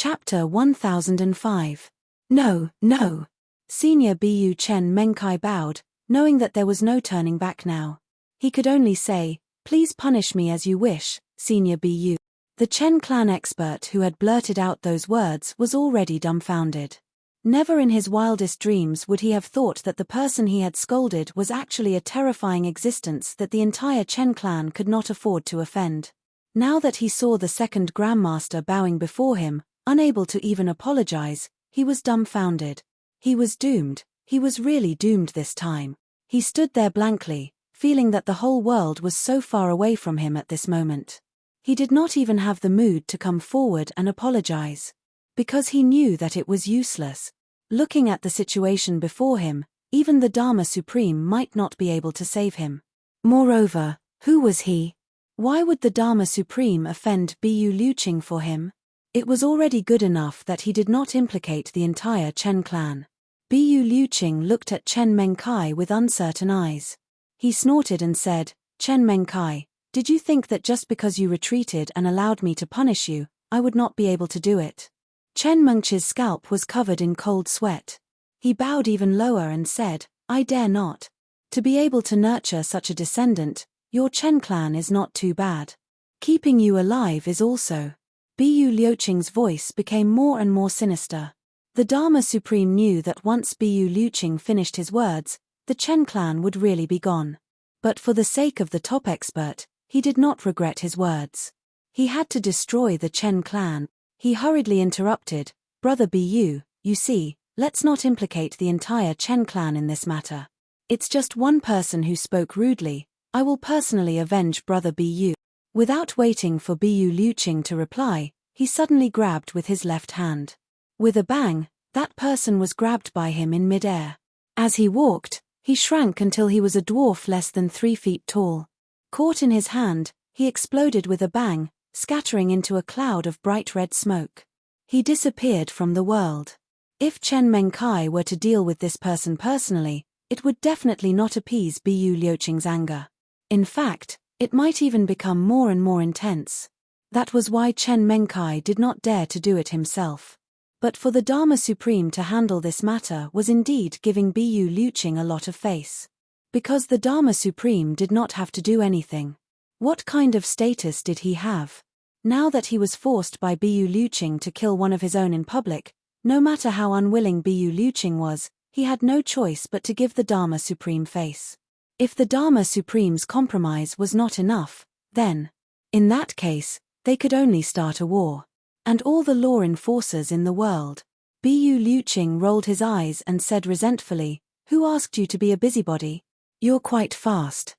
Chapter 1005. No, no. Senior Bu Chen Menkai bowed, knowing that there was no turning back now. He could only say, "Please punish me as you wish, Senior Bu." The Chen clan expert who had blurted out those words was already dumbfounded. Never in his wildest dreams would he have thought that the person he had scolded was actually a terrifying existence that the entire Chen clan could not afford to offend. Now that he saw the second Grandmaster bowing before him, unable to even apologize, he was dumbfounded. He was doomed. He was really doomed this time. He stood there blankly, feeling that the whole world was so far away from him at this moment. He did not even have the mood to come forward and apologize. Because he knew that it was useless. Looking at the situation before him, even the Dharma Supreme might not be able to save him. Moreover, who was he? Why would the Dharma Supreme offend Bu Liuqing for him? It was already good enough that he did not implicate the entire Chen clan. Bu Liuqing looked at Chen Menkai with uncertain eyes. He snorted and said, "Chen Menkai, did you think that just because you retreated and allowed me to punish you, I would not be able to do it?" Chen Mengqi's scalp was covered in cold sweat. He bowed even lower and said, "I dare not. To be able to nurture such a descendant, your Chen clan is not too bad. Keeping you alive is also." Bu Liuqing's voice became more and more sinister. The Dharma Supreme knew that once Bu Liuqing finished his words, the Chen clan would really be gone. But for the sake of the top expert, he did not regret his words. He had to destroy the Chen clan. He hurriedly interrupted, "Brother Bu, you see, let's not implicate the entire Chen clan in this matter. It's just one person who spoke rudely. I will personally avenge Brother Bu." Without waiting for Bu Liuqing to reply, he suddenly grabbed with his left hand. With a bang, that person was grabbed by him in mid-air. As he walked, he shrank until he was a dwarf less than 3 feet tall. Caught in his hand, he exploded with a bang, scattering into a cloud of bright red smoke. He disappeared from the world. If Chen Menkai were to deal with this person personally, it would definitely not appease Bu Liuqing's anger. In fact, it might even become more and more intense. That was why Chen Menkai did not dare to do it himself. But for the Dharma Supreme to handle this matter was indeed giving Bu Liuqing a lot of face. Because the Dharma Supreme did not have to do anything. What kind of status did he have? Now that he was forced by Bu Liuqing to kill one of his own in public, no matter how unwilling Bu Liuqing was, he had no choice but to give the Dharma Supreme face. If the Dharma Supreme's compromise was not enough, then, in that case, they could only start a war. And all the law enforcers in the world. Bu Liuqing rolled his eyes and said resentfully, "Who asked you to be a busybody? You're quite fast."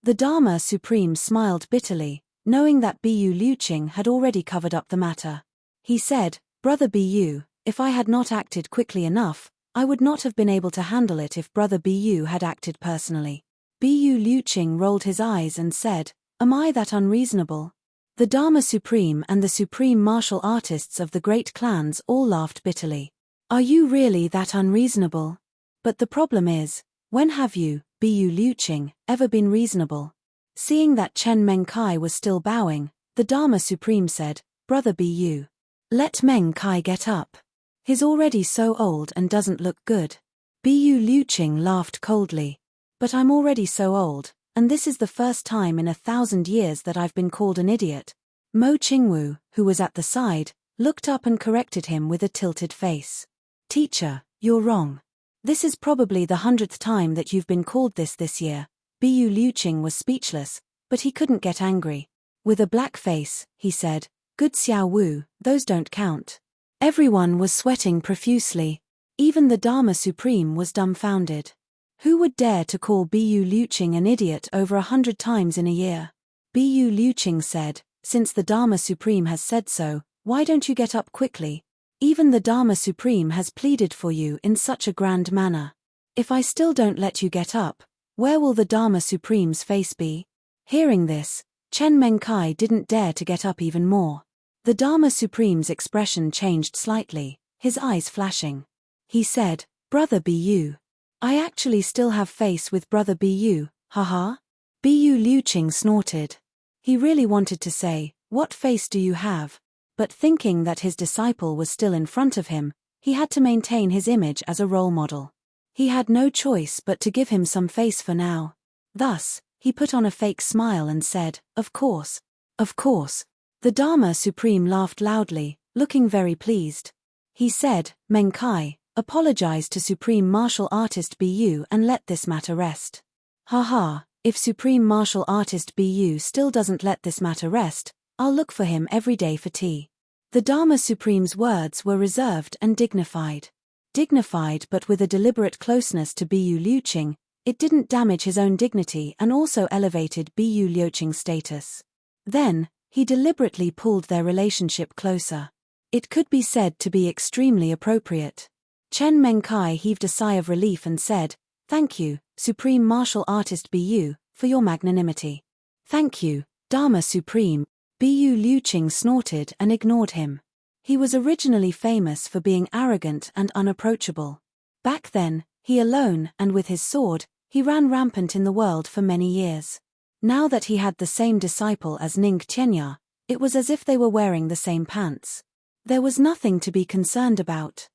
The Dharma Supreme smiled bitterly, knowing that Bu Liuqing had already covered up the matter. He said, "Brother Bu, if I had not acted quickly enough, I would not have been able to handle it if Brother Bu had acted personally." Bu Liuqing rolled his eyes and said, "Am I that unreasonable?" The Dharma Supreme and the supreme martial artists of the great clans all laughed bitterly. "Are you really that unreasonable? But the problem is, when have you, Bu Liuqing, ever been reasonable?" Seeing that Chen Menkai was still bowing, the Dharma Supreme said, "Brother Bu, let Menkai get up. He's already so old and doesn't look good." Bu Liuqing laughed coldly. "But I'm already so old, and this is the first time in 1,000 years that I've been called an idiot." Mo Qingwu, who was at the side, looked up and corrected him with a tilted face. "Teacher, you're wrong. This is probably the 100th time that you've been called this year." Bu Liuqing was speechless, but he couldn't get angry. With a black face, he said, "Good Xiao Wu, those don't count." Everyone was sweating profusely. Even the Dharma Supreme was dumbfounded. Who would dare to call Bu Liuqing an idiot over 100 times in a year? Bu Liuqing said, "Since the Dharma Supreme has said so, why don't you get up quickly? Even the Dharma Supreme has pleaded for you in such a grand manner. If I still don't let you get up, where will the Dharma Supreme's face be?" Hearing this, Chen Menkai didn't dare to get up even more. The Dharma Supreme's expression changed slightly, his eyes flashing. He said, "Brother Bu, I actually still have face with Brother Bu, haha." Bu Liuqing snorted. He really wanted to say, "What face do you have?" But thinking that his disciple was still in front of him, he had to maintain his image as a role model. He had no choice but to give him some face for now. Thus, he put on a fake smile and said, "Of course. Of course." The Dharma Supreme laughed loudly, looking very pleased. He said, "Menkai, apologize to Supreme Martial Artist BU and let this matter rest." Haha, if Supreme Martial Artist BU still doesn't let this matter rest, I'll look for him every day for tea. The Dharma Supreme's words were reserved and dignified. Dignified but with a deliberate closeness to Bu Liuqing, it didn't damage his own dignity and also elevated Bu Liuqing's status. Then, he deliberately pulled their relationship closer. It could be said to be extremely appropriate. Chen Menkai heaved a sigh of relief and said, "Thank you, Supreme Martial Artist Bu, for your magnanimity." "Thank you, Dharma Supreme." Bu Liuqing snorted and ignored him. He was originally famous for being arrogant and unapproachable. Back then, he alone and with his sword, he ran rampant in the world for many years. Now that he had the same disciple as Ning Tianya, it was as if they were wearing the same pants. There was nothing to be concerned about.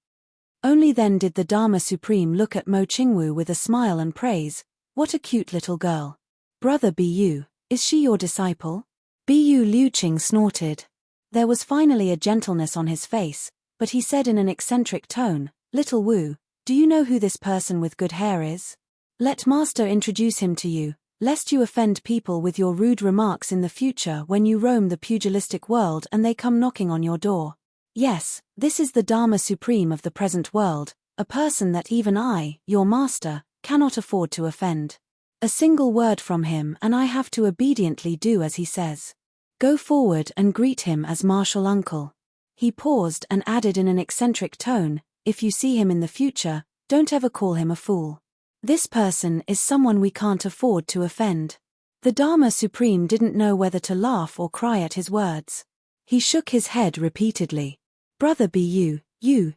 Only then did the Dharma Supreme look at Mo Qingwu with a smile and praise, "What a cute little girl. Brother Bu, is she your disciple?" Bu Liuqing snorted. There was finally a gentleness on his face, but he said in an eccentric tone, "Little Wu, do you know who this person with good hair is? Let Master introduce him to you, lest you offend people with your rude remarks in the future when you roam the pugilistic world and they come knocking on your door. Yes, this is the Dharma Supreme of the present world, a person that even I, your master, cannot afford to offend. A single word from him and I have to obediently do as he says. Go forward and greet him as Martial Uncle." He paused and added in an eccentric tone, "If you see him in the future, don't ever call him a fool. This person is someone we can't afford to offend." The Dharma Supreme didn't know whether to laugh or cry at his words. He shook his head repeatedly. "Brother Bu, you.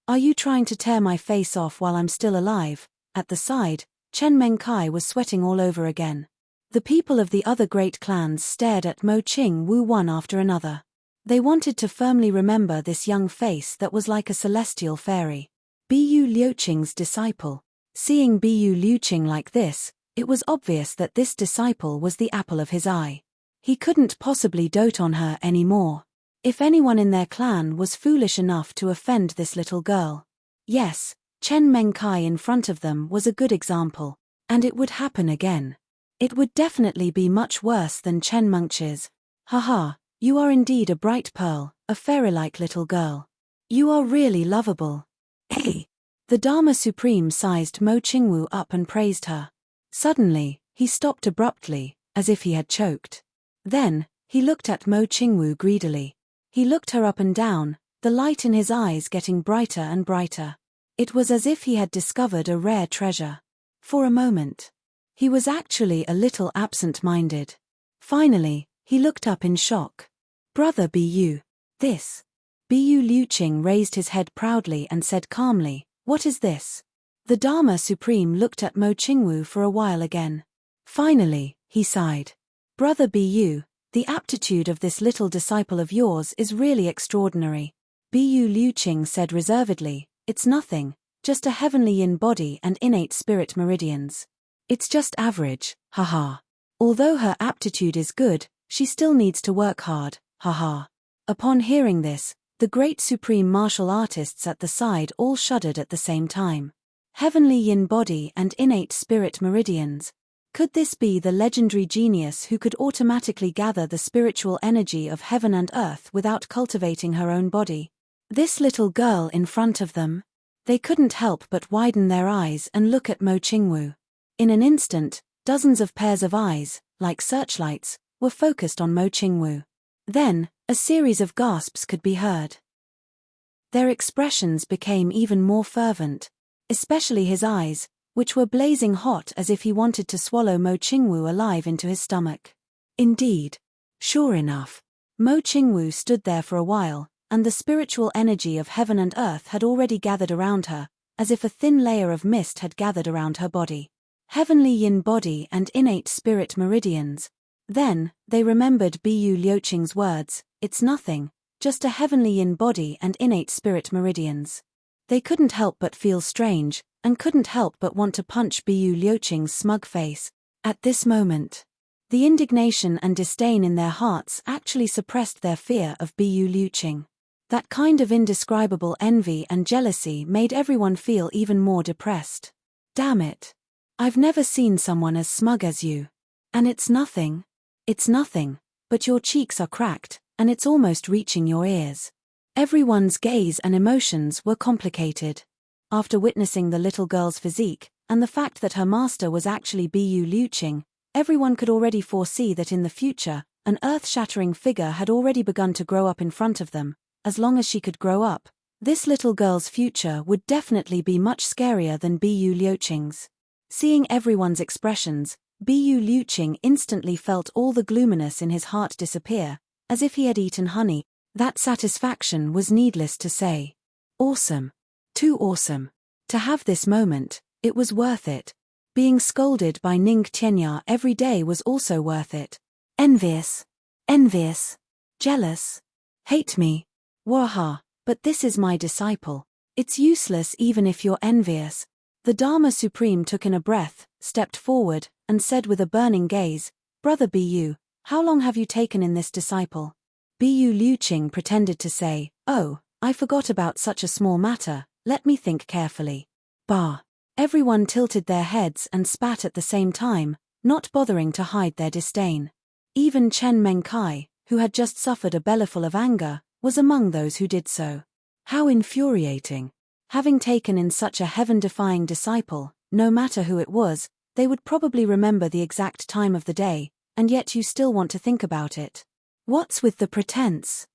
Are you trying to tear my face off while I'm still alive?" At the side, Chen Menkai was sweating all over again. The people of the other great clans stared at Mo Qingwu one after another. They wanted to firmly remember this young face that was like a celestial fairy. Bu Liuqing's disciple. Seeing Bu Liuqing like this, it was obvious that this disciple was the apple of his eye. He couldn't possibly dote on her anymore. If anyone in their clan was foolish enough to offend this little girl. Yes, Chen Menkai in front of them was a good example. And it would happen again. It would definitely be much worse than Chen Mengqi's. "Haha, you are indeed a bright pearl, a fairy-like little girl. You are really lovable." Hey! The Dharma Supreme sized Mo Qingwu up and praised her. Suddenly, he stopped abruptly, as if he had choked. Then, he looked at Mo Qingwu greedily. He looked her up and down, the light in his eyes getting brighter and brighter. It was as if he had discovered a rare treasure. For a moment, he was actually a little absent-minded. Finally, he looked up in shock. "Brother Bu, this." Bu Liuqing raised his head proudly and said calmly, "What is this?" The Dharma Supreme looked at Mo Qingwu for a while again. Finally, he sighed. "Brother Bu, the aptitude of this little disciple of yours is really extraordinary." Bu Liuqing said reservedly, "It's nothing, just a heavenly yin body and innate spirit meridians. It's just average, haha. Although her aptitude is good, she still needs to work hard, haha." Upon hearing this, the great supreme martial artists at the side all shuddered at the same time. Heavenly yin body and innate spirit meridians. Could this be the legendary genius who could automatically gather the spiritual energy of heaven and earth without cultivating her own body? This little girl in front of them? They couldn't help but widen their eyes and look at Mo Qingwu. In an instant, dozens of pairs of eyes, like searchlights, were focused on Mo Qingwu. Then, a series of gasps could be heard. Their expressions became even more fervent, especially his eyes, which were blazing hot as if he wanted to swallow Mo Qingwu alive into his stomach. Indeed. Sure enough. Mo Qingwu stood there for a while, and the spiritual energy of heaven and earth had already gathered around her, as if a thin layer of mist had gathered around her body. Heavenly yin body and innate spirit meridians. Then, they remembered Bu Liuqing's words, "It's nothing, just a heavenly yin body and innate spirit meridians. They couldn't help but feel strange, and couldn't help but want to punch Bu Liuqing's smug face. At this moment, the indignation and disdain in their hearts actually suppressed their fear of Bu Liuqing. That kind of indescribable envy and jealousy made everyone feel even more depressed. Damn it. I've never seen someone as smug as you. And it's nothing, but your cheeks are cracked, and it's almost reaching your ears. Everyone's gaze and emotions were complicated. After witnessing the little girl's physique, and the fact that her master was actually Bu Liuqing, everyone could already foresee that in the future, an earth-shattering figure had already begun to grow up in front of them. As long as she could grow up, this little girl's future would definitely be much scarier than Bu Liuqing's. Seeing everyone's expressions, Bu Liuqing instantly felt all the gloominess in his heart disappear, as if he had eaten honey. That satisfaction was needless to say. Awesome. Too awesome. To have this moment, it was worth it. Being scolded by Ning Tianya every day was also worth it. Envious. Jealous. Hate me. Waha, but this is my disciple. It's useless even if you're envious. The Dharma Supreme took in a breath, stepped forward, and said with a burning gaze, Brother Bu, how long have you taken in this disciple? Bu Liuqing pretended to say, Oh, I forgot about such a small matter, let me think carefully. Bah. Everyone tilted their heads and spat at the same time, not bothering to hide their disdain. Even Chen Menkai, who had just suffered a bellyful of anger, was among those who did so. How infuriating. Having taken in such a heaven-defying disciple, no matter who it was, they would probably remember the exact time of the day, and yet you still want to think about it. What's with the pretense?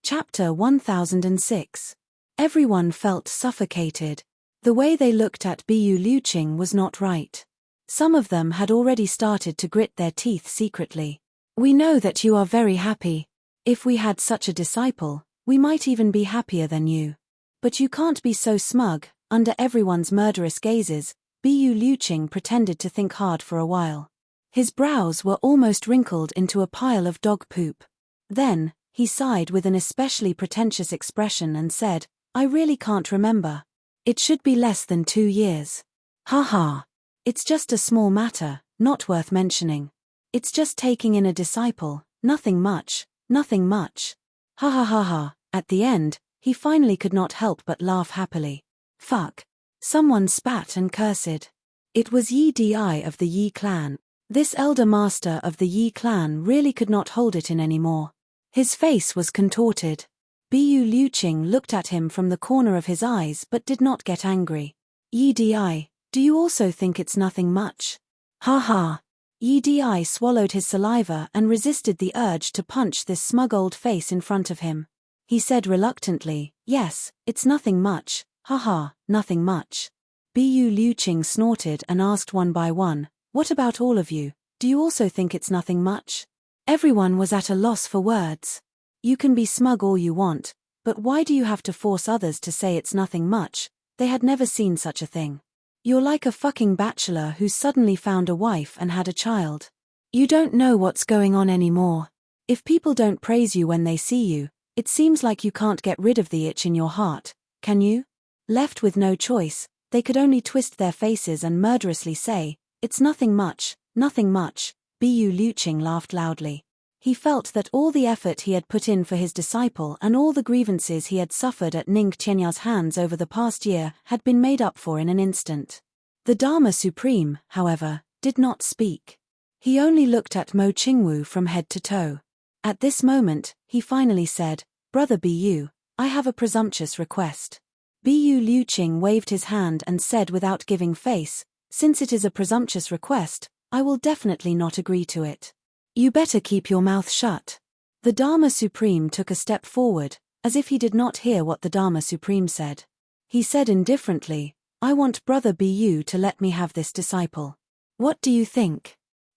Chapter 1006. Everyone felt suffocated. The way they looked at Bu Liuqing was not right. Some of them had already started to grit their teeth secretly. We know that you are very happy. If we had such a disciple, we might even be happier than you. But you can't be so smug. Under everyone's murderous gazes, Bu Liuqing pretended to think hard for a while. His brows were almost wrinkled into a pile of dog poop. Then, he sighed with an especially pretentious expression and said, I really can't remember. It should be less than 2 years. Ha ha. It's just a small matter, not worth mentioning. It's just taking in a disciple, nothing much. Ha ha ha ha. At the end, he finally could not help but laugh happily. Fuck. Someone spat and cursed. It was Yi Di of the Yi clan. This elder master of the Yi clan really could not hold it in anymore. His face was contorted. Bu Liuqing looked at him from the corner of his eyes but did not get angry. Yi Di, do you also think it's nothing much? Ha ha. Yi Di swallowed his saliva and resisted the urge to punch this smug old face in front of him. He said reluctantly, Yes, it's nothing much, haha, nothing much. Bu Liuqing snorted and asked one by one, What about all of you, do you also think it's nothing much? Everyone was at a loss for words. You can be smug all you want, but why do you have to force others to say it's nothing much? They had never seen such a thing. You're like a fucking bachelor who's suddenly found a wife and had a child. You don't know what's going on anymore. If people don't praise you when they see you, it seems like you can't get rid of the itch in your heart, can you? Left with no choice, they could only twist their faces and murderously say, It's nothing much. Bu Liuqing laughed loudly. He felt that all the effort he had put in for his disciple and all the grievances he had suffered at Ning Tianya's hands over the past year had been made up for in an instant. The Dharma Supreme, however, did not speak. He only looked at Mo Qingwu from head to toe. At this moment, he finally said, Brother Bu, I have a presumptuous request. Bu Liuqing waved his hand and said without giving face, Since it is a presumptuous request, I will definitely not agree to it. You better keep your mouth shut. The Dharma Supreme took a step forward, as if he did not hear what the Dharma Supreme said. He said indifferently, I want Brother Bu to let me have this disciple. What do you think?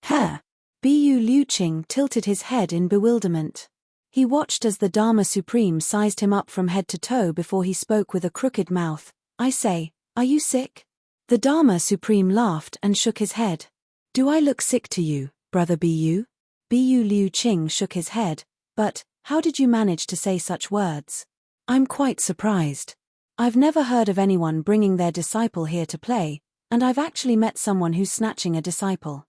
Bu Liuqing tilted his head in bewilderment. He watched as the Dharma Supreme sized him up from head to toe before he spoke with a crooked mouth. I say, are you sick? The Dharma Supreme laughed and shook his head. Do I look sick to you, Brother Bu? Bu Liuqing shook his head, But, how did you manage to say such words? I'm quite surprised. I've never heard of anyone bringing their disciple here to play, and I've actually met someone who's snatching a disciple.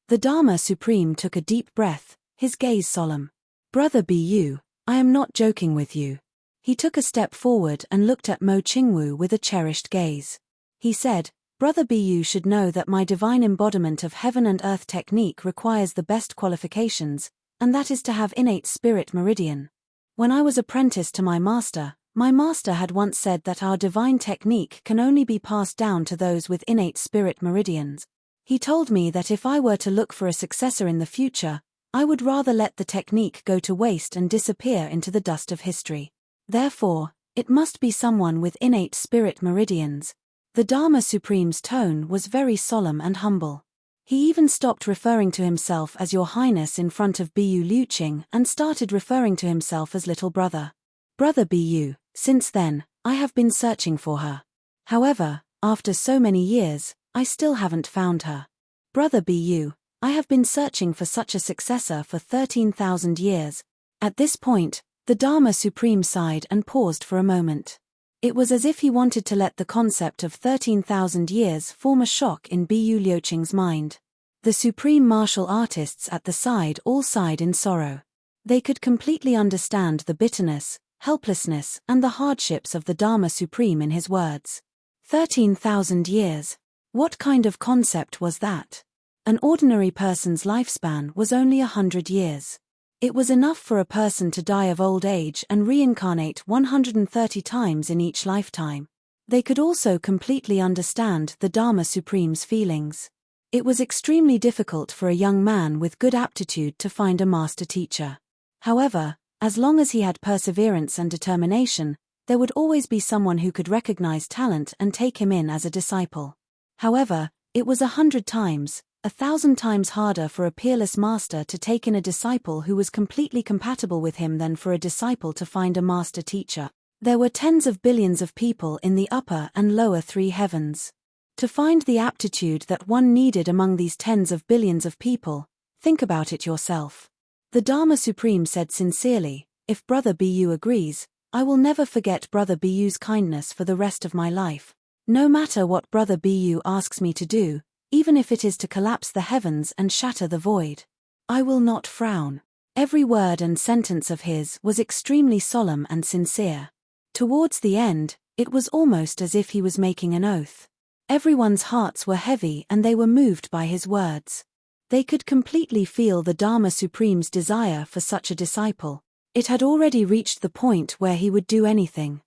The Dharma Supreme took a deep breath, his gaze solemn. Brother Bu, I am not joking with you. He took a step forward and looked at Mo Qingwu with a cherished gaze. He said, Brother Bu should know that my divine embodiment of heaven and earth technique requires the best qualifications, and that is to have innate spirit meridian. When I was apprenticed to my master had once said that our divine technique can only be passed down to those with innate spirit meridians. He told me that if I were to look for a successor in the future, I would rather let the technique go to waste and disappear into the dust of history. Therefore, it must be someone with innate spirit meridians. The Dharma Supreme's tone was very solemn and humble. He even stopped referring to himself as Your Highness in front of Bu Liuqing and started referring to himself as Little Brother. Brother Bu, since then, I have been searching for her. However, after so many years, I still haven't found her. Brother Bu, I have been searching for such a successor for 13,000 years. At this point, the Dharma Supreme sighed and paused for a moment. It was as if he wanted to let the concept of 13,000 years form a shock in Bu Liuqing's mind. The supreme martial artists at the side all sighed in sorrow. They could completely understand the bitterness, helplessness, and the hardships of the Dharma Supreme in his words. 13,000 years. What kind of concept was that? An ordinary person's lifespan was only 100 years. It was enough for a person to die of old age and reincarnate 130 times in each lifetime. They could also completely understand the Dharma Supreme's feelings. It was extremely difficult for a young man with good aptitude to find a master teacher. However, as long as he had perseverance and determination, there would always be someone who could recognize talent and take him in as a disciple. However, it was 100 times, 1,000 times harder for a peerless master to take in a disciple who was completely compatible with him than for a disciple to find a master teacher. There were tens of billions of people in the upper and lower three heavens. To find the aptitude that one needed among these tens of billions of people, think about it yourself. The Dharma Supreme said sincerely, if Brother Bu agrees, I will never forget Brother Bu's kindness for the rest of my life. No matter what Brother Bu asks me to do, even if it is to collapse the heavens and shatter the void, I will not frown. Every word and sentence of his was extremely solemn and sincere. Towards the end, it was almost as if he was making an oath. Everyone's hearts were heavy and they were moved by his words. They could completely feel the Dharma Supreme's desire for such a disciple. It had already reached the point where he would do anything.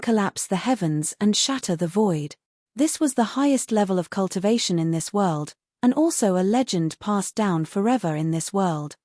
Collapse the heavens and shatter the void. This was the highest level of cultivation in this world, and also a legend passed down forever in this world.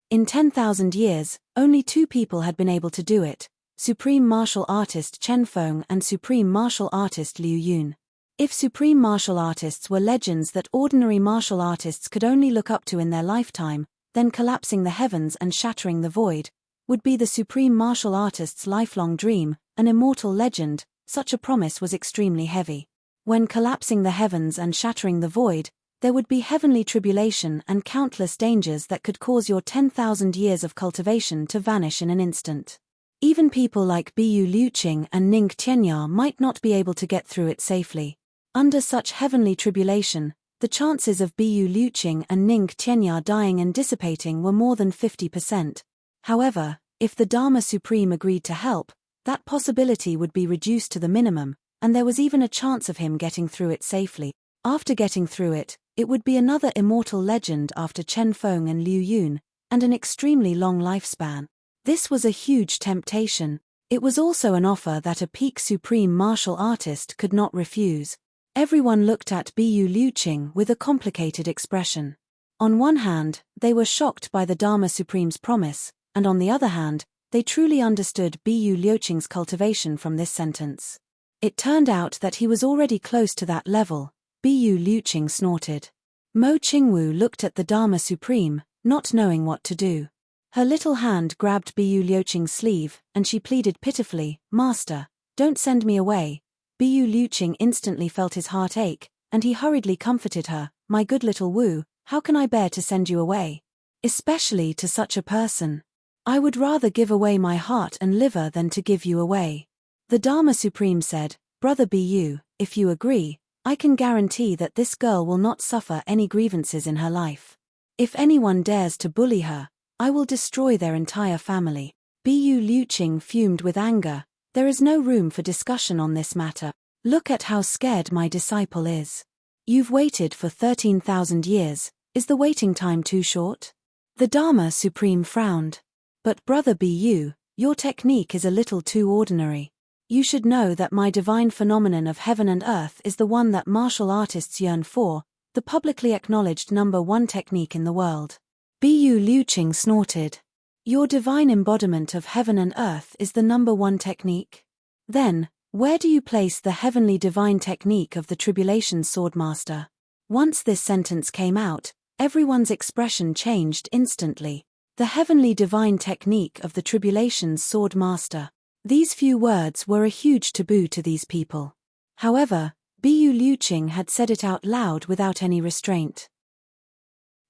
In 10,000 years, only two people had been able to do it, Supreme Martial Artist Chen Feng and Supreme Martial Artist Liu Yun. If Supreme Martial Artists were legends that ordinary martial artists could only look up to in their lifetime, then collapsing the heavens and shattering the void would be the Supreme Martial Artist's lifelong dream, an immortal legend. Such a promise was extremely heavy. When collapsing the heavens and shattering the void, there would be heavenly tribulation and countless dangers that could cause your 10,000 years of cultivation to vanish in an instant. Even people like Bu Liuqing and Ning Tianya might not be able to get through it safely. Under such heavenly tribulation, the chances of Bu Liuqing and Ning Tianya dying and dissipating were more than 50%. However, if the Dharma Supreme agreed to help, that possibility would be reduced to the minimum, and there was even a chance of him getting through it safely. After getting through it, it would be another immortal legend after Chen Feng and Liu Yun, and an extremely long lifespan. This was a huge temptation. It was also an offer that a peak supreme martial artist could not refuse. Everyone looked at Bu Liuqing with a complicated expression. On one hand, they were shocked by the Dharma Supreme's promise, and on the other hand, they truly understood Bu Liuqing's cultivation from this sentence. It turned out that he was already close to that level. Bu Liuqing snorted. Mo Qingwu looked at the Dharma Supreme, not knowing what to do. Her little hand grabbed Bu Liuqing's sleeve, and she pleaded pitifully, Master, don't send me away. Bu Liuqing instantly felt his heart ache, and he hurriedly comforted her, My good little Wu, how can I bear to send you away? especially to such a person. I would rather give away my heart and liver than to give you away. The Dharma Supreme said, Brother Bu, if you agree, I can guarantee that this girl will not suffer any grievances in her life. If anyone dares to bully her, I will destroy their entire family. Bu Liuqing fumed with anger. There is no room for discussion on this matter. Look at how scared my disciple is. You've waited for 13,000 years, is the waiting time too short? The Dharma Supreme frowned. But Brother Bu, your technique is a little too ordinary. You should know that my divine phenomenon of heaven and earth is the one that martial artists yearn for, the publicly acknowledged #1 technique in the world. Bu Liuqing snorted. Your divine embodiment of heaven and earth is the #1 technique? Then, where do you place the heavenly divine technique of the Tribulation Swordmaster? Once this sentence came out, everyone's expression changed instantly. The heavenly divine technique of the Tribulation's Swordmaster. These few words were a huge taboo to these people. However, Bu Liuqing had said it out loud without any restraint.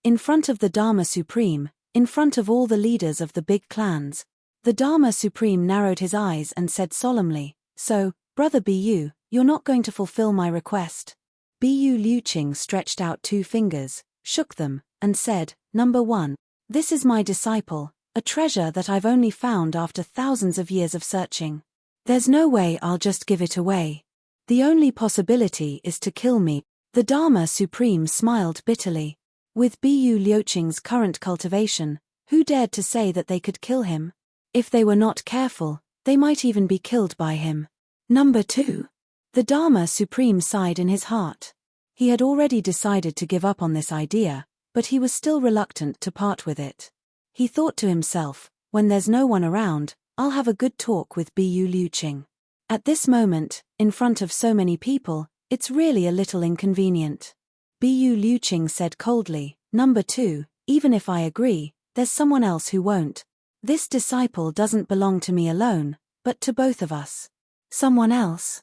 In front of the Dharma Supreme, in front of all the leaders of the big clans, the Dharma Supreme narrowed his eyes and said solemnly, So, Brother Bu, you're not going to fulfill my request? Bu Liuqing stretched out 2 fingers, shook them, and said, #1. This is my disciple, a treasure that I've only found after thousands of years of searching. There's no way I'll just give it away. The only possibility is to kill me. The Dharma Supreme smiled bitterly. With Bu Liuqing's current cultivation, who dared to say that they could kill him? If they were not careful, they might even be killed by him. #2. The Dharma Supreme sighed in his heart. He had already decided to give up on this idea, but he was still reluctant to part with it. He thought to himself, when there's no one around, I'll have a good talk with Bu Liuqing. At this moment, in front of so many people, it's really a little inconvenient. Bu Liuqing said coldly, #2, even if I agree, there's someone else who won't. This disciple doesn't belong to me alone, but to both of us. Someone else?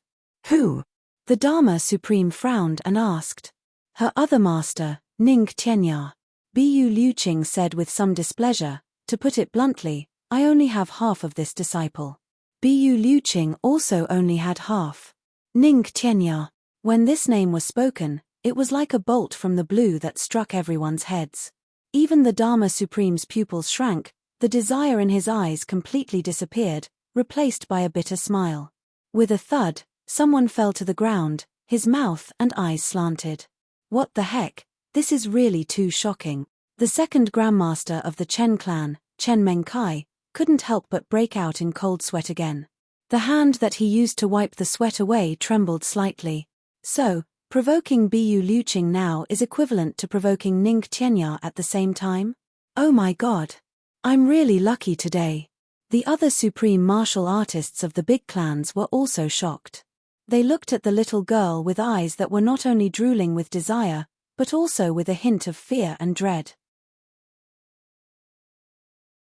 Who? The Dharma Supreme frowned and asked. Her other master, Ning Tianya. Bu Liuqing said with some displeasure, to put it bluntly, I only have half of this disciple. Bu Liuqing also only had half. Ning Tianya. When this name was spoken, it was like a bolt from the blue that struck everyone's heads. Even the Dharma Supreme's pupils shrank, the desire in his eyes completely disappeared, replaced by a bitter smile. With a thud, someone fell to the ground, his mouth and eyes slanted. What the heck? This is really too shocking. The second Grandmaster of the Chen clan, Chen Menkai, couldn't help but break out in cold sweat again. The hand that he used to wipe the sweat away trembled slightly. So, provoking Bu Liuqing now is equivalent to provoking Ning Tianya at the same time? Oh my god! I'm really lucky today. The other supreme martial artists of the big clans were also shocked. They looked at the little girl with eyes that were not only drooling with desire, but also with a hint of fear and dread.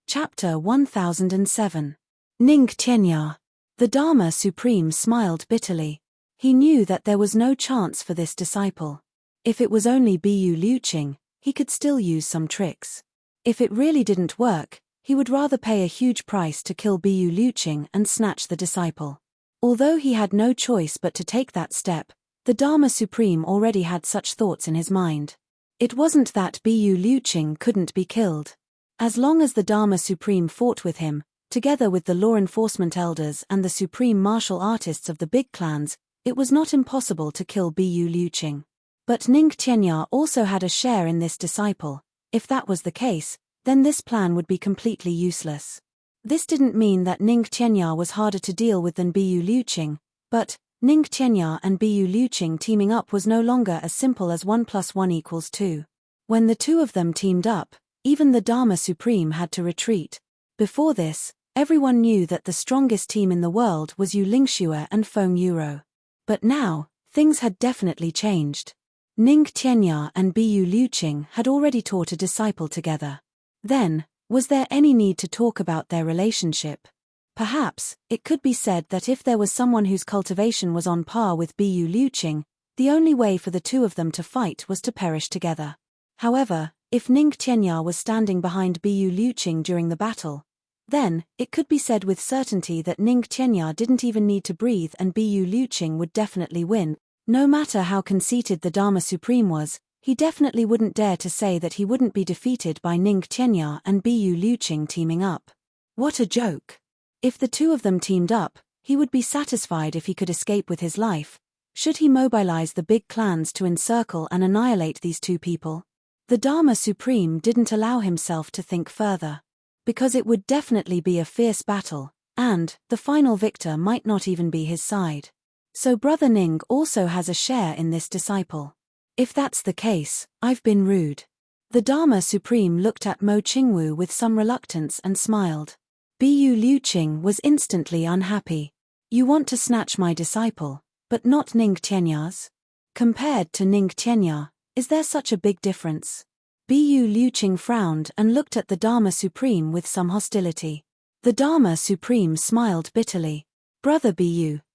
Chapter 1007. Ning Tianya. The Dharma Supreme smiled bitterly. He knew that there was no chance for this disciple. If it was only Bu Liuqing, he could still use some tricks. If it really didn't work, he would rather pay a huge price to kill Bu Liuqing and snatch the disciple. Although he had no choice but to take that step, the Dharma Supreme already had such thoughts in his mind. It wasn't that Bu Liuqing couldn't be killed. As long as the Dharma Supreme fought with him, together with the law enforcement elders and the supreme martial artists of the big clans, it was not impossible to kill Bu Liuqing. But Ning Tianya also had a share in this disciple. If that was the case, then this plan would be completely useless. This didn't mean that Ning Tianya was harder to deal with than Bu Liuqing, but Ning Tianya and Bu Liuqing teaming up was no longer as simple as 1 + 1 = 2. When the two of them teamed up, even the Dharma Supreme had to retreat. Before this, everyone knew that the strongest team in the world was Yu Lingxue and Feng Yuro. But now, things had definitely changed. Ning Tianya and Bu Liuqing had already taught a disciple together. Then, was there any need to talk about their relationship? Perhaps, it could be said that if there was someone whose cultivation was on par with Bu Liuqing, the only way for the two of them to fight was to perish together. However, If Ning Qianya was standing behind Bu Liuqing during the battle, then it could be said with certainty that Ning Qianya didn't even need to breathe and Bu Liuqing would definitely win. No matter how conceited the Dharma Supreme was, he definitely wouldn't dare to say that he wouldn't be defeated by Ning Qianya and Bu Liuqing teaming up. What a joke. If the two of them teamed up, he would be satisfied if he could escape with his life. Should he mobilize the big clans to encircle and annihilate these two people? The Dharma Supreme didn't allow himself to think further. Because it would definitely be a fierce battle, and the final victor might not even be his side. So Brother Ning also has a share in this disciple. If that's the case, I've been rude. The Dharma Supreme looked at Mo Qingwu with some reluctance and smiled. Bu Liuqing was instantly unhappy. You want to snatch my disciple, but not Ning Qianya's? Compared to Ning Qianya, is there such a big difference? Bu Liuqing frowned and looked at the Dharma Supreme with some hostility. The Dharma Supreme smiled bitterly. Brother Bu,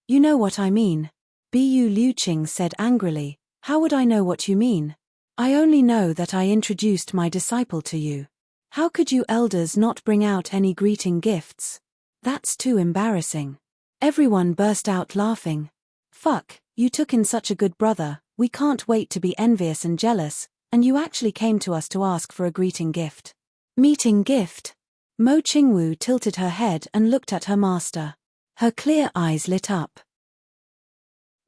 you know what I mean. Bu Liuqing said angrily, how would I know what you mean? I only know that I introduced my disciple to you. How could you elders not bring out any greeting gifts? That's too embarrassing. Everyone burst out laughing. Fuck, you took in such a good brother, we can't wait to be envious and jealous, and you actually came to us to ask for a greeting gift. Meeting gift? Mo Qingwu tilted her head and looked at her master. Her clear eyes lit up.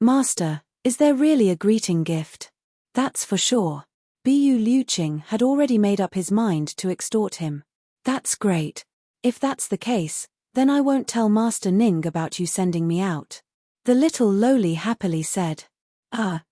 Master, is there really a greeting gift? That's for sure. Bu Liuqing had already made up his mind to extort him. That's great. If that's the case, then I won't tell Master Ning about you sending me out. The little lowly happily said.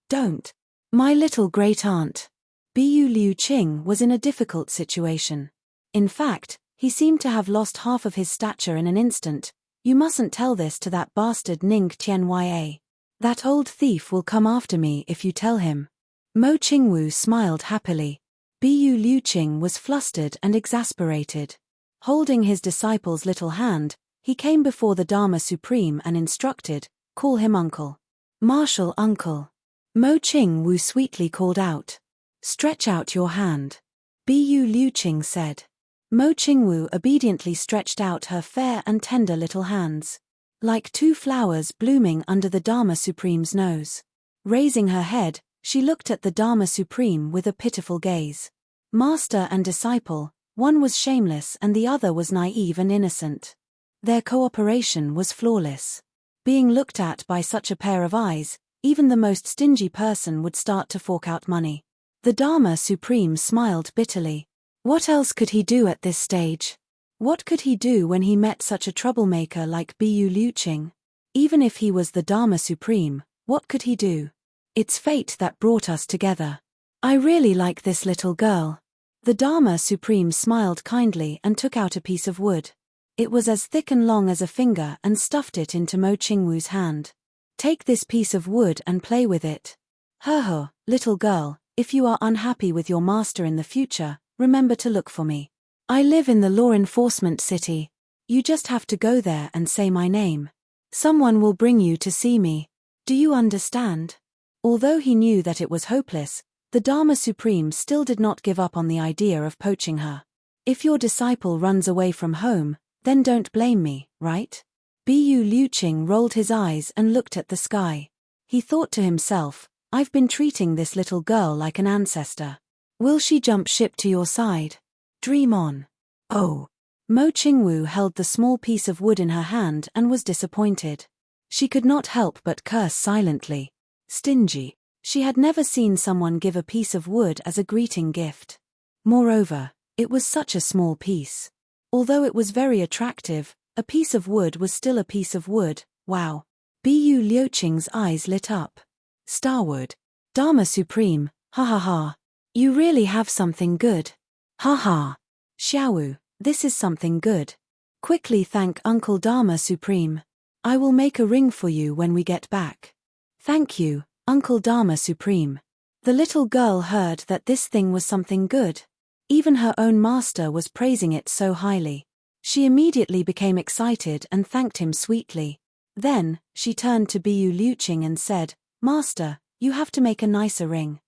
Don't. My little great-aunt. Bu Liuqing was in a difficult situation. In fact, he seemed to have lost half of his stature in an instant. You mustn't tell this to that bastard Ning Qianya. That old thief will come after me if you tell him. Mo Qingwu smiled happily. Bu Liuqing was flustered and exasperated. Holding his disciple's little hand, he came before the Dharma Supreme and instructed, call him uncle. Martial uncle. Mo Qingwu sweetly called out. Stretch out your hand. Bu Liuqing said. Mo Qingwu obediently stretched out her fair and tender little hands. Like two flowers blooming under the Dharma Supreme's nose. Raising her head, she looked at the Dharma Supreme with a pitiful gaze. Master and disciple, one was shameless and the other was naive and innocent. Their cooperation was flawless. Being looked at by such a pair of eyes, even the most stingy person would start to fork out money. The Dharma Supreme smiled bitterly. What else could he do at this stage? What could he do when he met such a troublemaker like Bu Liuqing? Even if he was the Dharma Supreme, what could he do? It's fate that brought us together. I really like this little girl. The Dharma Supreme smiled kindly and took out a piece of wood. It was as thick and long as a finger and stuffed it into Mo Qingwu's hand. Take this piece of wood and play with it. Little girl, if you are unhappy with your master in the future, remember to look for me. I live in the law enforcement city. You just have to go there and say my name. Someone will bring you to see me. Do you understand? Although he knew that it was hopeless, the Dharma Supreme still did not give up on the idea of poaching her. If your disciple runs away from home, then don't blame me, right? Bu Liuqing rolled his eyes and looked at the sky. He thought to himself, I've been treating this little girl like an ancestor. Will she jump ship to your side? Dream on. Oh. Mo Qingwu held the small piece of wood in her hand and was disappointed. She could not help but curse silently. Stingy. She had never seen someone give a piece of wood as a greeting gift. Moreover, it was such a small piece. Although it was very attractive, a piece of wood was still a piece of wood. Wow. Bu Liuqing's eyes lit up. Starwood. Dharma Supreme, ha ha ha. You really have something good. Ha ha. Xiaowu, this is something good. Quickly thank Uncle Dharma Supreme. I will make a ring for you when we get back. Thank you, Uncle Dharma Supreme. The little girl heard that this thing was something good. Even her own master was praising it so highly. She immediately became excited and thanked him sweetly. Then, she turned to Bu Liuqing and said, Master, you have to make a nicer ring.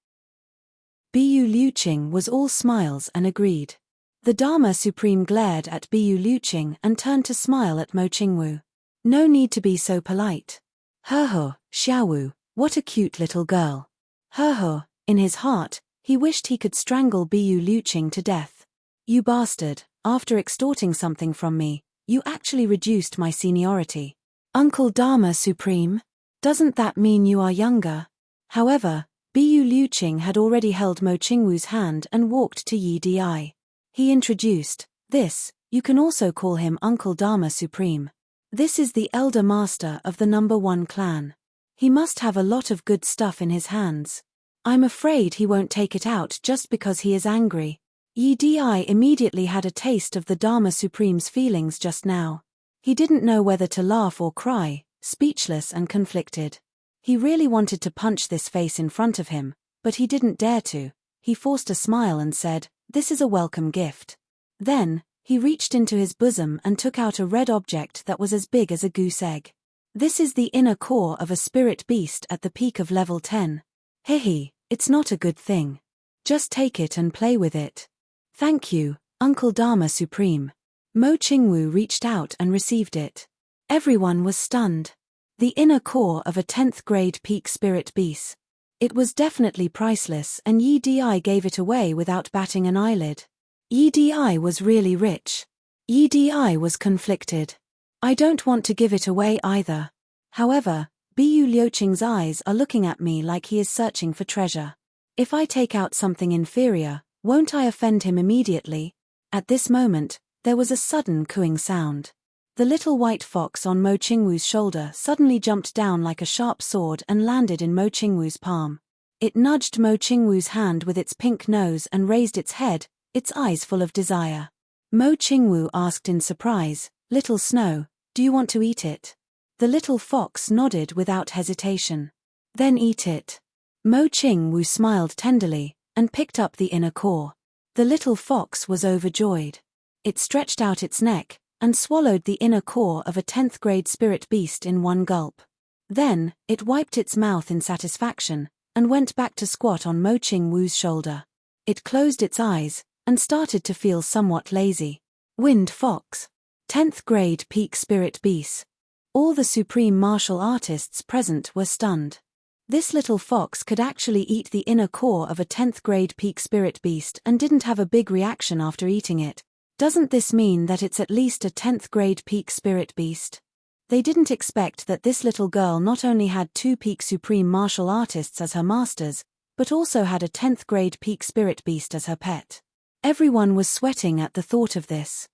Bu Liuqing was all smiles and agreed. The Dharma Supreme glared at Bu Liuqing and turned to smile at Mo Qingwu. No need to be so polite. He, Xiaowu, what a cute little girl. He, in his heart, he wished he could strangle Bu Liuqing to death. You bastard, after extorting something from me, you actually reduced my seniority. Uncle Dharma Supreme? Doesn't that mean you are younger? However, Bu Liuqing had already held Mo Qingwu's hand and walked to Yi Di. He introduced, "This, you can also call him Uncle Dharma Supreme. This is the elder master of the number 1 clan. He must have a lot of good stuff in his hands. I'm afraid he won't take it out just because he is angry." Yi Di immediately had a taste of the Dharma Supreme's feelings just now. He didn't know whether to laugh or cry, speechless and conflicted. He really wanted to punch this face in front of him, but he didn't dare to. He forced a smile and said, "This is a welcome gift." Then, he reached into his bosom and took out a red object that was as big as a goose egg. This is the inner core of a spirit beast at the peak of level 10. Hehe, it's not a good thing. Just take it and play with it. Thank you, Uncle Dharma Supreme. Mo Qingwu reached out and received it. Everyone was stunned. The inner core of a 10th grade peak spirit beast. It was definitely priceless and Yi Di gave it away without batting an eyelid. Yi Di was really rich. Yi Di was conflicted. I don't want to give it away either. However, Bu Liuqing's eyes are looking at me like he is searching for treasure. If I take out something inferior, won't I offend him immediately? At this moment, there was a sudden cooing sound. The little white fox on Mo Qingwu's shoulder suddenly jumped down like a sharp sword and landed in Mo Qingwu's palm. It nudged Mo Qingwu's hand with its pink nose and raised its head, its eyes full of desire. Mo Qingwu asked in surprise, "Little Snow, do you want to eat it?" The little fox nodded without hesitation. "Then eat it." Mo Qingwu smiled tenderly and picked up the inner core. The little fox was overjoyed. It stretched out its neck and swallowed the inner core of a 10th grade spirit beast in one gulp. Then, it wiped its mouth in satisfaction and went back to squat on Mo Qingwu's shoulder. It closed its eyes and started to feel somewhat lazy. Wind Fox. 10th grade peak spirit beast. All the supreme martial artists present were stunned. This little fox could actually eat the inner core of a 10th grade peak spirit beast and didn't have a big reaction after eating it. Doesn't this mean that it's at least a 10th grade peak spirit beast? They didn't expect that this little girl not only had 2 peak supreme martial artists as her masters, but also had a 10th grade peak spirit beast as her pet. Everyone was sweating at the thought of this.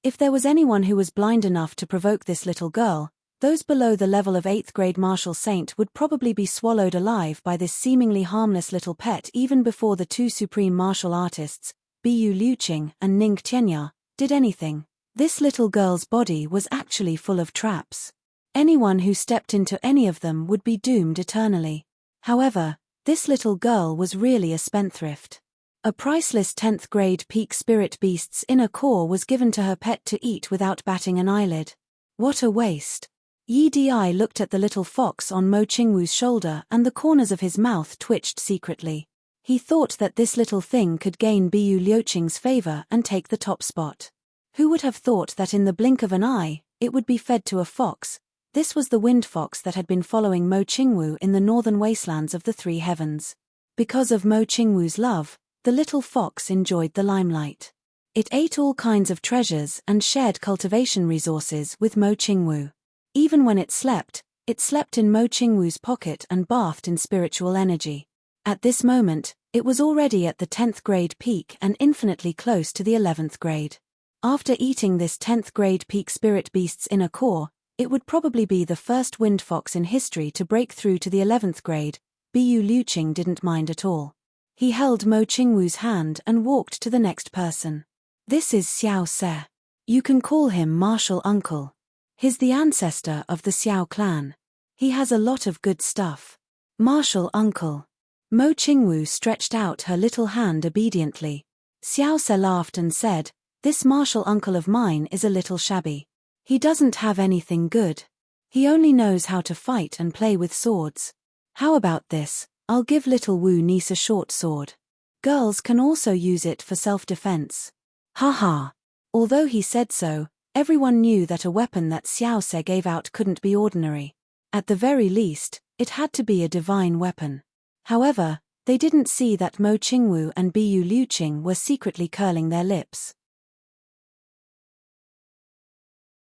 If there was anyone who was blind enough to provoke this little girl, those below the level of 8th grade martial saint would probably be swallowed alive by this seemingly harmless little pet even before the 2 supreme martial artists, Bu Liuqing and Ning Tianya, did anything. This little girl's body was actually full of traps. Anyone who stepped into any of them would be doomed eternally. However, this little girl was really a spendthrift. A priceless 10th grade peak spirit beast's inner core was given to her pet to eat without batting an eyelid. What a waste. Yi Di looked at the little fox on Mo Qingwu's shoulder and the corners of his mouth twitched secretly. He thought that this little thing could gain Bu Liuqing's favor and take the top spot. Who would have thought that in the blink of an eye, it would be fed to a fox? This was the wind fox that had been following Mo Qingwu in the northern wastelands of the 3 heavens. Because of Mo Qingwu's love, the little fox enjoyed the limelight. It ate all kinds of treasures and shared cultivation resources with Mo Qingwu. Even when it slept in Mo Qingwu's pocket and bathed in spiritual energy. At this moment, it was already at the 10th grade peak and infinitely close to the 11th grade. After eating this 10th grade peak spirit beast's inner core, it would probably be the first wind fox in history to break through to the 11th grade. Bu Liuqing didn't mind at all. He held Mo Qingwu's hand and walked to the next person. This is Xiao Se. You can call him Martial Uncle. He's the ancestor of the Xiao clan. He has a lot of good stuff. Martial Uncle. Mo Qingwu stretched out her little hand obediently. Xiao Se laughed and said, "This martial uncle of mine is a little shabby. He doesn't have anything good. He only knows how to fight and play with swords. How about this, I'll give little Wu niece a short sword. Girls can also use it for self-defense. Haha. Although he said so, everyone knew that a weapon that Xiao Se gave out couldn't be ordinary. At the very least, it had to be a divine weapon. However, they didn't see that Mo Qingwu and Bu Liuqing were secretly curling their lips.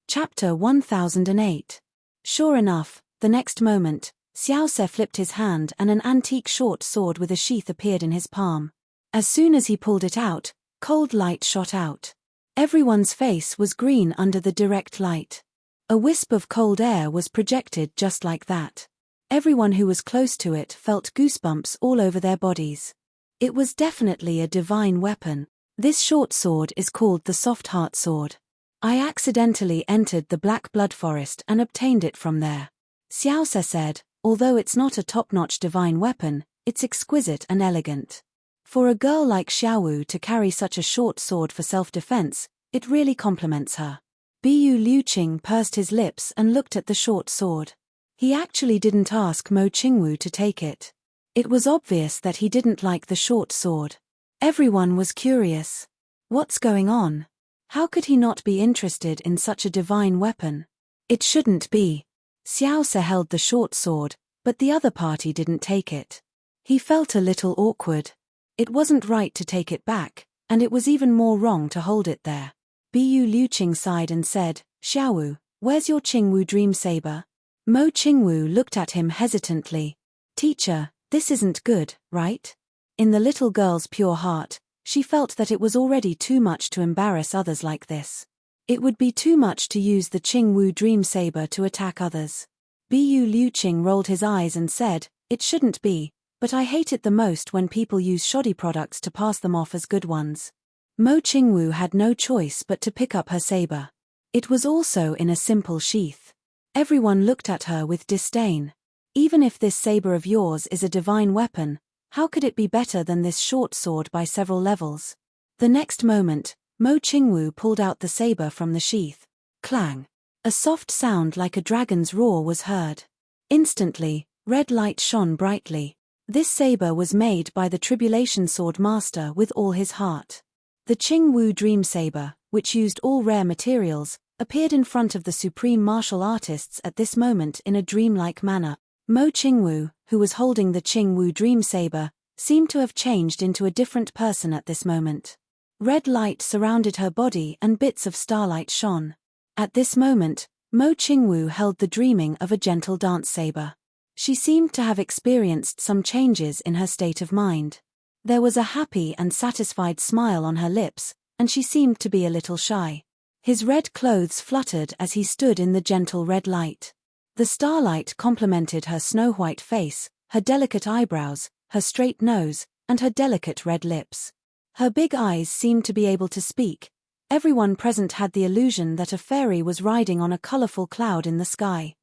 Chapter 1008. Sure enough, the next moment, Xiao Se flipped his hand and an antique short sword with a sheath appeared in his palm. As soon as he pulled it out, cold light shot out. Everyone's face was green under the direct light. A wisp of cold air was projected just like that. Everyone who was close to it felt goosebumps all over their bodies. It was definitely a divine weapon. This short sword is called the Soft Heart Sword. I accidentally entered the Black Blood Forest and obtained it from there. Xiao Se said, although it's not a top-notch divine weapon, it's exquisite and elegant. For a girl like Xiaowu to carry such a short sword for self-defense, it really compliments her. Bu Liuqing pursed his lips and looked at the short sword. He actually didn't ask Mo Qingwu to take it. It was obvious that he didn't like the short sword. Everyone was curious. What's going on? How could he not be interested in such a divine weapon? It shouldn't be. Xiao Se held the short sword, but the other party didn't take it. He felt a little awkward. It wasn't right to take it back, and it was even more wrong to hold it there. Bu Liuqing sighed and said, Xiaowu, where's your Qingwu dream saber? Mo Qingwu looked at him hesitantly. Teacher, this isn't good, right? In the little girl's pure heart, she felt that it was already too much to embarrass others like this. It would be too much to use the Qingwu dream saber to attack others. Bu Liuqing rolled his eyes and said, it shouldn't be, but I hate it the most when people use shoddy products to pass them off as good ones. Mo Qingwu had no choice but to pick up her saber. It was also in a simple sheath. Everyone looked at her with disdain. Even if this saber of yours is a divine weapon, how could it be better than this short sword by several levels? The next moment, Mo Qingwu pulled out the saber from the sheath. Clang! A soft sound like a dragon's roar was heard. Instantly, red light shone brightly. This saber was made by the Tribulation Sword Master with all his heart. The Qingwu Dream Saber, which used all rare materials, appeared in front of the supreme martial artists at this moment in a dreamlike manner. Mo Qingwu, who was holding the Qingwu Dream Saber, seemed to have changed into a different person at this moment. Red light surrounded her body and bits of starlight shone. At this moment, Mo Qingwu held the dreaming of a gentle dance saber. She seemed to have experienced some changes in her state of mind. There was a happy and satisfied smile on her lips, and she seemed to be a little shy. His red clothes fluttered as he stood in the gentle red light. The starlight complemented her snow-white face, her delicate eyebrows, her straight nose, and her delicate red lips. Her big eyes seemed to be able to speak. Everyone present had the illusion that a fairy was riding on a colorful cloud in the sky.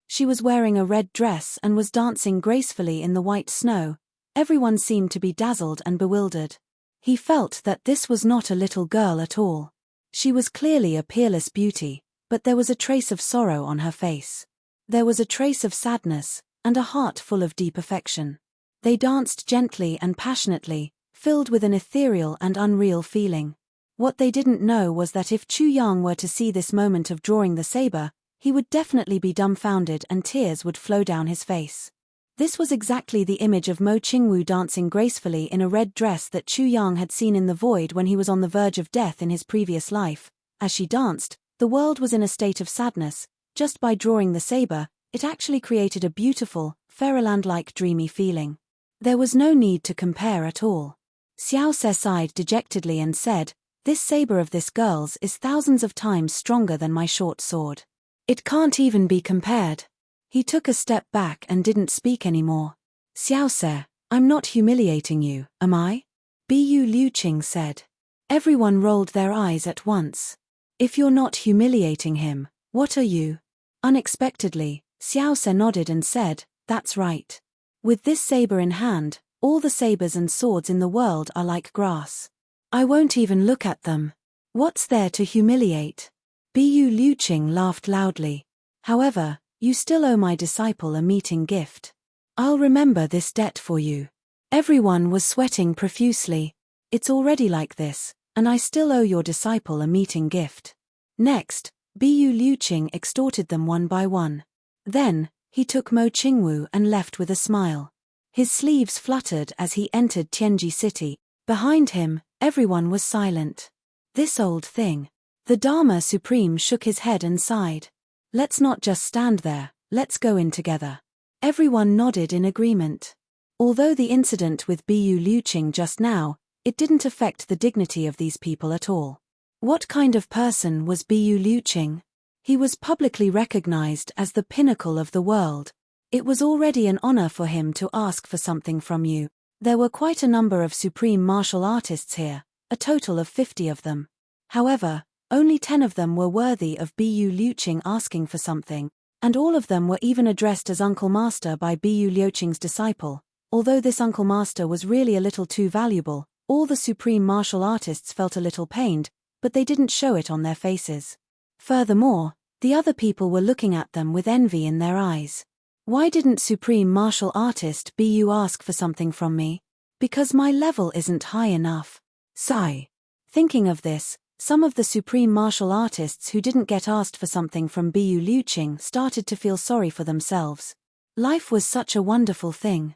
She was wearing a red dress and was dancing gracefully in the white snow. Everyone seemed to be dazzled and bewildered. He felt that this was not a little girl at all. She was clearly a peerless beauty, but there was a trace of sorrow on her face. There was a trace of sadness, and a heart full of deep affection. They danced gently and passionately, filled with an ethereal and unreal feeling. What they didn't know was that if Chu Yang were to see this moment of drawing the saber, he would definitely be dumbfounded and tears would flow down his face. This was exactly the image of Mo Qingwu dancing gracefully in a red dress that Chu Yang had seen in the void when he was on the verge of death in his previous life. As she danced, the world was in a state of sadness. Just by drawing the saber, it actually created a beautiful, fairyland-like dreamy feeling. There was no need to compare at all. Xiao Se sighed dejectedly and said, "This saber of this girl's is thousands of times stronger than my short sword. It can't even be compared." He took a step back and didn't speak anymore. "Xiao Se, I'm not humiliating you, am I?" Bu Liuqing said. Everyone rolled their eyes at once. "If you're not humiliating him, what are you?" Unexpectedly, Xiao Se nodded and said, "That's right. With this saber in hand, all the sabers and swords in the world are like grass. I won't even look at them. What's there to humiliate?" Bu Liuqing laughed loudly. "However, you still owe my disciple a meeting gift." I'll remember this debt for you. Everyone was sweating profusely. It's already like this, and I still owe your disciple a meeting gift. Next, Bu Liuqing extorted them one by one. Then, he took Mo Qingwu and left with a smile. His sleeves fluttered as he entered Tianji City. Behind him, everyone was silent. This old thing. The Dharma Supreme shook his head and sighed. Let's not just stand there, let's go in together. Everyone nodded in agreement. Although the incident with Bu Liuqing just now, it didn't affect the dignity of these people at all. What kind of person was Bu Liuqing? He was publicly recognized as the pinnacle of the world. It was already an honor for him to ask for something from you. There were quite a number of supreme martial artists here, a total of 50 of them. However, only 10 of them were worthy of Bu Liuqing asking for something, and all of them were even addressed as Uncle Master by Bu Liuqing's disciple. Although this Uncle Master was really a little too valuable, all the supreme martial artists felt a little pained, but they didn't show it on their faces. Furthermore, the other people were looking at them with envy in their eyes. Why didn't supreme martial artist Bu ask for something from me? Because my level isn't high enough. Sigh. Thinking of this, some of the supreme martial artists who didn't get asked for something from Bu Liuqing started to feel sorry for themselves. Life was such a wonderful thing.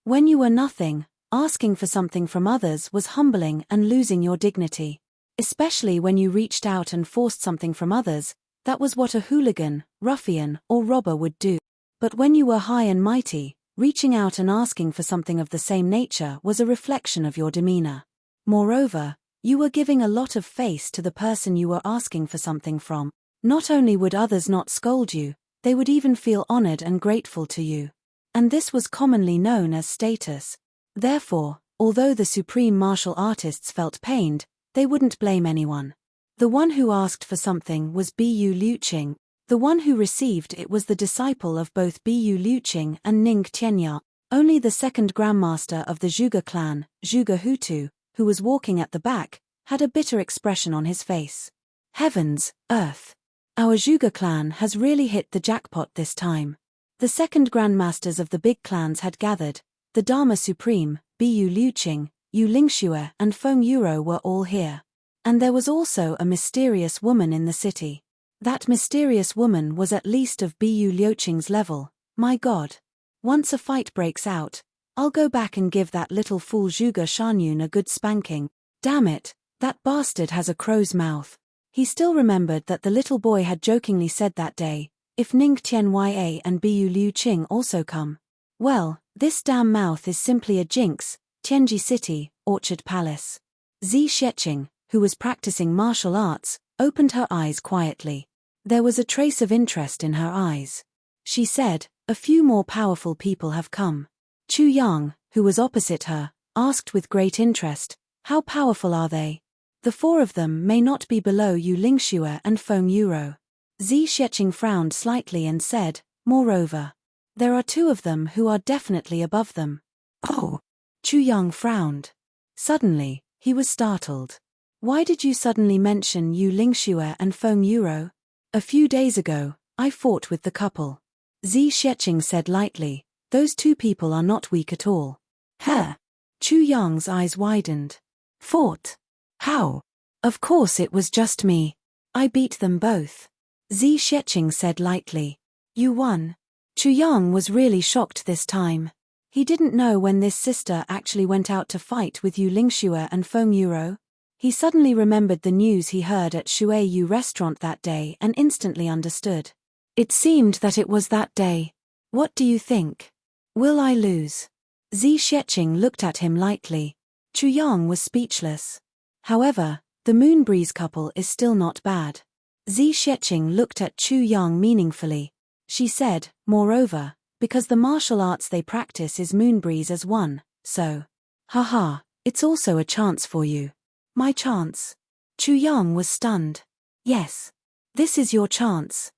When you were nothing, asking for something from others was humbling and losing your dignity. Especially when you reached out and forced something from others, that was what a hooligan, ruffian, or robber would do. But when you were high and mighty, reaching out and asking for something of the same nature was a reflection of your demeanor. Moreover, you were giving a lot of face to the person you were asking for something from. Not only would others not scold you, they would even feel honored and grateful to you. And this was commonly known as status. Therefore, although the supreme martial artists felt pained, they wouldn't blame anyone. The one who asked for something was Bu Liuqing. The one who received it was the disciple of both Bu Liuqing and Ning Tianya. Only the second grandmaster of the Zhuge clan, Zhuge Hutu, who was walking at the back, had a bitter expression on his face. Heavens, earth! Our Zhuge clan has really hit the jackpot this time. The second grandmasters of the big clans had gathered. The Dharma Supreme, Bu Liuqing, Yu Lingxue and Feng Yuro were all here. And there was also a mysterious woman in the city. That mysterious woman was at least of Bu Liuqing's level. My God! Once a fight breaks out, I'll go back and give that little fool Zhuge Shanyun a good spanking. Damn it, that bastard has a crow's mouth. He still remembered that the little boy had jokingly said that day, if Ning Tianya and Bu Liuqing also come. Well, this damn mouth is simply a jinx. Tianji City, Orchard Palace. Zi Sheqing, who was practicing martial arts, opened her eyes quietly. There was a trace of interest in her eyes. She said, a few more powerful people have come. Chu Yang, who was opposite her, asked with great interest, how powerful are they? The 4 of them may not be below Yu Lingxue and Feng Yuro. Zi Sheqing frowned slightly and said, moreover, there are 2 of them who are definitely above them. Oh! Chu Yang frowned. Suddenly, he was startled. Why did you suddenly mention Yu Lingxue and Feng Yuro? A few days ago, I fought with the couple. Zi Sheqing said lightly, those 2 people are not weak at all. Huh? Chu Yang's eyes widened. Fought? How? Of course it was just me. I beat them both. Zi Sheqing said lightly. You won. Chu Yang was really shocked this time. He didn't know when this sister actually went out to fight with Yu Lingxue and Feng Yuro. He suddenly remembered the news he heard at Shui Yu restaurant that day and instantly understood. It seemed that it was that day. What do you think? Will I lose? Zi Sheqing looked at him lightly. Chu Yang was speechless. However, the Moonbreeze couple is still not bad. Zi Sheqing looked at Chu Yang meaningfully. She said, moreover, because the martial arts they practice is Moonbreeze as one, so. Haha, it's also a chance for you. My chance? Chu Yang was stunned. Yes. This is your chance.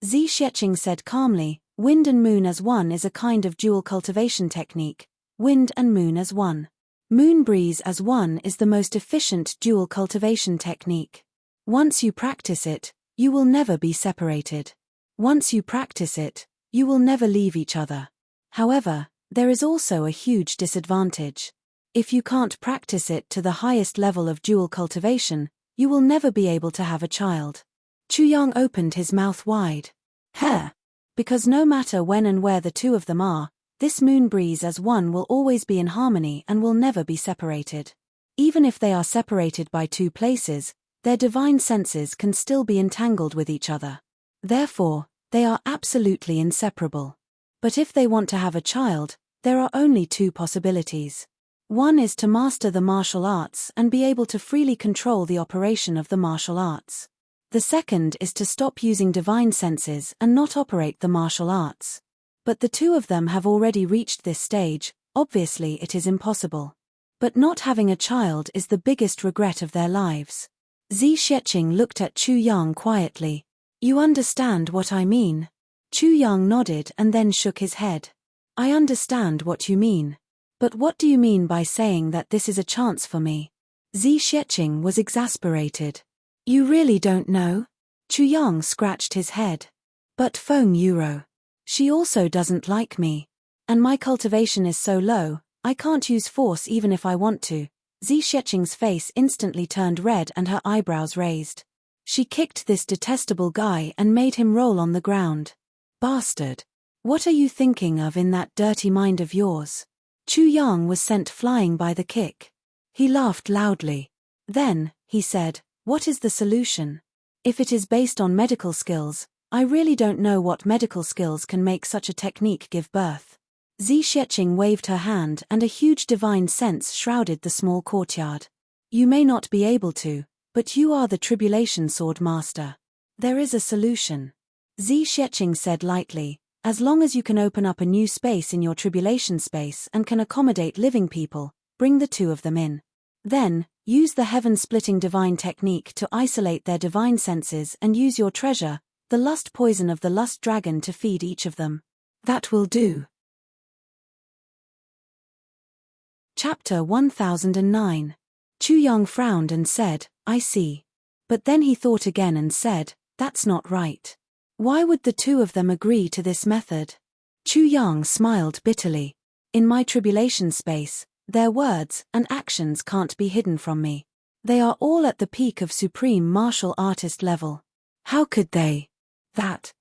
Zi Sheqing said calmly, wind and moon as one is a kind of dual cultivation technique. Wind and moon as one. Moonbreeze as one is the most efficient dual cultivation technique. Once you practice it, you will never be separated. Once you practice it, You will never leave each other. However, there is also a huge disadvantage. If you can't practice it to the highest level of dual cultivation, you will never be able to have a child. Chuyang opened his mouth wide. Because no matter when and where the two of them are, this moon breeze as one will always be in harmony and will never be separated. Even if they are separated by two places, their divine senses can still be entangled with each other. Therefore, they are absolutely inseparable. But if they want to have a child, there are only two possibilities. One is to master the martial arts and be able to freely control the operation of the martial arts. The second is to stop using divine senses and not operate the martial arts. But the two of them have already reached this stage. Obviously it is impossible. But not having a child is the biggest regret of their lives. Zi Xueqing looked at Chuyang quietly. You understand what I mean? Chuyang nodded and then shook his head. I understand what you mean. But what do you mean by saying that this is a chance for me? Zi Xueqing was exasperated. You really don't know? Chuyang scratched his head. But Feng Euro. She also doesn't like me. And my cultivation is so low, I can't use force even if I want to. Zi Xueqing's face instantly turned red and her eyebrows raised. She kicked this detestable guy and made him roll on the ground. Bastard. What are you thinking of in that dirty mind of yours? Chuyang was sent flying by the kick. He laughed loudly. Then, he said, what is the solution? If it is based on medical skills, I really don't know what medical skills can make such a technique give birth. Zi Xueqing waved her hand and a huge divine sense shrouded the small courtyard. You may not be able to, but you are the tribulation sword master. There is a solution. Zi Xueqing said lightly, as long as you can open up a new space in your tribulation space and can accommodate living people, bring the two of them in. Then, use the heaven-splitting divine technique to isolate their divine senses and use your treasure, the lust poison of the lust dragon to feed each of them. That will do. Chapter 1009. Chuyang frowned and said, I see. But then he thought again and said, that's not right. Why would the two of them agree to this method? Chuyang smiled bitterly. In my tribulation space, their words and actions can't be hidden from me. They are all at the peak of supreme martial artist level. How could they? That.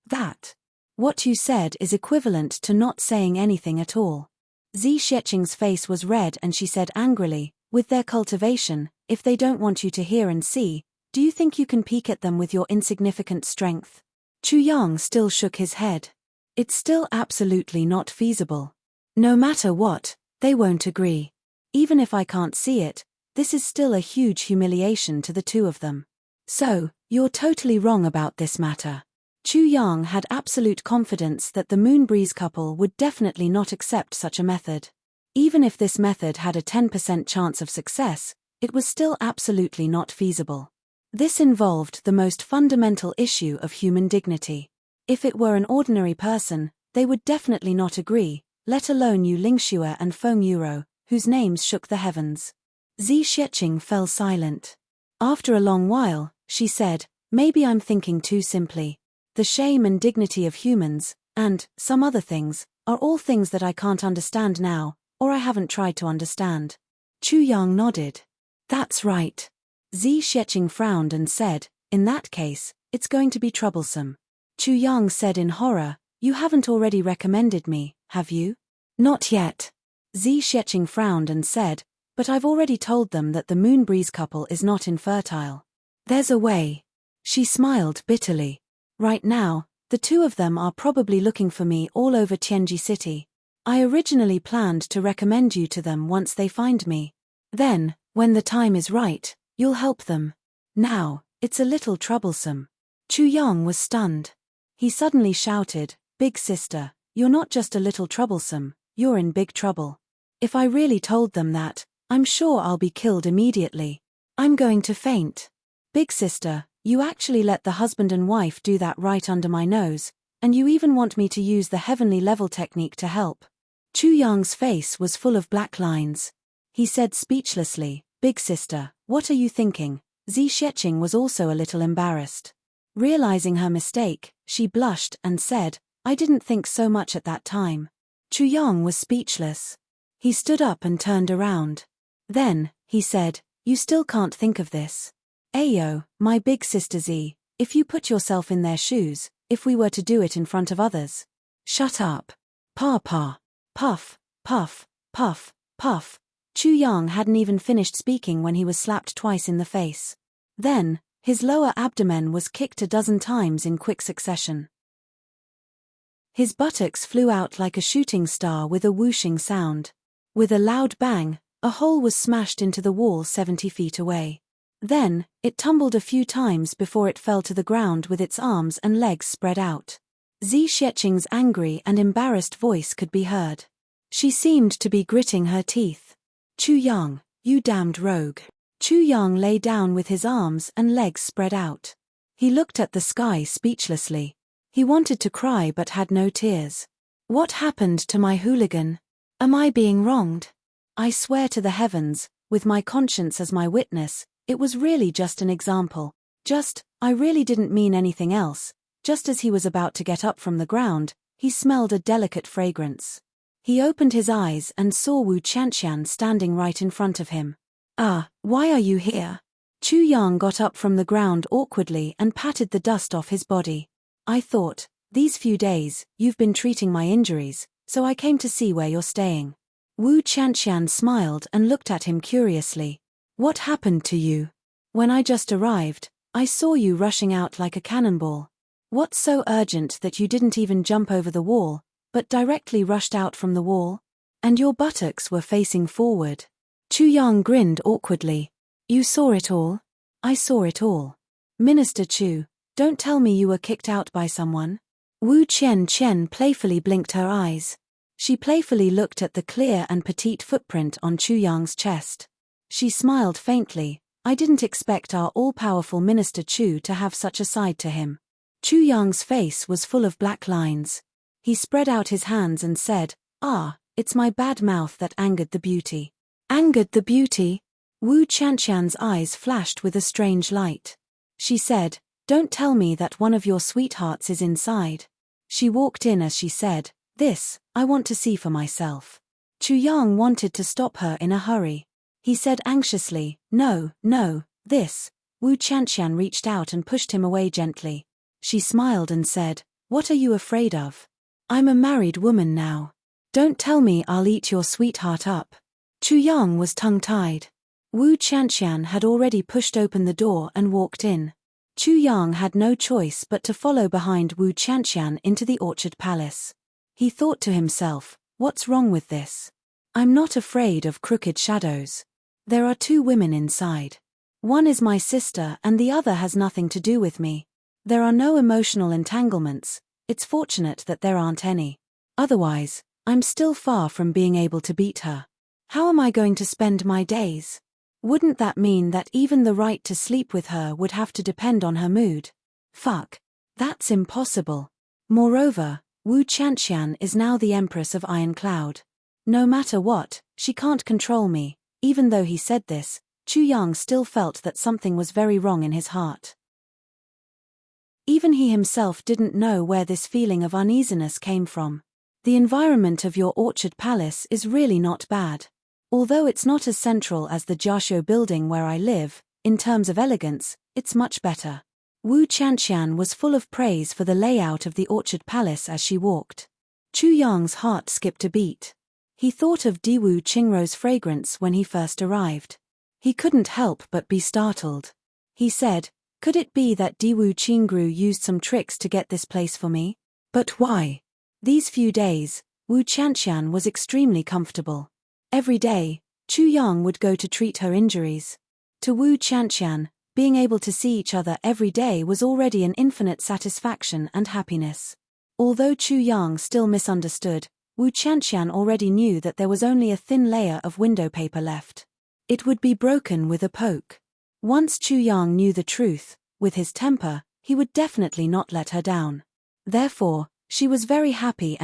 What you said is equivalent to not saying anything at all. Zi Xueqing's face was red and she said angrily, with their cultivation, if they don't want you to hear and see, do you think you can peek at them with your insignificant strength? Chuyang still shook his head. It's still absolutely not feasible. No matter what, they won't agree. Even if I can't see it, this is still a huge humiliation to the two of them. So, you're totally wrong about this matter. Chuyang had absolute confidence that the Moonbreeze couple would definitely not accept such a method. Even if this method had a 10% chance of success, it was still absolutely not feasible. This involved the most fundamental issue of human dignity. If it were an ordinary person, they would definitely not agree, let alone Yu Lingxue and Feng Euro, whose names shook the heavens. Zi Xueqing fell silent. After a long while, she said, maybe I'm thinking too simply. The shame and dignity of humans, and some other things, are all things that I can't understand now, or I haven't tried to understand. Chuyang nodded. That's right. Zi Xueqing frowned and said, in that case, it's going to be troublesome. Chuyang said in horror, you haven't already recommended me, have you? Not yet. Zi Xueqing frowned and said, but I've already told them that the Moonbreeze couple is not infertile. There's a way. She smiled bitterly. Right now, the two of them are probably looking for me all over Tianji City. I originally planned to recommend you to them once they find me. Then, when the time is right, you'll help them. Now, it's a little troublesome. Chuyang was stunned. He suddenly shouted, Big sister, you're not just a little troublesome, you're in big trouble. If I really told them that, I'm sure I'll be killed immediately. I'm going to faint. Big sister, you actually let the husband and wife do that right under my nose, and you even want me to use the heavenly level technique to help. Chuyang's face was full of black lines. He said speechlessly, Big sister, what are you thinking? Zi Xueqing was also a little embarrassed. Realizing her mistake, she blushed and said, I didn't think so much at that time. Chu Yang was speechless. He stood up and turned around. Then, he said, you still can't think of this. Ayo, my big sister Z, if you put yourself in their shoes, if we were to do it in front of others. Shut up. Pa. Puff, puff, puff, puff. Chu Yang hadn't even finished speaking when he was slapped twice in the face. Then, his lower abdomen was kicked a dozen times in quick succession. His buttocks flew out like a shooting star with a whooshing sound. With a loud bang, a hole was smashed into the wall 70 feet away. Then, it tumbled a few times before it fell to the ground with its arms and legs spread out. Zi Xieching's angry and embarrassed voice could be heard. She seemed to be gritting her teeth. Chu Yang, you damned rogue. Chu Yang lay down with his arms and legs spread out. He looked at the sky speechlessly. He wanted to cry but had no tears. What happened to my hooligan? Am I being wronged? I swear to the heavens, with my conscience as my witness, it was really just an example. I really didn't mean anything else. Just as he was about to get up from the ground, he smelled a delicate fragrance. He opened his eyes and saw Wu Qianqian standing right in front of him. Ah, why are you here? Chu Yang got up from the ground awkwardly and patted the dust off his body. I thought, these few days, you've been treating my injuries, so I came to see where you're staying. Wu Qianqian smiled and looked at him curiously. What happened to you? When I just arrived, I saw you rushing out like a cannonball. What's so urgent that you didn't even jump over the wall, but directly rushed out from the wall? And your buttocks were facing forward. Chu Yang grinned awkwardly. You saw it all? I saw it all. Minister Chu, don't tell me you were kicked out by someone. Wu Qianqian playfully blinked her eyes. She playfully looked at the clear and petite footprint on Chu Yang's chest. She smiled faintly. I didn't expect our all-powerful Minister Chu to have such a side to him. Chu Yang's face was full of black lines. He spread out his hands and said, it's my bad mouth that angered the beauty. Angered the beauty? Wu Qianqian's eyes flashed with a strange light. She said, don't tell me that one of your sweethearts is inside. She walked in as she said, this, I want to see for myself. Chu Yang wanted to stop her in a hurry. He said anxiously, no, this. Wu Qianqian reached out and pushed him away gently. She smiled and said, what are you afraid of? I'm a married woman now. Don't tell me I'll eat your sweetheart up. Chu Yang was tongue-tied. Wu Qianqian had already pushed open the door and walked in. Chu Yang had no choice but to follow behind Wu Qianqian into the orchard palace. He thought to himself, what's wrong with this? I'm not afraid of crooked shadows. There are 2 women inside. One is my sister and the other has nothing to do with me. There are no emotional entanglements. It's fortunate that there aren't any. Otherwise, I'm still far from being able to beat her. How am I going to spend my days? Wouldn't that mean that even the right to sleep with her would have to depend on her mood? Fuck. That's impossible. Moreover, Wu Qianqian is now the Empress of Iron Cloud. No matter what, she can't control me. Even though he said this, Chu Yang still felt that something was very wrong in his heart. Even he himself didn't know where this feeling of uneasiness came from. The environment of your orchard palace is really not bad. Although it's not as central as the Jiaxiu building where I live, in terms of elegance, it's much better. Wu Qianqian was full of praise for the layout of the orchard palace as she walked. Chu Yang's heart skipped a beat. He thought of Diwu Qingrou's fragrance when he first arrived. He couldn't help but be startled. He said, could it be that Diwu Qingrou used some tricks to get this place for me? But why? These few days, Wu Qianqian was extremely comfortable. Every day, Chu Yang would go to treat her injuries. To Wu Qianqian, being able to see each other every day was already an infinite satisfaction and happiness. Although Chu Yang still misunderstood, Wu Qianqian already knew that there was only a thin layer of window paper left. It would be broken with a poke. Once Chu Yang knew the truth, with his temper, he would definitely not let her down. Therefore, she was very happy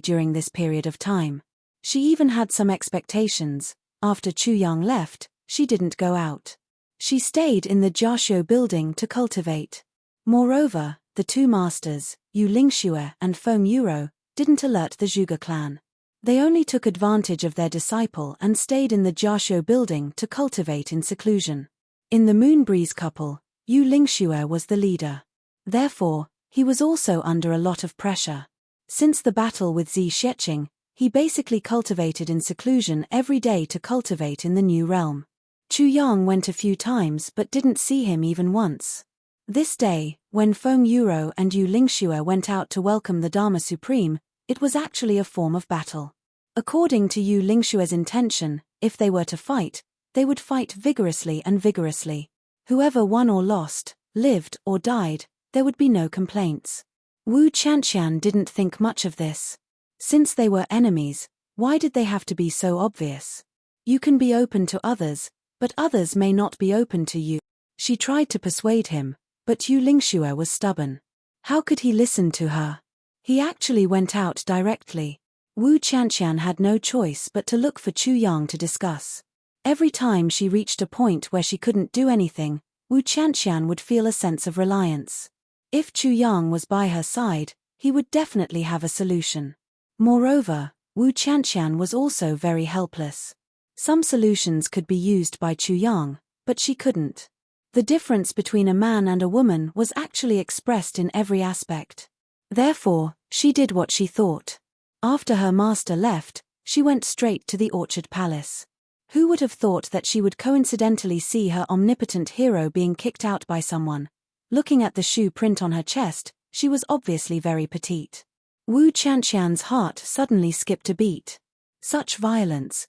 during this period of time. She even had some expectations. After Chu Yang left, she didn't go out. She stayed in the Jiaxiu building to cultivate. Moreover, the two masters, Yu Lingxue and Feng Yuro, didn't alert the Zhuge clan. They only took advantage of their disciple and stayed in the Jiaxiu building to cultivate in seclusion. In the Moonbreeze couple, Yu Lingxue was the leader. Therefore, he was also under a lot of pressure. Since the battle with Zi Xieching, he basically cultivated in seclusion every day to cultivate in the new realm. Chu Yang went a few times but didn't see him even once. This day, when Feng Yuro and Yu Lingxue went out to welcome the Dharma Supreme, it was actually a form of battle. According to Yu Lingxue's intention, if they were to fight, they would fight vigorously and vigorously. Whoever won or lost, lived or died, there would be no complaints. Wu Qianqian didn't think much of this. Since they were enemies, why did they have to be so obvious? You can be open to others, but others may not be open to you. She tried to persuade him, but Yu Lingxue was stubborn. How could he listen to her? He actually went out directly. Wu Qianqian had no choice but to look for Chu Yang to discuss. Every time she reached a point where she couldn't do anything, Wu Qianqian would feel a sense of reliance. If Chu Yang was by her side, he would definitely have a solution. Moreover, Wu Qianqian was also very helpless. Some solutions could be used by Chu Yang, but she couldn't. The difference between a man and a woman was actually expressed in every aspect. Therefore, she did what she thought. After her master left, she went straight to the Orchard Palace. Who would have thought that she would coincidentally see her omnipotent hero being kicked out by someone? Looking at the shoe print on her chest, she was obviously very petite. Wu Qianqian's heart suddenly skipped a beat. Such violence.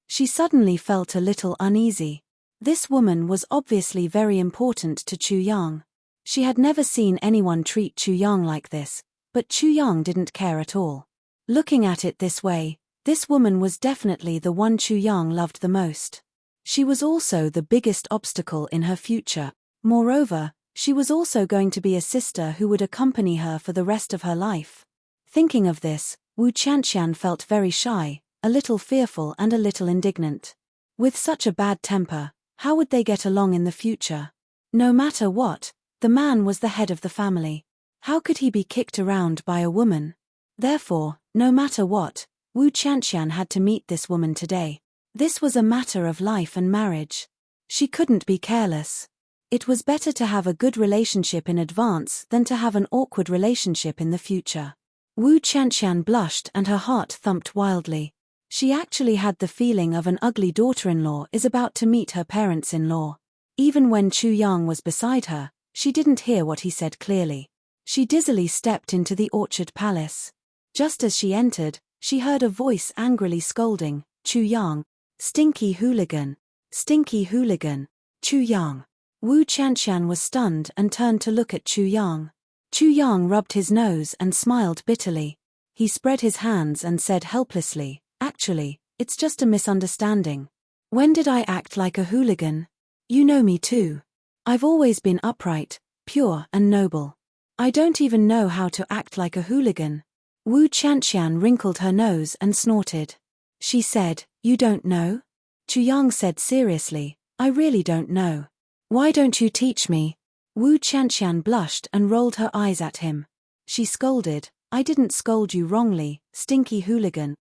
She suddenly felt a little uneasy. This woman was obviously very important to Chu Yang. She had never seen anyone treat Chu Yang like this, but Chu Yang didn't care at all. Looking at it this way, this woman was definitely the one Chu Yang loved the most. She was also the biggest obstacle in her future. Moreover, she was also going to be a sister who would accompany her for the rest of her life. Thinking of this, Wu Qianqian felt very shy, a little fearful and a little indignant. With such a bad temper, how would they get along in the future? No matter what, the man was the head of the family. How could he be kicked around by a woman? Therefore, no matter what, Wu Qianqian had to meet this woman today. This was a matter of life and marriage. She couldn't be careless. It was better to have a good relationship in advance than to have an awkward relationship in the future. Wu Qianqian blushed and her heart thumped wildly. She actually had the feeling of an ugly daughter-in-law is about to meet her parents-in-law. Even when Chu Yang was beside her, she didn't hear what he said clearly. She dizzily stepped into the Orchard Palace. Just as she entered, she heard a voice angrily scolding, "Chu Yang, stinky hooligan, stinky hooligan, Chu Yang." Wu Qianqian was stunned and turned to look at Chu Yang. Chu Yang rubbed his nose and smiled bitterly. He spread his hands and said helplessly, "Actually, it's just a misunderstanding. When did I act like a hooligan? You know me too. I've always been upright, pure and noble. I don't even know how to act like a hooligan." Wu Qianqian wrinkled her nose and snorted. She said, "You don't know?" Chu Yang said seriously, "I really don't know. Why don't you teach me?" Wu Qianqian blushed and rolled her eyes at him. She scolded, "I didn't scold you wrongly, stinky hooligan."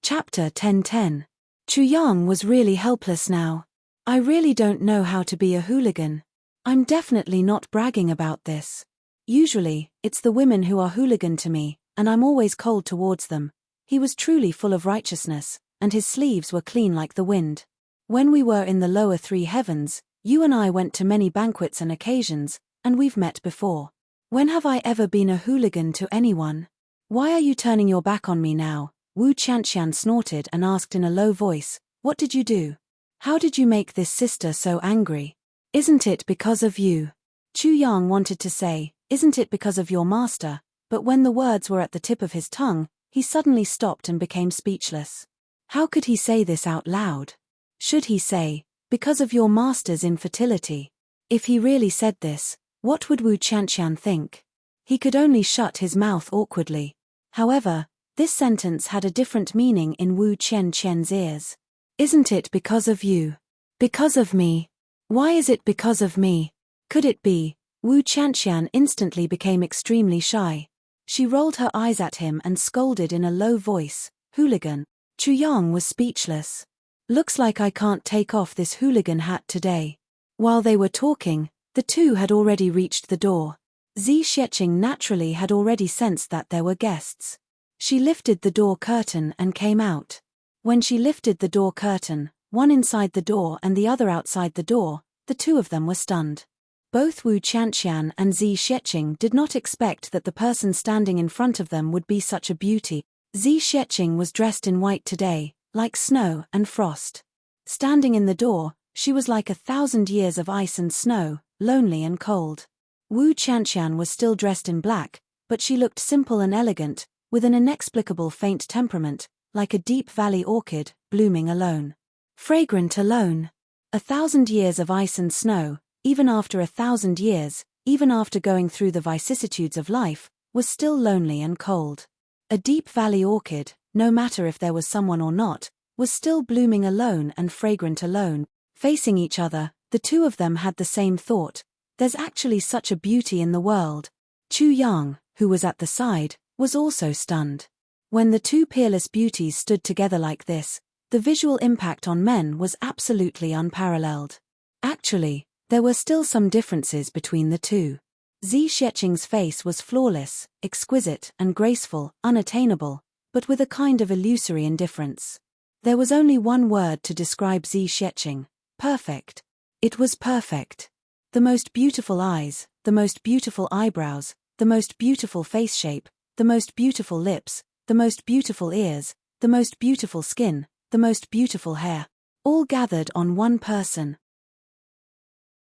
Chapter 10:10. Chu Yang was really helpless now. "I really don't know how to be a hooligan. I'm definitely not bragging about this. Usually, it's the women who are hooligan to me, and I'm always cold towards them." He was truly full of righteousness, and his sleeves were clean like the wind. "When we were in the lower three heavens, you and I went to many banquets and occasions, and we've met before. When have I ever been a hooligan to anyone? Why are you turning your back on me now?" Wu Qianqian snorted and asked in a low voice, "What did you do? How did you make this sister so angry? Isn't it because of you?" Chu Yang wanted to say, "Isn't it because of your master?" but when the words were at the tip of his tongue, he suddenly stopped and became speechless. How could he say this out loud? Should he say, "Because of your master's infertility"? If he really said this, what would Wu Qianqian think? He could only shut his mouth awkwardly. However, this sentence had a different meaning in Wu Qianqian's ears. "Isn't it because of you? Because of me? Why is it because of me? Could it be? Wu Qianqian instantly became extremely shy. She rolled her eyes at him and scolded in a low voice, "Hooligan." Chu Yang was speechless. Looks like I can't take off this hooligan hat today. While they were talking, the two had already reached the door. Zi Xiecheng naturally had already sensed that there were guests. She lifted the door curtain and came out. When she lifted the door curtain, one inside the door and the other outside the door, the two of them were stunned. Both Wu Qianqian and Zi Xiecheng did not expect that the person standing in front of them would be such a beauty. Zi Xiecheng was dressed in white today, like snow and frost. Standing in the door, she was like 1,000 years of ice and snow, lonely and cold. Wu Qianqian was still dressed in black, but she looked simple and elegant, with an inexplicable faint temperament, like a deep valley orchid, blooming alone. Fragrant alone. 1,000 years of ice and snow, even after 1,000 years, even after going through the vicissitudes of life, was still lonely and cold. A deep valley orchid, no matter if there was someone or not, was still blooming alone and fragrant alone. Facing each other, the two of them had the same thought. There's actually such a beauty in the world. Chu Yang, who was at the side, was also stunned. When the two peerless beauties stood together like this, the visual impact on men was absolutely unparalleled. Actually, there were still some differences between the two. Zi Xiecheng's face was flawless, exquisite and graceful, unattainable, but with a kind of illusory indifference. There was only one word to describe Zi Xiecheng: perfect. It was perfect. The most beautiful eyes, the most beautiful eyebrows, the most beautiful face shape, the most beautiful lips, the most beautiful ears, the most beautiful skin, the most beautiful hair, all gathered on one person.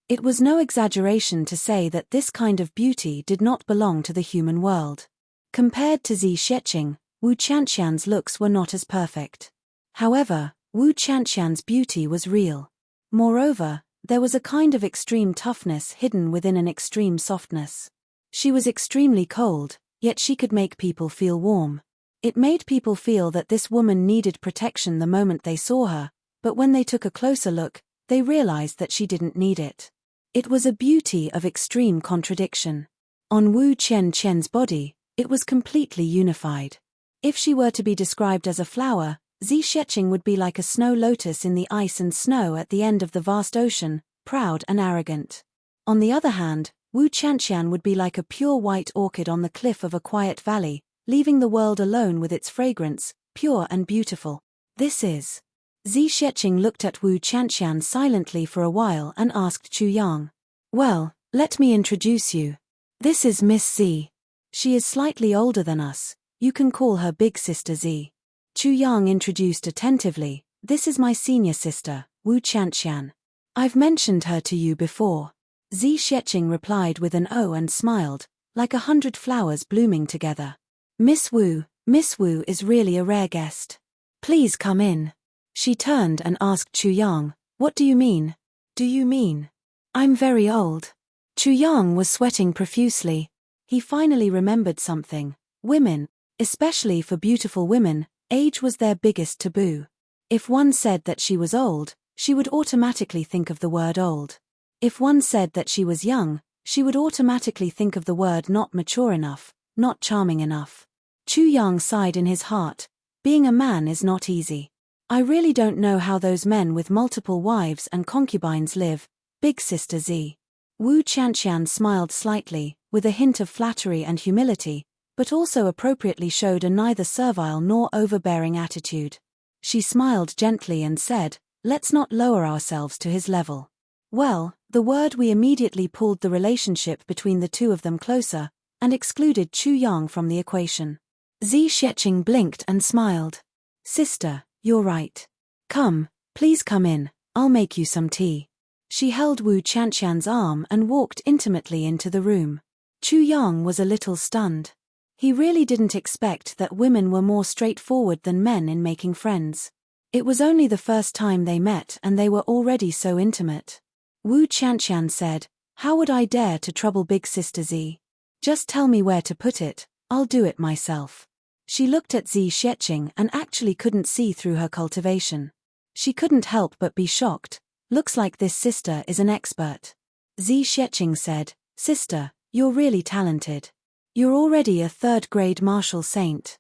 It was no exaggeration to say that this kind of beauty did not belong to the human world. Compared to Zi Xiecheng, Wu Qianqian's looks were not as perfect. However, Wu Qianqian's beauty was real. Moreover, there was a kind of extreme toughness hidden within an extreme softness. She was extremely cold, yet she could make people feel warm. It made people feel that this woman needed protection the moment they saw her, but when they took a closer look, they realized that she didn't need it. It was a beauty of extreme contradiction. On Wu Qianqian's body, it was completely unified. If she were to be described as a flower, Zi Xiecheng would be like a snow lotus in the ice and snow at the end of the vast ocean, proud and arrogant. On the other hand, Wu Qianqian would be like a pure white orchid on the cliff of a quiet valley, leaving the world alone with its fragrance, pure and beautiful. This is. Zi Xiecheng looked at Wu Qianqian silently for a while and asked Chu Yang. Well, let me introduce you. This is Miss Zi. She is slightly older than us. You can call her Big Sister Zi. Chu Yang introduced attentively. This is my senior sister, Wu Qianqian. I've mentioned her to you before. Zi Xiecheng replied with an O and smiled, like 100 flowers blooming together. Miss Wu is really a rare guest. Please come in. She turned and asked Chu Yang, what do you mean? Do you mean? I'm very old. Chu Yang was sweating profusely. He finally remembered something. Women, especially for beautiful women, age was their biggest taboo. If one said that she was old, she would automatically think of the word old. If one said that she was young, she would automatically think of the word not mature enough, not charming enough. Chu Yang sighed in his heart. Being a man is not easy. I really don't know how those men with multiple wives and concubines live, Big Sister Zi. Wu Qianqian smiled slightly, with a hint of flattery and humility, but also appropriately showed a neither servile nor overbearing attitude. She smiled gently and said, let's not lower ourselves to his level. Well, the word we immediately pulled the relationship between the two of them closer, and excluded Chu Yang from the equation. Zi Xiecheng blinked and smiled. Sister, you're right. Come, please come in, I'll make you some tea. She held Wu Qianqian's arm and walked intimately into the room. Chu Yang was a little stunned. He really didn't expect that women were more straightforward than men in making friends. It was only the first time they met and they were already so intimate. Wu Qianqian said, how would I dare to trouble Big Sister Zi? Just tell me where to put it, I'll do it myself. She looked at Zi Xiecheng and actually couldn't see through her cultivation. She couldn't help but be shocked. Looks like this sister is an expert. Zi Sheqing said, Sister, you're really talented. You're already a third-grade martial saint.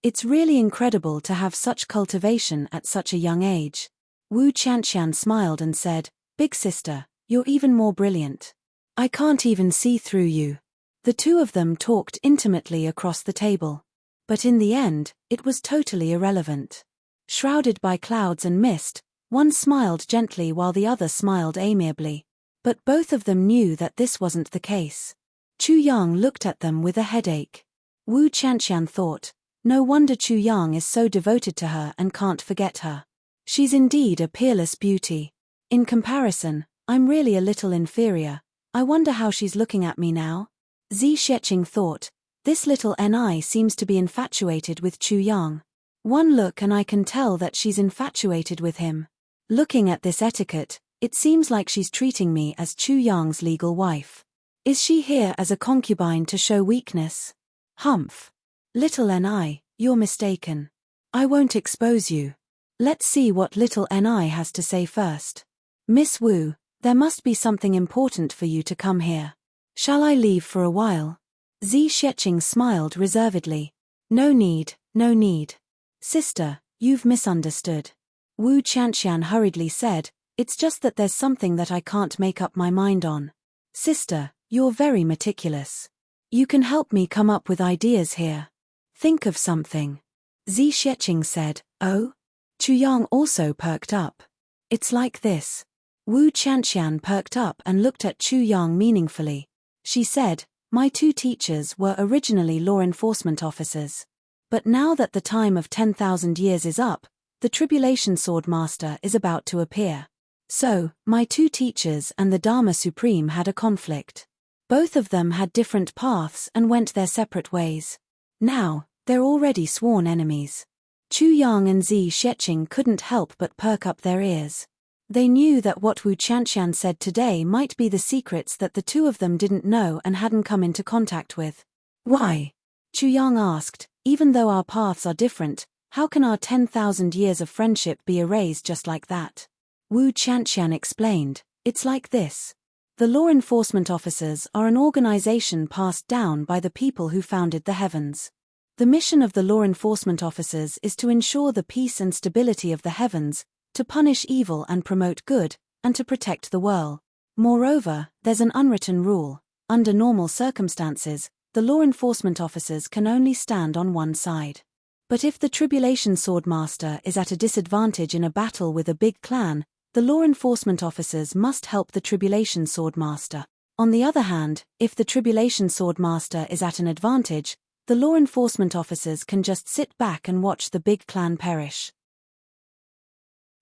It's really incredible to have such cultivation at such a young age. Wu Qianqian smiled and said, Big sister, you're even more brilliant. I can't even see through you. The two of them talked intimately across the table. But in the end, it was totally irrelevant. Shrouded by clouds and mist, one smiled gently while the other smiled amiably. But both of them knew that this wasn't the case. Chu Yang looked at them with a headache. Wu Qianqian thought, no wonder Chu Yang is so devoted to her and can't forget her. She's indeed a peerless beauty. In comparison, I'm really a little inferior. I wonder how she's looking at me now? Zi Sheqing thought, this little Ni seems to be infatuated with Chu Yang. One look and I can tell that she's infatuated with him. Looking at this etiquette, it seems like she's treating me as Chu Yang's legal wife. Is she here as a concubine to show weakness? Humph. Little Ni, you're mistaken. I won't expose you. Let's see what little Ni has to say first. Miss Wu, there must be something important for you to come here. Shall I leave for a while? Zi Sheqing smiled reservedly. No need, no need. Sister, you've misunderstood. Wu Qianqian hurriedly said, it's just that there's something that I can't make up my mind on. Sister, you're very meticulous. You can help me come up with ideas here. Think of something. Zi Sheqing said, oh? Chu Yang also perked up. It's like this. Wu Qianqian perked up and looked at Chu Yang meaningfully. She said, my two teachers were originally law enforcement officers. But now that the time of 10,000 years is up, the Tribulation Sword Master is about to appear. So, my two teachers and the Dharma Supreme had a conflict. Both of them had different paths and went their separate ways. Now, they're already sworn enemies. Chu Yang and Zi Sheqing couldn't help but perk up their ears. They knew that what Wu Qianqian said today might be the secrets that the two of them didn't know and hadn't come into contact with. Why? Chu Yang asked, even though our paths are different, how can our 10,000 years of friendship be erased just like that? Wu Qianqian explained, it's like this. The law enforcement officers are an organization passed down by the people who founded the heavens. The mission of the law enforcement officers is to ensure the peace and stability of the heavens, to punish evil and promote good, and to protect the world. Moreover, there's an unwritten rule. Under normal circumstances, the law enforcement officers can only stand on one side. But if the Tribulation Sword Master is at a disadvantage in a battle with a big clan, the law enforcement officers must help the Tribulation Sword Master. On the other hand, if the Tribulation Sword Master is at an advantage, the law enforcement officers can just sit back and watch the big clan perish.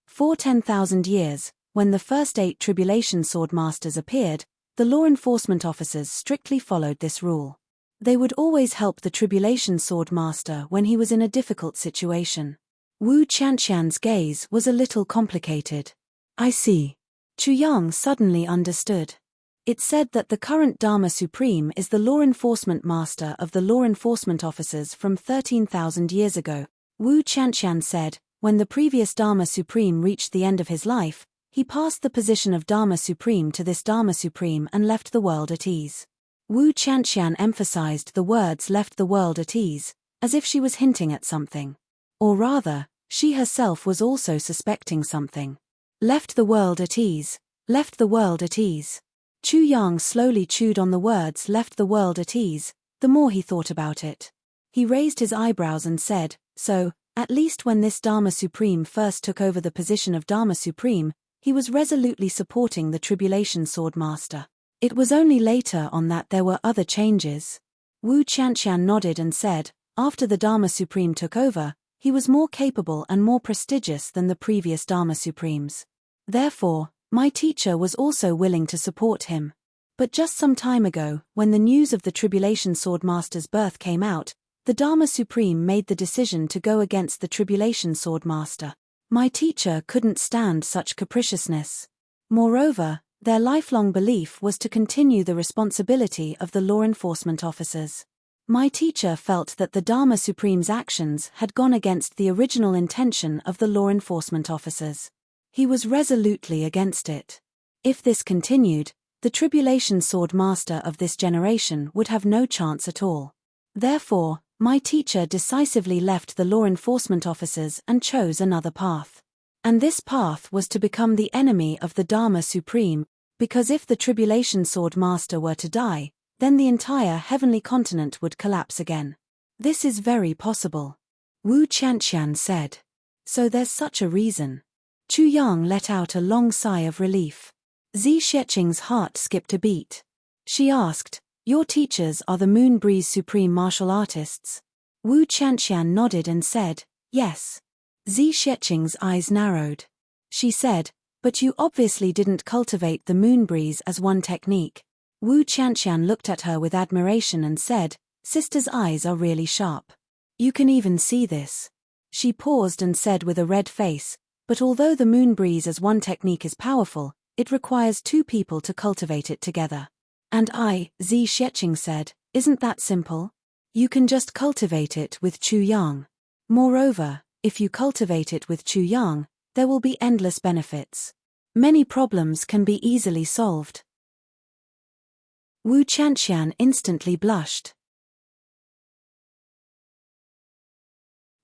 For 10,000 years, when the first 8 Tribulation Sword Masters appeared, the law enforcement officers strictly followed this rule. They would always help the Tribulation Sword Master when he was in a difficult situation. Wu Qianqian's gaze was a little complicated. I see. Chu Yang suddenly understood. It said that the current Dharma Supreme is the law enforcement master of the law enforcement officers from 13,000 years ago. Wu Qianqian said, when the previous Dharma Supreme reached the end of his life, he passed the position of Dharma Supreme to this Dharma Supreme and left the world at ease. Wu Qianqian emphasized the words left the world at ease, as if she was hinting at something. Or rather, she herself was also suspecting something. Left the world at ease, left the world at ease. Chu Yang slowly chewed on the words left the world at ease, the more he thought about it. He raised his eyebrows and said, so, at least when this Dharma Supreme first took over the position of Dharma Supreme, he was resolutely supporting the Tribulation Sword Master. It was only later on that there were other changes. Wu Qianqian nodded and said, after the Dharma Supreme took over, he was more capable and more prestigious than the previous Dharma Supremes. Therefore, my teacher was also willing to support him. But just some time ago, when the news of the Tribulation Sword Master's birth came out, the Dharma Supreme made the decision to go against the Tribulation Sword Master. My teacher couldn't stand such capriciousness. Moreover, their lifelong belief was to continue the responsibility of the law enforcement officers. My teacher felt that the Dharma Supreme's actions had gone against the original intention of the law enforcement officers. He was resolutely against it. If this continued, the tribulation sword master of this generation would have no chance at all. Therefore, my teacher decisively left the law enforcement officers and chose another path. And this path was to become the enemy of the Dharma Supreme, because if the tribulation sword master were to die, then the entire heavenly continent would collapse again. This is very possible. Wu Qianqian said. So there's such a reason. Chu Yang let out a long sigh of relief. Zi Sheqing's heart skipped a beat. She asked, "Your teachers are the Moon Breeze Supreme martial artists?" Wu Qianqian nodded and said, "Yes." Zi Sheqing's eyes narrowed. She said, "But you obviously didn't cultivate the Moon Breeze as one technique." Wu Qianqian looked at her with admiration and said, "Sister's eyes are really sharp. You can even see this." She paused and said with a red face, "But although the Moon Breeze as one technique is powerful, it requires two people to cultivate it together." "And Zi Sheqing said, "Isn't that simple? You can just cultivate it with Chu Yang. Moreover, if you cultivate it with Chu Yang, there will be endless benefits. Many problems can be easily solved." Wu Qianqian instantly blushed.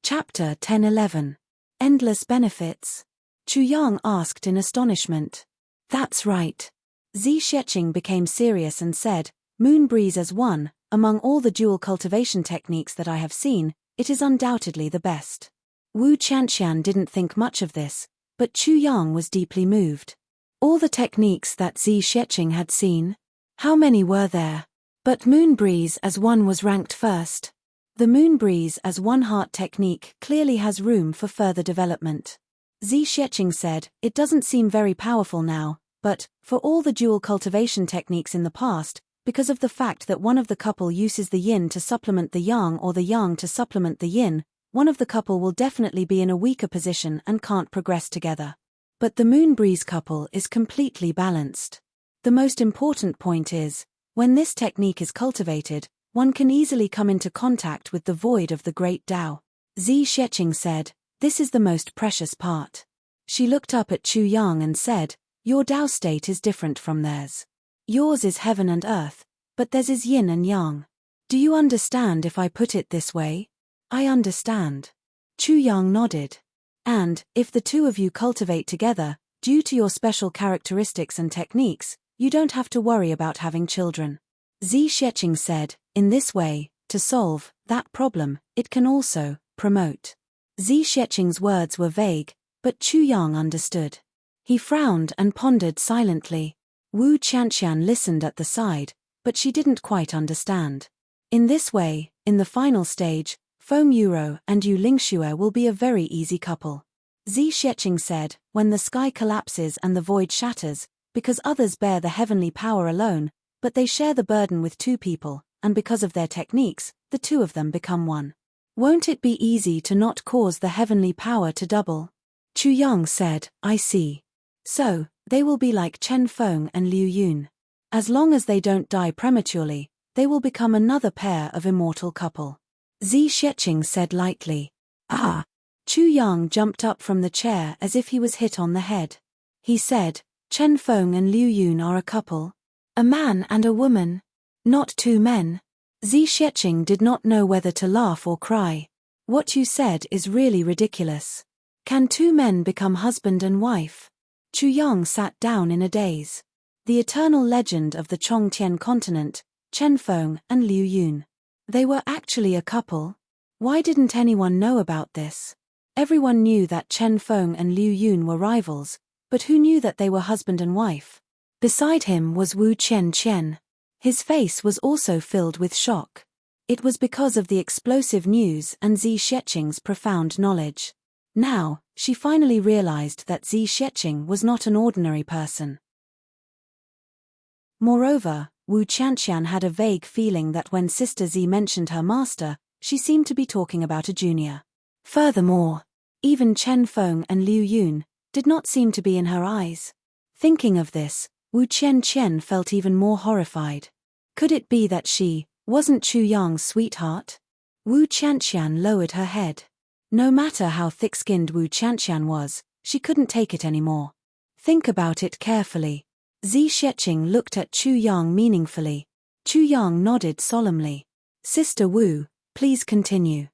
Chapter 10-11. Endless Benefits. Chu Yang asked in astonishment. "That's right." Zi Sheqing became serious and said, "Moon Breeze as one, among all the dual cultivation techniques that I have seen, it is undoubtedly the best." Wu Qianqian didn't think much of this, but Chu Yang was deeply moved. All the techniques that Zi Sheqing had seen? How many were there? But Moon Breeze as one was ranked first. The Moon Breeze as one heart technique clearly has room for further development. Zi Sheqing said, "It doesn't seem very powerful now, but, for all the dual cultivation techniques in the past, because of the fact that one of the couple uses the yin to supplement the yang or the yang to supplement the yin, one of the couple will definitely be in a weaker position and can't progress together. But the Moon Breeze couple is completely balanced. The most important point is, when this technique is cultivated, one can easily come into contact with the void of the great Tao." Zi Sheqing said, "This is the most precious part." She looked up at Chu Yang and said, "Your Tao state is different from theirs. Yours is heaven and earth, but theirs is yin and yang. Do you understand if I put it this way?" "I understand." Chu Yang nodded. "And, if the two of you cultivate together, due to your special characteristics and techniques, you don't have to worry about having children." Zi Sheqing said, "In this way, to solve that problem, it can also promote." Zi Sheqing's words were vague, but Chu Yang understood. He frowned and pondered silently. Wu Qianqian listened at the side, but she didn't quite understand. In this way, in the final stage, Feng Yuro and Yu Lingxue will be a very easy couple. Zi Sheqing said, "When the sky collapses and the void shatters, because others bear the heavenly power alone, but they share the burden with two people, and because of their techniques, the two of them become one. Won't it be easy to not cause the heavenly power to double?" Chu Yang said, "I see. So, they will be like Chen Feng and Liu Yun. As long as they don't die prematurely, they will become another pair of immortal couple." Zi Sheqing said lightly. "Ah!" Chu Yang jumped up from the chair as if he was hit on the head. He said, "Chen Feng and Liu Yun are a couple? A man and a woman? Not two men?" Zi Sheqing did not know whether to laugh or cry. "What you said is really ridiculous. Can two men become husband and wife?" Chu Yang sat down in a daze. The eternal legend of the Chongtian continent, Chen Feng and Liu Yun. They were actually a couple? Why didn't anyone know about this? Everyone knew that Chen Feng and Liu Yun were rivals, but who knew that they were husband and wife? Beside him was Wu Qianqian. His face was also filled with shock. It was because of the explosive news and Zi Sheqing's profound knowledge. Now, she finally realized that Zi Sheqing was not an ordinary person. Moreover, Wu Qianqian had a vague feeling that when Sister Zi mentioned her master, she seemed to be talking about a junior. Furthermore, even Chen Feng and Liu Yun did not seem to be in her eyes. Thinking of this, Wu Qianqian felt even more horrified. Could it be that she wasn't Chu Yang's sweetheart? Wu Qianqian lowered her head. No matter how thick-skinned Wu Qianqian was, She couldn't take it anymore. Think about it carefully. Zi Sheqing looked at Chu Yang meaningfully. Chu Yang nodded solemnly. Sister Wu, please continue.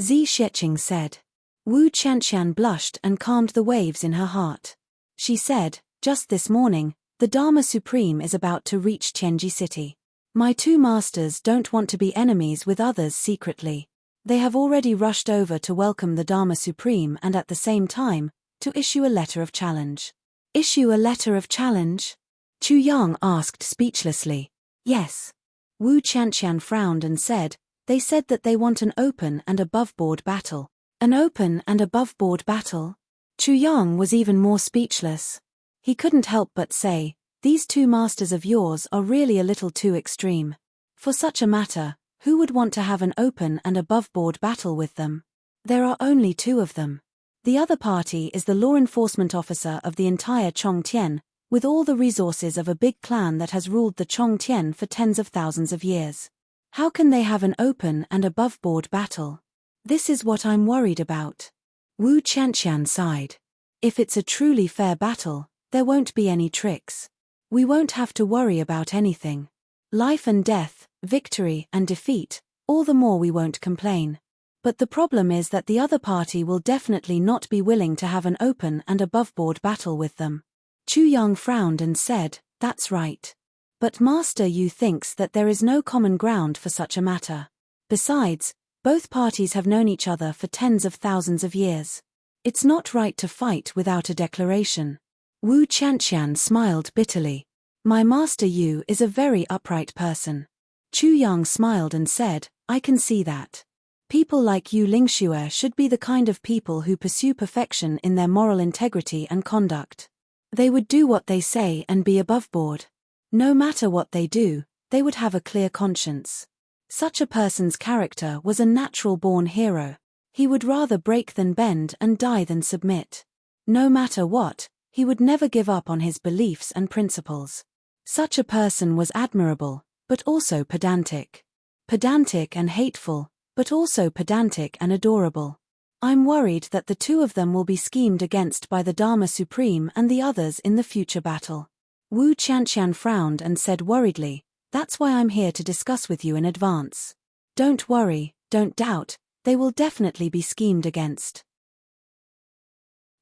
Zi Sheqing said. Wu Qianqian blushed and calmed the waves in her heart. She said, just this morning, the Dharma Supreme is about to reach Tianji City. My two masters don't want to be enemies with others secretly. They have already rushed over to welcome the Dharma Supreme and at the same time, to issue a letter of challenge. Issue a letter of challenge? Chu Yang asked speechlessly. Yes. Wu Qianqian frowned and said, they said that they want an open and above-board battle. An open and above-board battle? Chu Yang was even more speechless. He couldn't help but say, these two masters of yours are really a little too extreme. For such a matter, who would want to have an open and above-board battle with them? There are only two of them. The other party is the law enforcement officer of the entire Chongtian, with all the resources of a big clan that has ruled the Chongtian for tens of thousands of years. How can they have an open and above-board battle? This is what I'm worried about. Wu Qianqian sighed. If it's a truly fair battle, there won't be any tricks. We won't have to worry about anything. Life and death, victory and defeat, all the more we won't complain. But the problem is that the other party will definitely not be willing to have an open and above-board battle with them. Chu Yang frowned and said, that's right. But Master Yu thinks that there is no common ground for such a matter. Besides, both parties have known each other for tens of thousands of years. It's not right to fight without a declaration. Wu Qianqian smiled bitterly. My Master Yu is a very upright person. Chu Yang smiled and said, I can see that. People like you Lingxue should be the kind of people who pursue perfection in their moral integrity and conduct. They would do what they say and be aboveboard. No matter what they do, they would have a clear conscience. Such a person's character was a natural-born hero. He would rather break than bend and die than submit. No matter what, he would never give up on his beliefs and principles. Such a person was admirable, but also pedantic. Pedantic and hateful, but also pedantic and adorable. I'm worried that the two of them will be schemed against by the Dharma Supreme and the others in the future battle. Wu Qianqian frowned and said worriedly, that's why I'm here to discuss with you in advance. Don't worry, don't doubt, they will definitely be schemed against.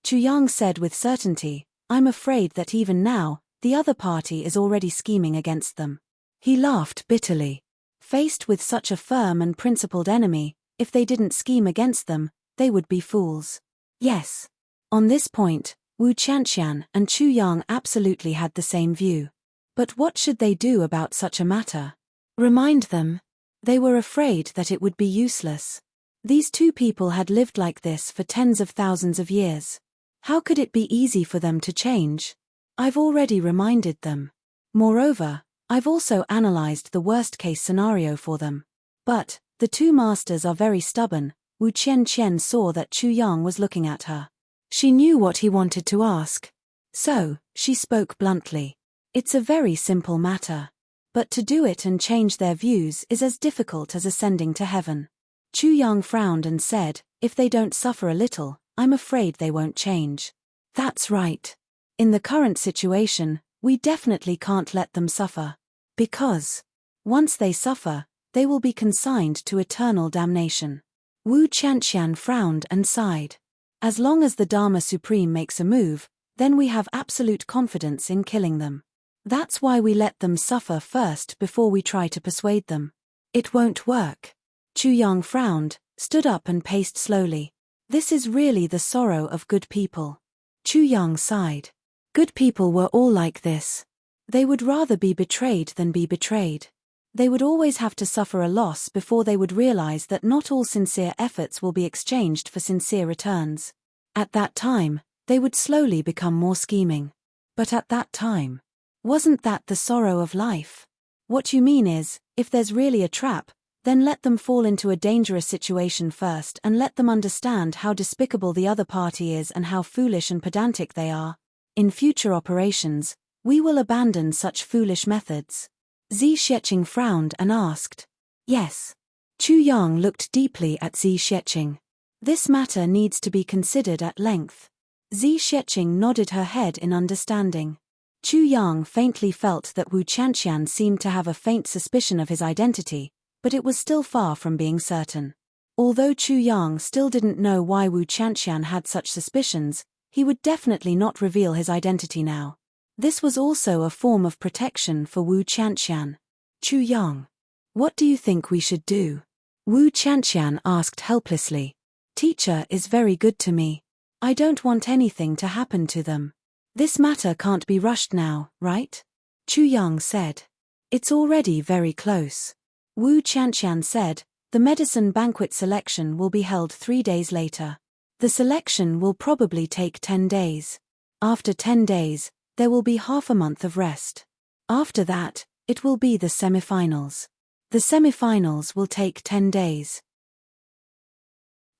Chu Yang said with certainty, I'm afraid that even now, the other party is already scheming against them. He laughed bitterly. Faced with such a firm and principled enemy, if they didn't scheme against them, they would be fools. Yes. On this point, Wu Qianqian and Chu Yang absolutely had the same view. But what should they do about such a matter? Remind them. They were afraid that it would be useless. These two people had lived like this for tens of thousands of years. How could it be easy for them to change? I've already reminded them. Moreover, I've also analyzed the worst-case scenario for them. But, the two masters are very stubborn. Wu Qianqian saw that Chu Yang was looking at her. She knew what he wanted to ask. So, she spoke bluntly. It's a very simple matter. But to do it and change their views is as difficult as ascending to heaven. Chu Yang frowned and said, if they don't suffer a little, I'm afraid they won't change. That's right. In the current situation, we definitely can't let them suffer. Because, once they suffer, they will be consigned to eternal damnation. Wu Qianqian frowned and sighed. As long as the Dharma Supreme makes a move, then we have absolute confidence in killing them. That's why we let them suffer first before we try to persuade them. It won't work. Chu Yang frowned, stood up and paced slowly. This is really the sorrow of good people. Chu Yang sighed. Good people were all like this. They would rather be betrayed than be betrayed. They would always have to suffer a loss before they would realize that not all sincere efforts will be exchanged for sincere returns. At that time, they would slowly become more scheming. But at that time, wasn't that the sorrow of life? What you mean is, if there's really a trap, then let them fall into a dangerous situation first and let them understand how despicable the other party is and how foolish and pedantic they are. In future operations, we will abandon such foolish methods. Zi Sheqing frowned and asked. Yes. Chu Yang looked deeply at Zi Sheqing. This matter needs to be considered at length. Zi Sheqing nodded her head in understanding. Chu Yang faintly felt that Wu Qianqian seemed to have a faint suspicion of his identity, but it was still far from being certain. Although Chu Yang still didn't know why Wu Qianqian had such suspicions, he would definitely not reveal his identity now. This was also a form of protection for Wu Qianqian. Chu Yang, what do you think we should do? Wu Qianqian asked helplessly. Teacher is very good to me. I don't want anything to happen to them. This matter can't be rushed now, right? Chu Yang said. It's already very close. Wu Qianqian said, the medicine banquet selection will be held 3 days later. The selection will probably take 10 days. After 10 days, there will be half a month of rest. After that, it will be the semifinals. The semifinals will take 10 days.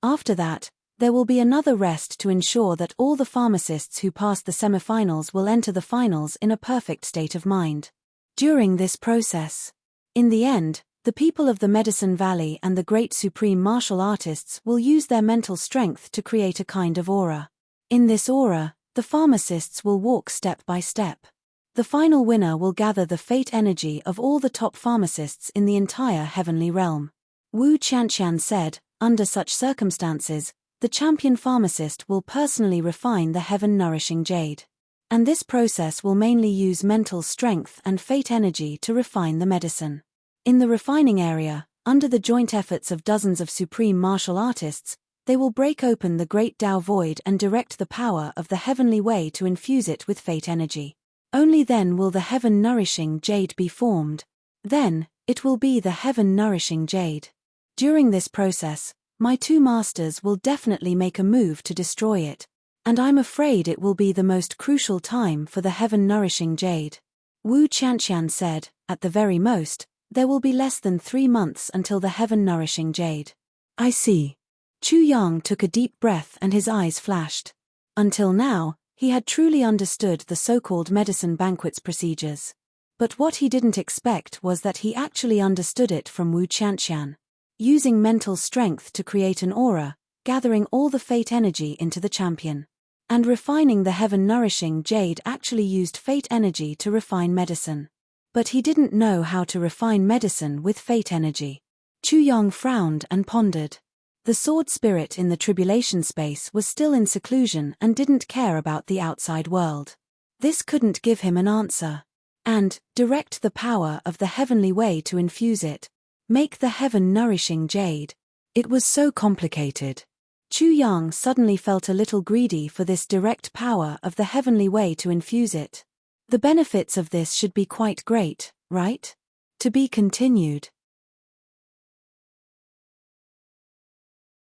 After that, there will be another rest to ensure that all the pharmacists who pass the semifinals will enter the finals in a perfect state of mind. During this process, in the end, the people of the Medicine Valley and the great supreme martial artists will use their mental strength to create a kind of aura. In this aura, the pharmacists will walk step by step. The final winner will gather the fate energy of all the top pharmacists in the entire heavenly realm. Wu Qianqian said, under such circumstances, the champion pharmacist will personally refine the heaven-nourishing jade. And this process will mainly use mental strength and fate energy to refine the medicine. In the refining area, under the joint efforts of dozens of supreme martial artists, they will break open the great Tao void and direct the power of the heavenly way to infuse it with fate energy. Only then will the heaven-nourishing jade be formed. Then, it will be the heaven-nourishing jade. During this process, my 2 masters will definitely make a move to destroy it, and I'm afraid it will be the most crucial time for the heaven-nourishing jade. Wu Qianqian said, at the very most, there will be less than 3 months until the heaven-nourishing jade. I see. Chu Yang took a deep breath and his eyes flashed. Until now, he had truly understood the so-called medicine banquets procedures. But what he didn't expect was that he actually understood it from Wu Qianqian. Using mental strength to create an aura, gathering all the fate energy into the champion. And refining the heaven-nourishing jade actually used fate energy to refine medicine. But he didn't know how to refine medicine with fate energy. Chu Yang frowned and pondered. The sword spirit in the tribulation space was still in seclusion and didn't care about the outside world. This couldn't give him an answer. And, direct the power of the heavenly way to infuse it. Make the heaven-nourishing jade. It was so complicated. Chu Yang suddenly felt a little greedy for this direct power of the heavenly way to infuse it. The benefits of this should be quite great, right? To be continued.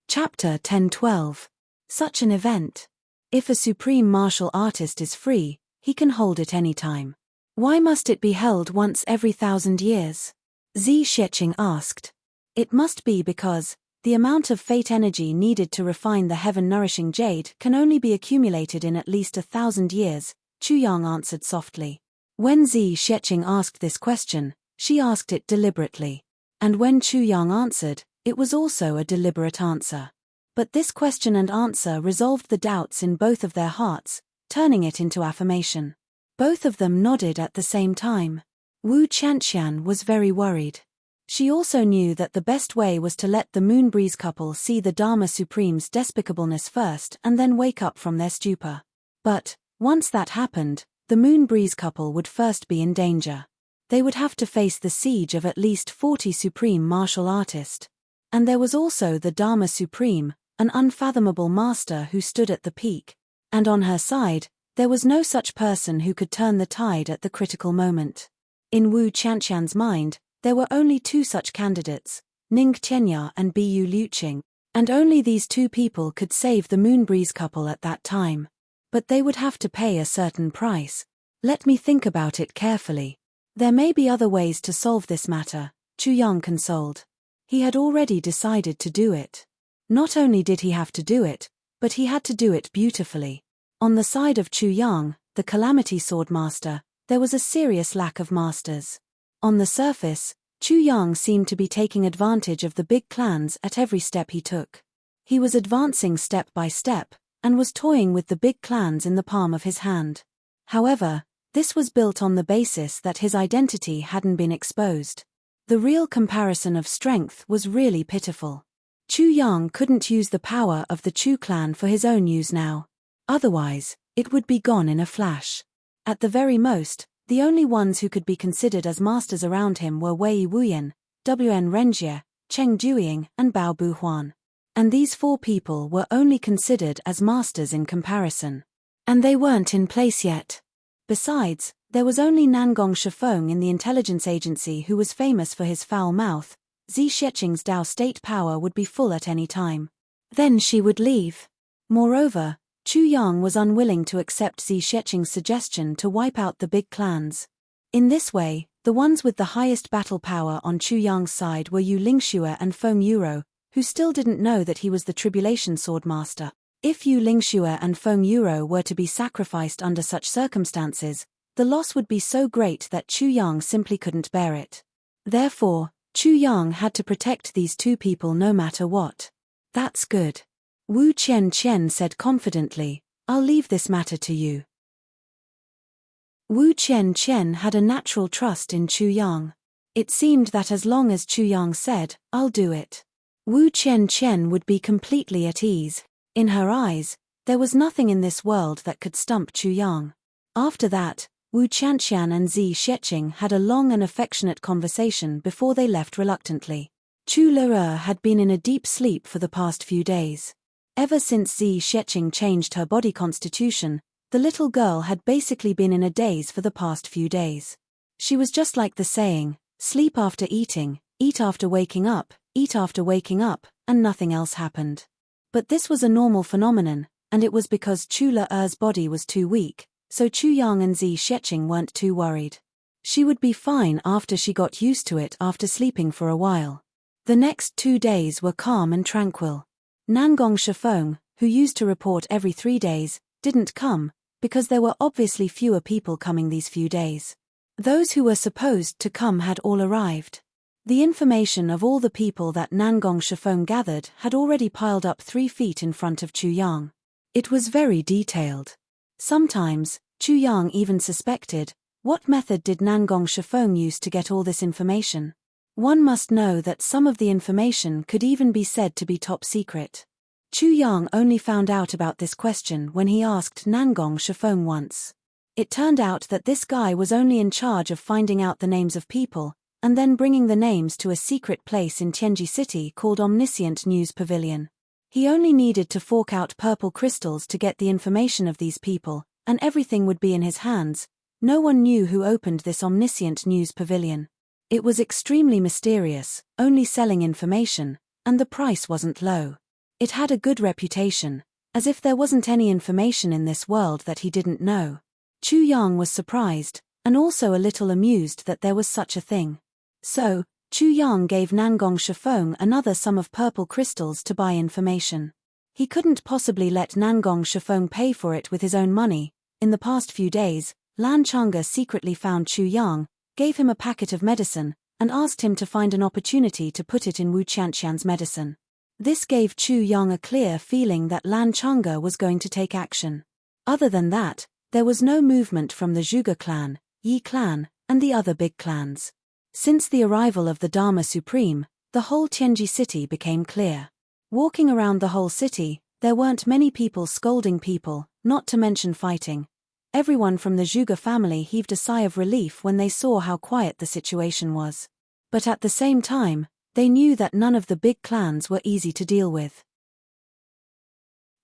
Chapter 10-12. Such an event. If a supreme martial artist is free, he can hold it anytime. Why must it be held once every 1,000 years? Zi Sheqing asked. It must be because the amount of fate energy needed to refine the heaven-nourishing jade can only be accumulated in at least 1,000 years, Chu Yang answered softly. When Zi Sheqing asked this question, she asked it deliberately. And when Chu Yang answered, it was also a deliberate answer. But this question and answer resolved the doubts in both of their hearts, turning it into affirmation. Both of them nodded at the same time. Wu Qianqian was very worried. She also knew that the best way was to let the Moonbreeze couple see the Dharma Supreme's despicableness first and then wake up from their stupor. But, once that happened, the Moonbreeze couple would first be in danger. They would have to face the siege of at least 40 supreme martial artists. And there was also the Dharma Supreme, an unfathomable master who stood at the peak. And on her side, there was no such person who could turn the tide at the critical moment. In Wu Qianqian's mind, there were only 2 such candidates, Ning Tianya and Bu Liuqing, and only these 2 people could save the Moonbreeze couple at that time. But they would have to pay a certain price. Let me think about it carefully. There may be other ways to solve this matter, Chu Yang consoled. He had already decided to do it. Not only did he have to do it, but he had to do it beautifully. On the side of Chu Yang, the Calamity Swordmaster, there was a serious lack of masters. On the surface, Chu Yang seemed to be taking advantage of the big clans at every step he took. He was advancing step by step, and was toying with the big clans in the palm of his hand. However, this was built on the basis that his identity hadn't been exposed. The real comparison of strength was really pitiful. Chu Yang couldn't use the power of the Chu clan for his own use now. Otherwise, it would be gone in a flash. At the very most, the only ones who could be considered as masters around him were Wei Wuyan, Wn Renjie, Cheng Duiying, and Bao Buhuan. And these four people were only considered as masters in comparison. And they weren't in place yet. Besides, there was only Nangong Shifeng in the intelligence agency who was famous for his foul mouth. Zi Sheqing's Dao state power would be full at any time. Then she would leave. Moreover, Chu Yang was unwilling to accept Zi Sheqing's suggestion to wipe out the big clans. In this way, the ones with the highest battle power on Chu Yang's side were Yu Lingxue and Feng Yuro, who still didn't know that he was the Tribulation Swordmaster. If Yu Lingxue and Feng Yuro were to be sacrificed under such circumstances, the loss would be so great that Chu Yang simply couldn't bear it. Therefore, Chu Yang had to protect these two people no matter what. That's good. Wu Qianqian said confidently, I'll leave this matter to you. Wu Qianqian had a natural trust in Chu Yang. It seemed that as long as Chu Yang said, I'll do it, Wu Qianqian would be completely at ease. In her eyes, there was nothing in this world that could stump Chu Yang. After that, Wu Qianqian and Zi Sheqing had a long and affectionate conversation before they left reluctantly. Chu Le had been in a deep sleep for the past few days. Ever since Zi Sheqing changed her body constitution, the little girl had basically been in a daze for the past few days. She was just like the saying, sleep after eating, eat after waking up, eat after waking up, and nothing else happened. But this was a normal phenomenon, and it was because Chu Le-er's body was too weak, so Chu Yang and Zi Sheqing weren't too worried. She would be fine after she got used to it after sleeping for a while. The next 2 days were calm and tranquil. Nangong Shifeng, who used to report every 3 days, didn't come, because there were obviously fewer people coming these few days. Those who were supposed to come had all arrived. The information of all the people that Nangong Shifeng gathered had already piled up 3 feet in front of Chu Yang. It was very detailed. Sometimes, Chu Yang even suspected, what method did Nangong Shifeng use to get all this information? One must know that some of the information could even be said to be top secret. Chu Yang only found out about this question when he asked Nangong Shifeng once. It turned out that this guy was only in charge of finding out the names of people, and then bringing the names to a secret place in Tianji City called Omniscient News Pavilion. He only needed to fork out purple crystals to get the information of these people, and everything would be in his hands. No one knew who opened this Omniscient News Pavilion. It was extremely mysterious, only selling information, and the price wasn't low. It had a good reputation, as if there wasn't any information in this world that he didn't know. Chu Yang was surprised, and also a little amused that there was such a thing. So, Chu Yang gave Nangong Shifeng another sum of purple crystals to buy information. He couldn't possibly let Nangong Shifeng pay for it with his own money. In the past few days, Lan Changa secretly found Chu Yang, gave him a packet of medicine, and asked him to find an opportunity to put it in Wu Qianqian's medicine. This gave Chu Yang a clear feeling that Lan Changa was going to take action. Other than that, there was no movement from the Zhuge clan, Yi clan, and the other big clans. Since the arrival of the Dharma Supreme, the whole Tianji city became clear. Walking around the whole city, there weren't many people scolding people, not to mention fighting. Everyone from the Zhuge family heaved a sigh of relief when they saw how quiet the situation was. But at the same time, they knew that none of the big clans were easy to deal with.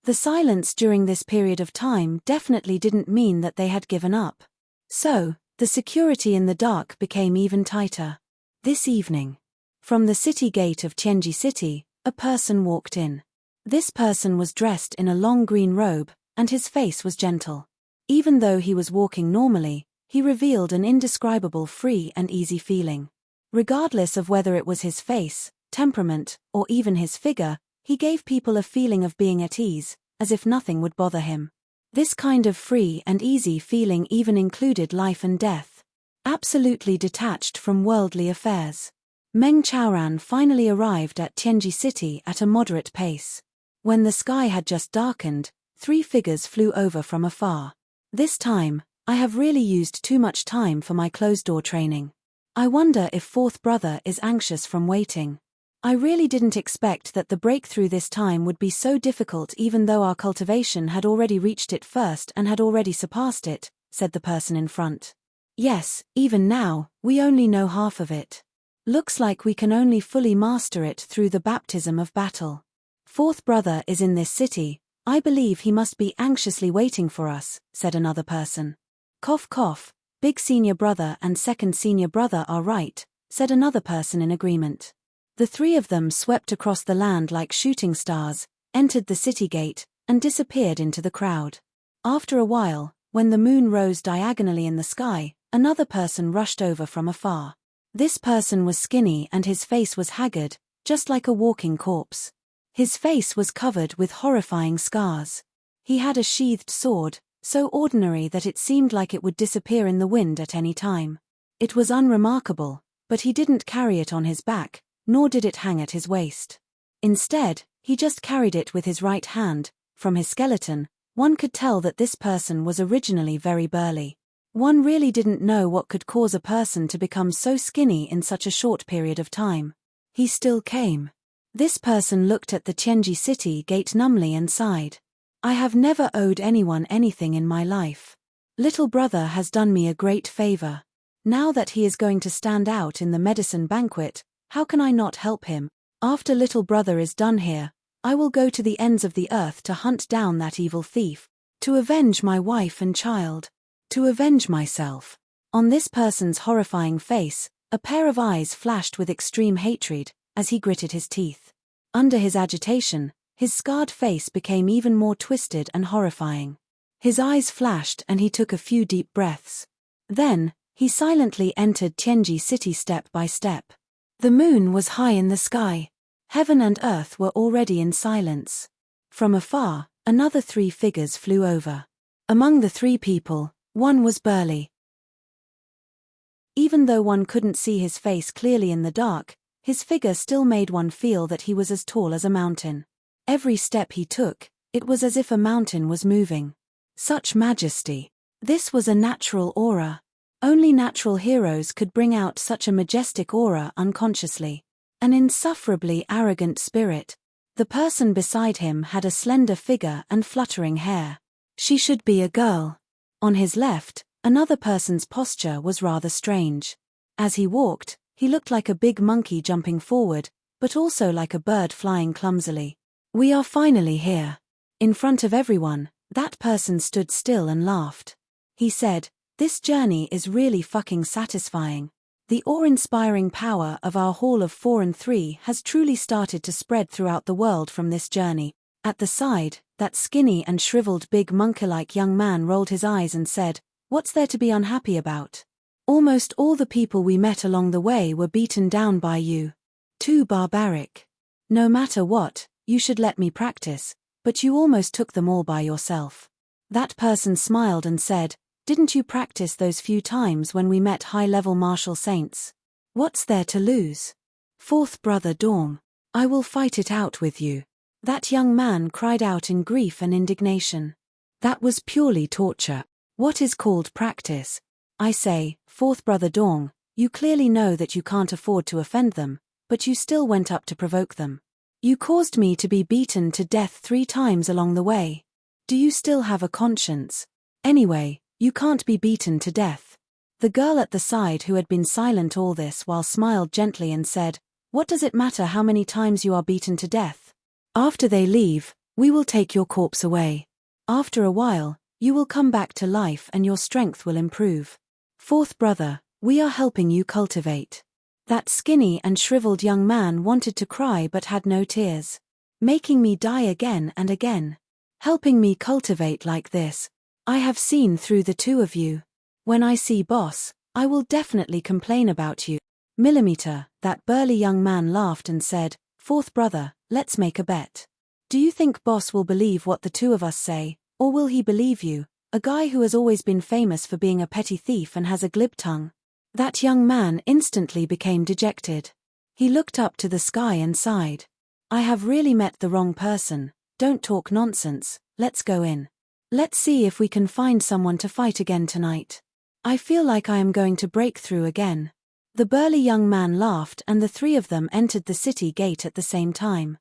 The silence during this period of time definitely didn't mean that they had given up. So, the security in the dark became even tighter. This evening, from the city gate of Tianji City, a person walked in. This person was dressed in a long green robe, and his face was gentle. Even though he was walking normally, he revealed an indescribable free and easy feeling. Regardless of whether it was his face, temperament, or even his figure, he gave people a feeling of being at ease, as if nothing would bother him. This kind of free and easy feeling even included life and death. Absolutely detached from worldly affairs. Meng Chaoran finally arrived at Tianji City at a moderate pace. When the sky had just darkened, 3 figures flew over from afar. This time, I have really used too much time for my closed-door training. I wonder if fourth brother is anxious from waiting. I really didn't expect that the breakthrough this time would be so difficult, even though our cultivation had already reached it first and had already surpassed it, said the person in front. Yes, even now, we only know half of it. Looks like we can only fully master it through the baptism of battle. Fourth brother is in this city. I believe he must be anxiously waiting for us, said another person. Cough cough, big senior brother and second senior brother are right, said another person in agreement. The 3 of them swept across the land like shooting stars, entered the city gate, and disappeared into the crowd. After a while, when the moon rose diagonally in the sky, another person rushed over from afar. This person was skinny and his face was haggard, just like a walking corpse. His face was covered with horrifying scars. He had a sheathed sword, so ordinary that it seemed like it would disappear in the wind at any time. It was unremarkable, but he didn't carry it on his back, nor did it hang at his waist. Instead, he just carried it with his right hand. From his skeleton, one could tell that this person was originally very burly. One really didn't know what could cause a person to become so skinny in such a short period of time. He still came. This person looked at the Tianji city gate numbly and sighed. I have never owed anyone anything in my life. Little brother has done me a great favor. Now that he is going to stand out in the medicine banquet, how can I not help him? After little brother is done here, I will go to the ends of the earth to hunt down that evil thief, to avenge my wife and child, to avenge myself. On this person's horrifying face, a pair of eyes flashed with extreme hatred, as he gritted his teeth. Under his agitation, his scarred face became even more twisted and horrifying. His eyes flashed and he took a few deep breaths. Then, he silently entered Tianji city step by step. The moon was high in the sky. Heaven and earth were already in silence. From afar, another 3 figures flew over. Among the 3 people, one was burly. Even though one couldn't see his face clearly in the dark, his figure still made one feel that he was as tall as a mountain. Every step he took, it was as if a mountain was moving. Such majesty. This was a natural aura. Only natural heroes could bring out such a majestic aura unconsciously. An insufferably arrogant spirit. The person beside him had a slender figure and fluttering hair. She should be a girl. On his left, another person's posture was rather strange. As he walked, he looked like a big monkey jumping forward, but also like a bird flying clumsily. We are finally here. In front of everyone, that person stood still and laughed. He said, "This journey is really fucking satisfying. The awe-inspiring power of our Hall of 4 and 3 has truly started to spread throughout the world from this journey." At the side, that skinny and shriveled big monkey-like young man rolled his eyes and said, "What's there to be unhappy about? Almost all the people we met along the way were beaten down by you. Too barbaric. No matter what, you should let me practice, but you almost took them all by yourself." That person smiled and said, "Didn't you practice those few times when we met high-level martial saints? What's there to lose? Fourth brother Dong, I will fight it out with you." That young man cried out in grief and indignation. That was purely torture. What is called practice? I say, fourth brother Dong, you clearly know that you can't afford to offend them, but you still went up to provoke them. You caused me to be beaten to death 3 times along the way. Do you still have a conscience? Anyway, you can't be beaten to death. The girl at the side who had been silent all this while smiled gently and said, "What does it matter how many times you are beaten to death? After they leave, we will take your corpse away. After a while, you will come back to life and your strength will improve. Fourth brother, we are helping you cultivate." That skinny and shriveled young man wanted to cry but had no tears. "Making me die again and again. Helping me cultivate like this. I have seen through the 2 of you. When I see boss, I will definitely complain about you." Millimeter, that burly young man laughed and said, "Fourth brother, let's make a bet. Do you think boss will believe what the 2 of us say, or will he believe you, a guy who has always been famous for being a petty thief and has a glib tongue?" That young man instantly became dejected. He looked up to the sky and sighed. "I have really met the wrong person. Don't talk nonsense. let's go in. Let's see if we can find someone to fight again tonight. I feel like I am going to break through again. The burly young man laughed and the three of them entered the city gate at the same time.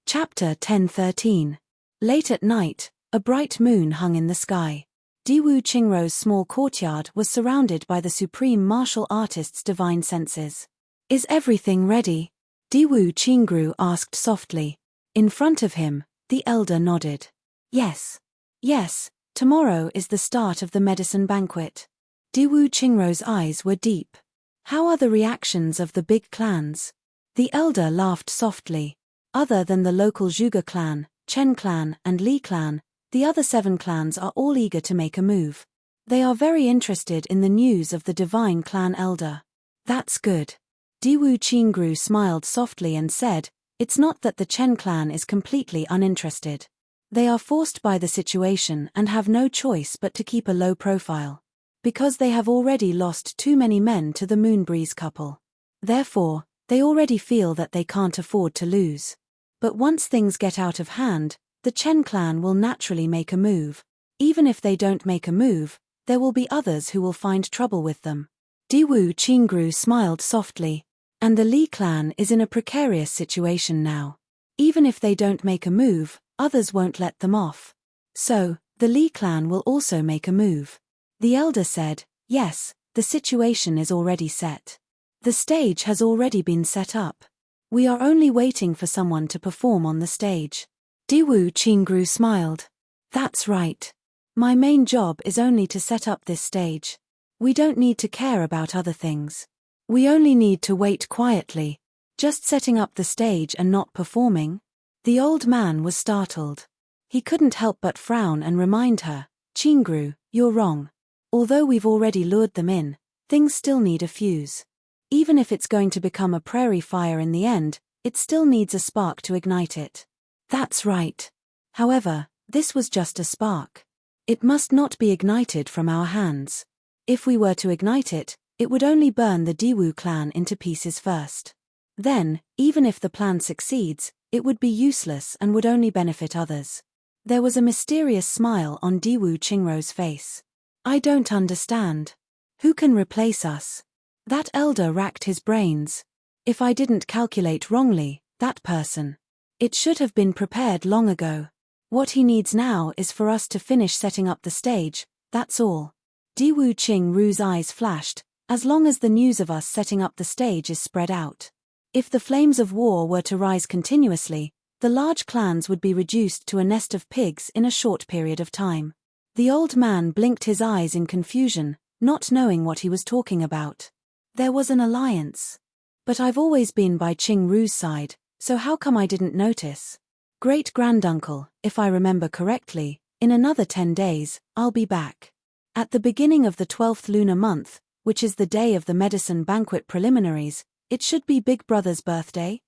Chapter 10:13. Late at night, a bright moon hung in the sky. Diwu Qingrou's small courtyard was surrounded by the supreme martial artist's divine senses. Is everything ready? Diwu Qingrou asked softly. In front of him, the elder nodded. Yes. Yes, tomorrow is the start of the medicine banquet. Diwu Qingrou's eyes were deep. How are the reactions of the big clans? The elder laughed softly. Other than the local Zhuge clan, Chen clan, and Li clan, the other 7 clans are all eager to make a move. They are very interested in the news of the divine clan elder. That's good. Diwu Qingrou smiled softly and said, it's not that the Chen clan is completely uninterested. They are forced by the situation and have no choice but to keep a low profile. Because they have already lost too many men to the Moonbreeze couple. Therefore, they already feel that they can't afford to lose. But once things get out of hand, the Chen clan will naturally make a move. Even if they don't make a move, there will be others who will find trouble with them. Diwu Qingrou smiled softly. And the Li clan is in a precarious situation now. Even if they don't make a move, others won't let them off. So, the Li clan will also make a move. The elder said, yes, the situation is already set. The stage has already been set up. We are only waiting for someone to perform on the stage. Diwu Qingrou smiled. That's right. My main job is only to set up this stage. We don't need to care about other things. We only need to wait quietly. Just setting up the stage and not performing? The old man was startled. He couldn't help but frown and remind her, Qingrou, you're wrong. Although we've already lured them in, things still need a fuse. Even if it's going to become a prairie fire in the end, it still needs a spark to ignite it. That's right. However, this was just a spark. It must not be ignited from our hands. If we were to ignite it, it would only burn the Diwu clan into pieces first. Then, even if the plan succeeds, it would be useless and would only benefit others. There was a mysterious smile on Diwu Qingrou's face. I don't understand. Who can replace us? That elder racked his brains. If I didn't calculate wrongly, that person. It should have been prepared long ago. What he needs now is for us to finish setting up the stage, that's all. Diwu Qingrou's eyes flashed. As long as the news of us setting up the stage is spread out. If the flames of war were to rise continuously, the large clans would be reduced to a nest of pigs in a short period of time. The old man blinked his eyes in confusion, not knowing what he was talking about. There was an alliance. But I've always been by Qingrou's side, so how come I didn't notice? Great-granduncle, if I remember correctly, in another 10 days, I'll be back. At the beginning of the 12th lunar month, which is the day of the medicine banquet preliminaries, it should be Big Brother's birthday?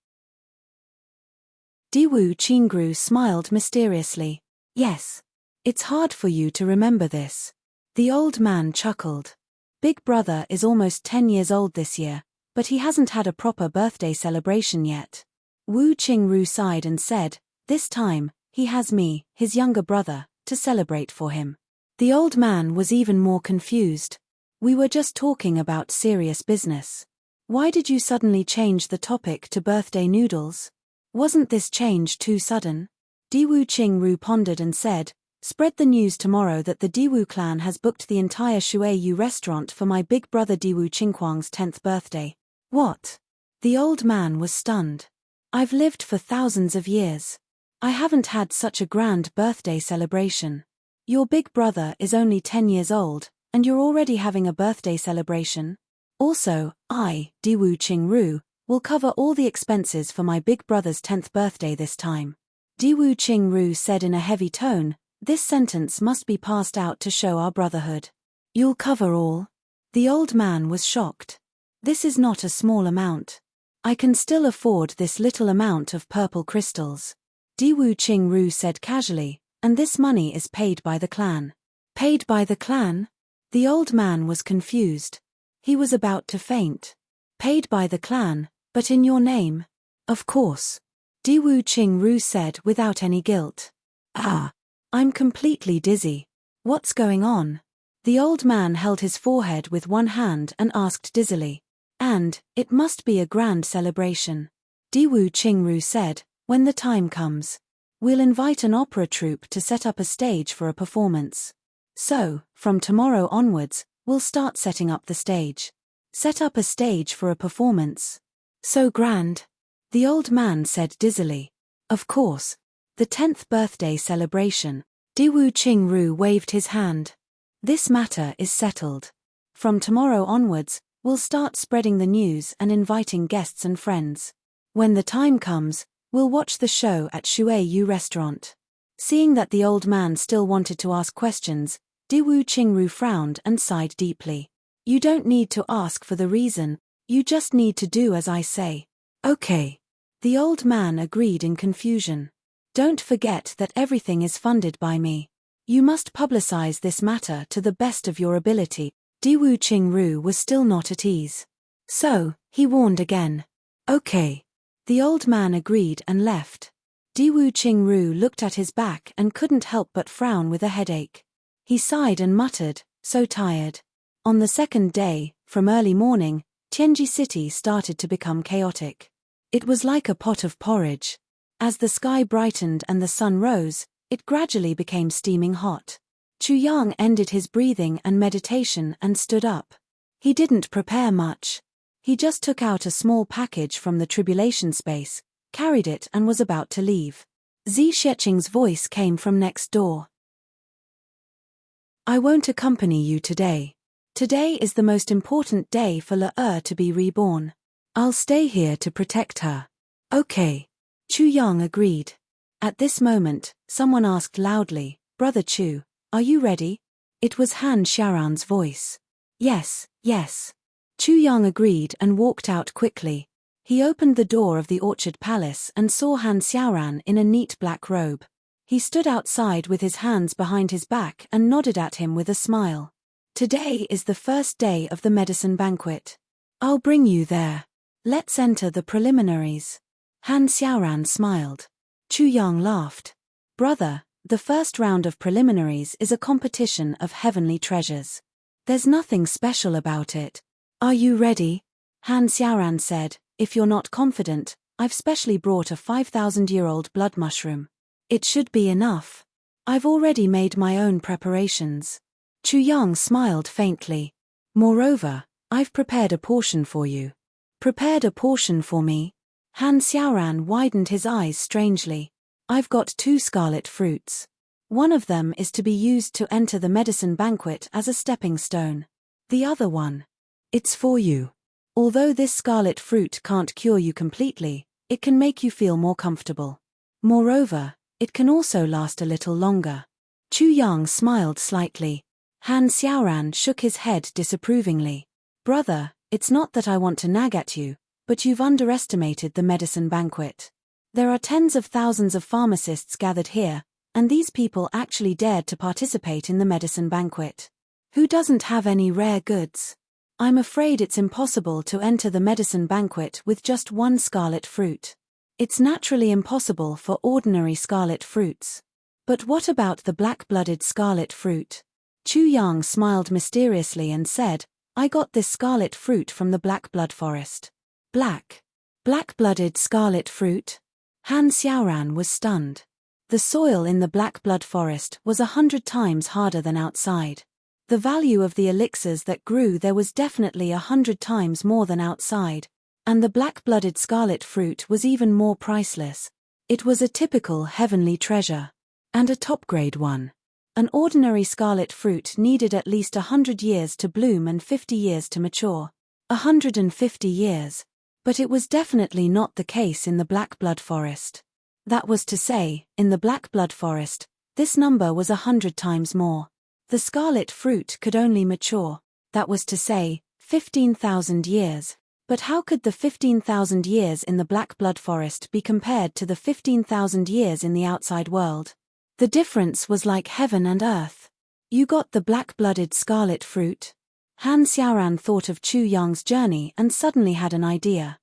Diwu Qingrou smiled mysteriously. Yes. It's hard for you to remember this. The old man chuckled. Big Brother is almost 10 years old this year, but he hasn't had a proper birthday celebration yet. Wu Qingrou sighed and said, this time, he has me, his younger brother, to celebrate for him. The old man was even more confused. We were just talking about serious business. Why did you suddenly change the topic to birthday noodles? Wasn't this change too sudden? Diwu Qingrou pondered and said, spread the news tomorrow that the Diwu clan has booked the entire Shuiyu restaurant for my big brother Diwu Qingquang's 10th birthday. What? The old man was stunned. I've lived for thousands of years. I haven't had such a grand birthday celebration. Your big brother is only 10 years old, and you're already having a birthday celebration? Also, I, Diwu Qingrou, will cover all the expenses for my big brother's 10th birthday this time. Diwu Qingrou said in a heavy tone, this sentence must be passed out to show our brotherhood. You'll cover all? The old man was shocked. This is not a small amount. I can still afford this little amount of purple crystals. Diwu Qingrou said casually, and this money is paid by the clan. Paid by the clan? The old man was confused. He was about to faint. Paid by the clan, but in your name? Of course. Diwu Qingru said without any guilt. Ah. I'm completely dizzy. What's going on? The old man held his forehead with one hand and asked dizzily. And, it must be a grand celebration. Diwu Qingru said, when the time comes. We'll invite an opera troupe to set up a stage for a performance. So, from tomorrow onwards, we'll start setting up the stage. Set up a stage for a performance. So grand. The old man said dizzily. Of course. The 10th birthday celebration. Diwu Qingru waved his hand. This matter is settled. From tomorrow onwards, we'll start spreading the news and inviting guests and friends. When the time comes, we'll watch the show at Shuiyu restaurant. Seeing that the old man still wanted to ask questions, Diwu Qingru frowned and sighed deeply. You don't need to ask for the reason, you just need to do as I say. Okay. The old man agreed in confusion. Don't forget that everything is funded by me. You must publicize this matter to the best of your ability. Diwu Qingru was still not at ease. So, he warned again. Okay. The old man agreed and left. Diwu Qingru looked at his back and couldn't help but frown with a headache. He sighed and muttered, so tired. On the second day, from early morning, Tianji City started to become chaotic. It was like a pot of porridge. As the sky brightened and the sun rose, it gradually became steaming hot. Chu Yang ended his breathing and meditation and stood up. He didn't prepare much. He just took out a small package from the tribulation space, carried it and was about to leave. Zi Sheqing's voice came from next door. I won't accompany you today. Today is the most important day for Le to be reborn. I'll stay here to protect her. Okay. Chu Yang agreed. At this moment, someone asked loudly, Brother Chu, are you ready? It was Han Xiaoran's voice. Yes, yes. Chu Yang agreed and walked out quickly. He opened the door of the Orchard Palace and saw Han Xiaoran in a neat black robe. He stood outside with his hands behind his back and nodded at him with a smile. Today is the first day of the medicine banquet. I'll bring you there. Let's enter the preliminaries. Han Xiaoran smiled. Chu Yang laughed. Brother, the first round of preliminaries is a competition of heavenly treasures. There's nothing special about it. Are you ready? Han Xiaoran said, if you're not confident, I've specially brought a 5,000-year-old blood mushroom. It should be enough. I've already made my own preparations. Chu Yang smiled faintly. Moreover, I've prepared a portion for you. Prepared a portion for me? Han Xiaoran widened his eyes strangely. I've got 2 scarlet fruits. One of them is to be used to enter the medicine banquet as a stepping stone. The other one. It's for you. Although this scarlet fruit can't cure you completely, it can make you feel more comfortable. Moreover, it can also last a little longer. Chu Yang smiled slightly. Han Xiaoran shook his head disapprovingly. Brother, it's not that I want to nag at you, but you've underestimated the medicine banquet. There are tens of thousands of pharmacists gathered here, and these people actually dared to participate in the medicine banquet. Who doesn't have any rare goods? I'm afraid it's impossible to enter the medicine banquet with just 1 scarlet fruit. It's naturally impossible for ordinary scarlet fruits. But what about the black-blooded scarlet fruit? Chu Yang smiled mysteriously and said, I got this scarlet fruit from the black blood forest. Black-blooded scarlet fruit? Han Xiaoran was stunned. The soil in the black blood forest was 100 times harder than outside. The value of the elixirs that grew there was definitely 100 times more than outside, and the black-blooded scarlet fruit was even more priceless. It was a typical heavenly treasure. And a top-grade one. An ordinary scarlet fruit needed at least 100 years to bloom and 50 years to mature. 150 years. But it was definitely not the case in the black blood forest. That was to say, in the black blood forest, this number was 100 times more. The scarlet fruit could only mature, that was to say, 15,000 years. But how could the 15,000 years in the black blood forest be compared to the 15,000 years in the outside world? The difference was like heaven and earth. You got the black-blooded scarlet fruit? Han Xiaoran thought of Chu Yang's journey and suddenly had an idea.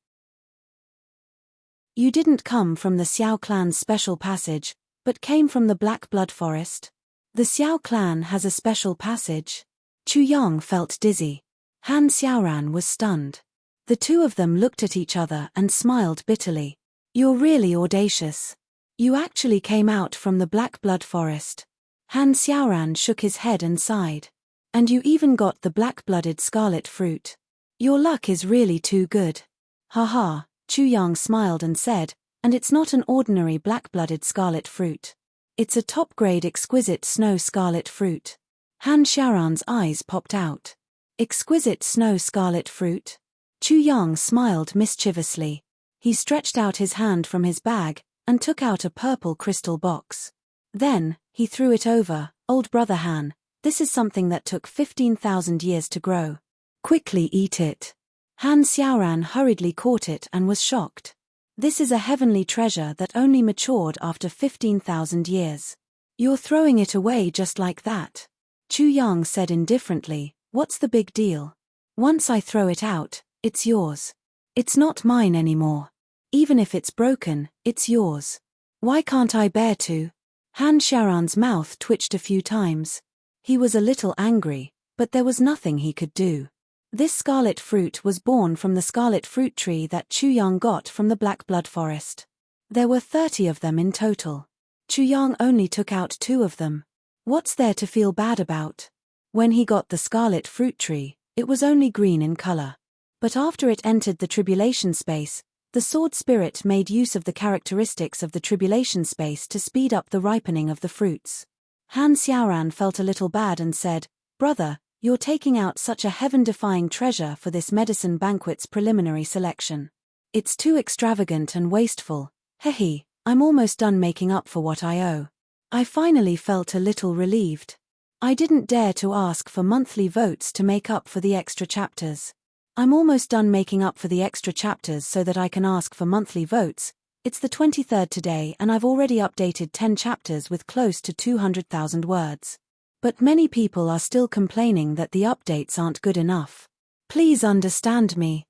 You didn't come from the Xiao clan's special passage, but came from the Black Blood Forest? The Xiao clan has a special passage? Chu Yang felt dizzy. Han Xiaoran was stunned. The two of them looked at each other and smiled bitterly. You're really audacious. You actually came out from the Black Blood Forest. Han Xiaoran shook his head and sighed. And you even got the black-blooded scarlet fruit. Your luck is really too good. Haha, Chu Yang smiled and said, and it's not an ordinary black-blooded scarlet fruit. It's a top-grade exquisite snow scarlet fruit. Han Xiaoran's eyes popped out. Exquisite snow scarlet fruit? Chu Yang smiled mischievously. He stretched out his hand from his bag and took out a purple crystal box. Then, he threw it over. Old brother Han, this is something that took 15,000 years to grow. Quickly eat it. Han Xiaoran hurriedly caught it and was shocked. This is a heavenly treasure that only matured after 15,000 years. You're throwing it away just like that. Chu Yang said indifferently, what's the big deal? Once I throw it out, it's yours. It's not mine anymore. Even if it's broken, it's yours. Why can't I bear to? Han Xiaoran's mouth twitched a few times. He was a little angry, but there was nothing he could do. This scarlet fruit was born from the scarlet fruit tree that Chu Yang got from the Black Blood Forest. There were 30 of them in total. Chu Yang only took out 2 of them. What's there to feel bad about? When he got the scarlet fruit tree, it was only green in color. But after it entered the tribulation space, the sword spirit made use of the characteristics of the tribulation space to speed up the ripening of the fruits. Han Xiaoran felt a little bad and said, Brother, you're taking out such a heaven-defying treasure for this medicine banquet's preliminary selection. It's too extravagant and wasteful. Hehe, I'm almost done making up for what I owe. I finally felt a little relieved. I didn't dare to ask for monthly votes to make up for the extra chapters. I'm almost done making up for the extra chapters so that I can ask for monthly votes. It's the 23rd today and I've already updated 10 chapters with close to 200,000 words. But many people are still complaining that the updates aren't good enough. Please understand me.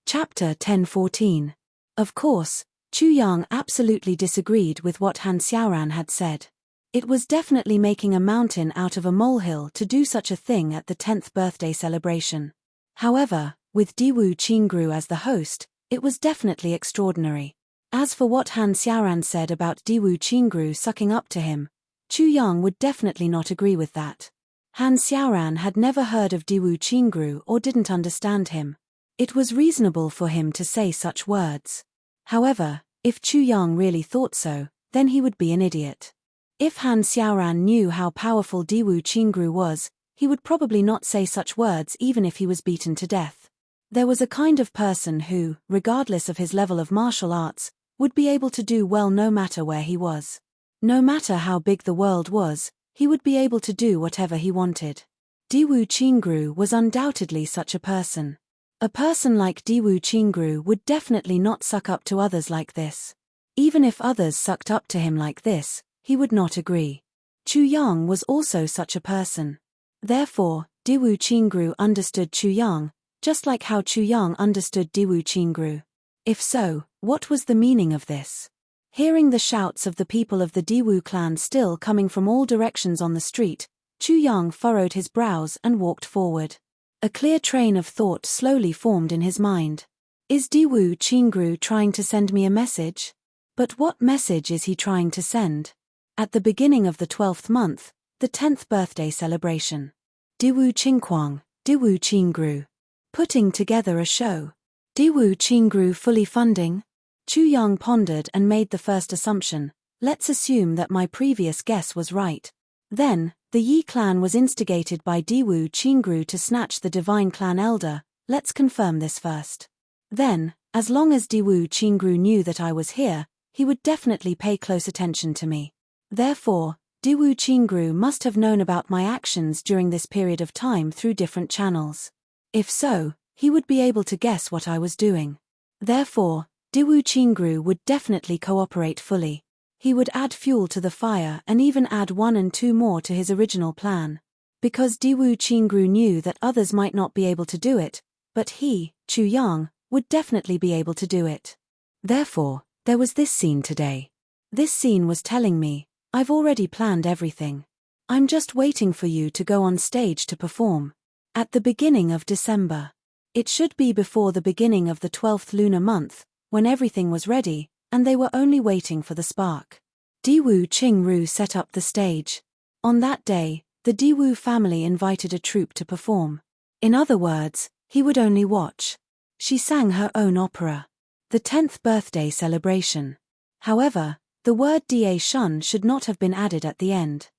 Chapter 10:14. Of course, Chu Yang absolutely disagreed with what Han Xiaoran had said. It was definitely making a mountain out of a molehill to do such a thing at the 10th birthday celebration. However, with Diwu Qingru as the host, it was definitely extraordinary. As for what Han Xiaoran said about Diwu Qingru sucking up to him, Chu Yang would definitely not agree with that. Han Xiaoran had never heard of Diwu Qingru or didn't understand him. It was reasonable for him to say such words. However, if Chu Yang really thought so, then he would be an idiot. If Han Xiaoran knew how powerful Diwu Qingru was, he would probably not say such words even if he was beaten to death. There was a kind of person who, regardless of his level of martial arts, would be able to do well no matter where he was. No matter how big the world was, he would be able to do whatever he wanted. Diwu Qingru was undoubtedly such a person. A person like Diwu Qingru would definitely not suck up to others like this. Even if others sucked up to him like this, he would not agree. Chu Yang was also such a person. Therefore, Diwu Qingru understood Chu Yang, just like how Chu Yang understood Diwu Qingru. If so, what was the meaning of this? Hearing the shouts of the people of the Diwu clan still coming from all directions on the street, Chu Yang furrowed his brows and walked forward. A clear train of thought slowly formed in his mind. Is Diwu Qingru trying to send me a message? But what message is he trying to send? At the beginning of the 12th month, the 10th birthday celebration. Diwu Qingquang, Diwu Qingru. Putting together a show. Diwu Qingru fully funding? Chu Yang pondered and made the first assumption. Let's assume that my previous guess was right. Then, the Yi clan was instigated by Diwu Qingru to snatch the divine clan elder. Let's confirm this first. Then, as long as Diwu Qingru knew that I was here, he would definitely pay close attention to me. Therefore, Diwu Qingru must have known about my actions during this period of time through different channels. If so, he would be able to guess what I was doing. Therefore, Diwu Qingru would definitely cooperate fully. He would add fuel to the fire and even add 1 and 2 more to his original plan. Because Diwu Qingru knew that others might not be able to do it, But he, Chu Yang, would definitely be able to do it. Therefore, there was this scene today. This scene was telling me, I've already planned everything. I'm just waiting for you to go on stage to perform. At the beginning of December. It should be before the beginning of the 12th lunar month, when everything was ready, and they were only waiting for the spark. Diwu Qingru set up the stage. On that day, the Diwu family invited a troupe to perform. In other words, he would only watch. She sang her own opera. The 10th birthday celebration. However, the word Da Shun should not have been added at the end.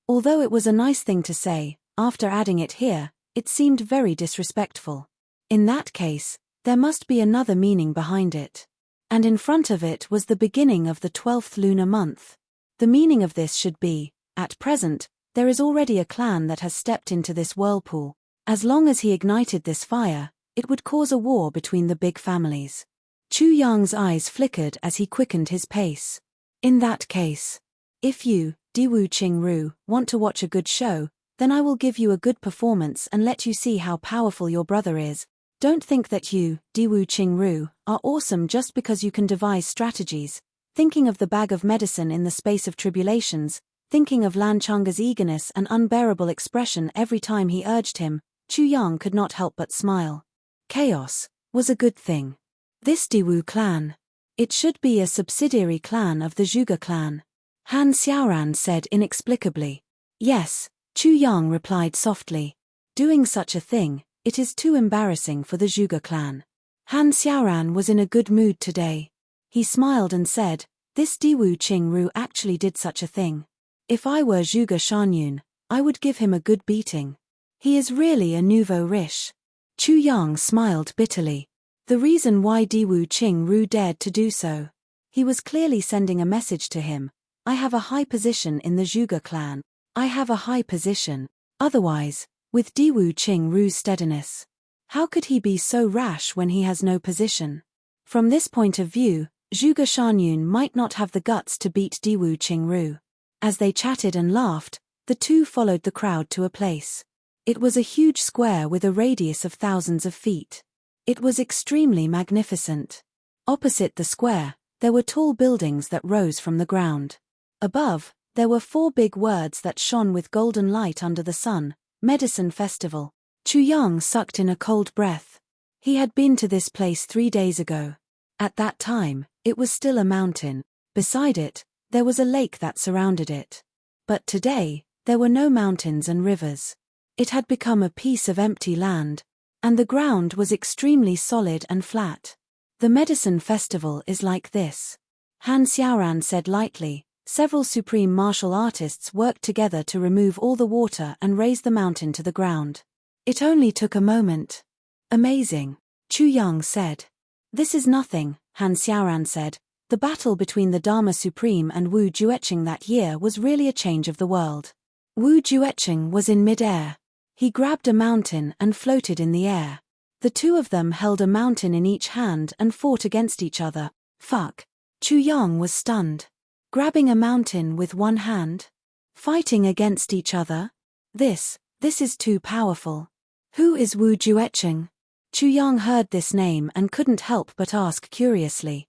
Although it was a nice thing to say, after adding it here, it seemed very disrespectful. In that case, there must be another meaning behind it. And in front of it was the beginning of the 12th lunar month. The meaning of this should be, at present, there is already a clan that has stepped into this whirlpool. As long as he ignited this fire, it would cause a war between the big families. Chu Yang's eyes flickered as he quickened his pace. In that case, if you, Diwu Qingru, want to watch a good show, then I will give you a good performance and let you see how powerful your brother is. Don't think that you, Diwu Qingru, are awesome just because you can devise strategies. Thinking of the bag of medicine in the space of tribulations, thinking of Lan Chang's eagerness and unbearable expression every time he urged him, Chu Yang could not help but smile. Chaos was a good thing. This Diwu clan. It should be a subsidiary clan of the Zhuge clan. Han Xiaoran said inexplicably. Yes, Chu Yang replied softly. Doing such a thing, it is too embarrassing for the Zhuge clan. Han Xiaoran was in a good mood today. He smiled and said, this Diwu Qingru actually did such a thing. If I were Zhuge Shanyun, I would give him a good beating. He is really a nouveau riche. Chu Yang smiled bitterly. The reason why Diwu Qingru dared to do so. He was clearly sending a message to him. I have a high position in the Zhuge clan. I have a high position. Otherwise, with Diwu Qingru's steadiness, how could he be so rash when he has no position? From this point of view, Zhuge Shanyun might not have the guts to beat Diwu Qingru. As they chatted and laughed, the two followed the crowd to a place. It was a huge square with a radius of thousands of feet. It was extremely magnificent. Opposite the square, there were tall buildings that rose from the ground. Above, there were 4 big words that shone with golden light under the sun, Medicine Festival. Chu Yang sucked in a cold breath. He had been to this place 3 days ago. At that time, it was still a mountain. Beside it, there was a lake that surrounded it. But today, there were no mountains and rivers. It had become a piece of empty land, and the ground was extremely solid and flat. The Medicine Festival is like this. Han Xiaoran said lightly. Several supreme martial artists worked together to remove all the water and raise the mountain to the ground. It only took a moment. Amazing, Chu Yang said. This is nothing, Han Xiaoran said. The battle between the Dharma Supreme and Wu Jueqing that year was really a change of the world. Wu Jueqing was in mid-air. He grabbed a mountain and floated in the air. The two of them held a mountain in each hand and fought against each other. Fuck. Chu Yang was stunned. Grabbing a mountain with one hand? Fighting against each other? This is too powerful. Who is Wu Jueqing? Chu Yang heard this name and couldn't help but ask curiously.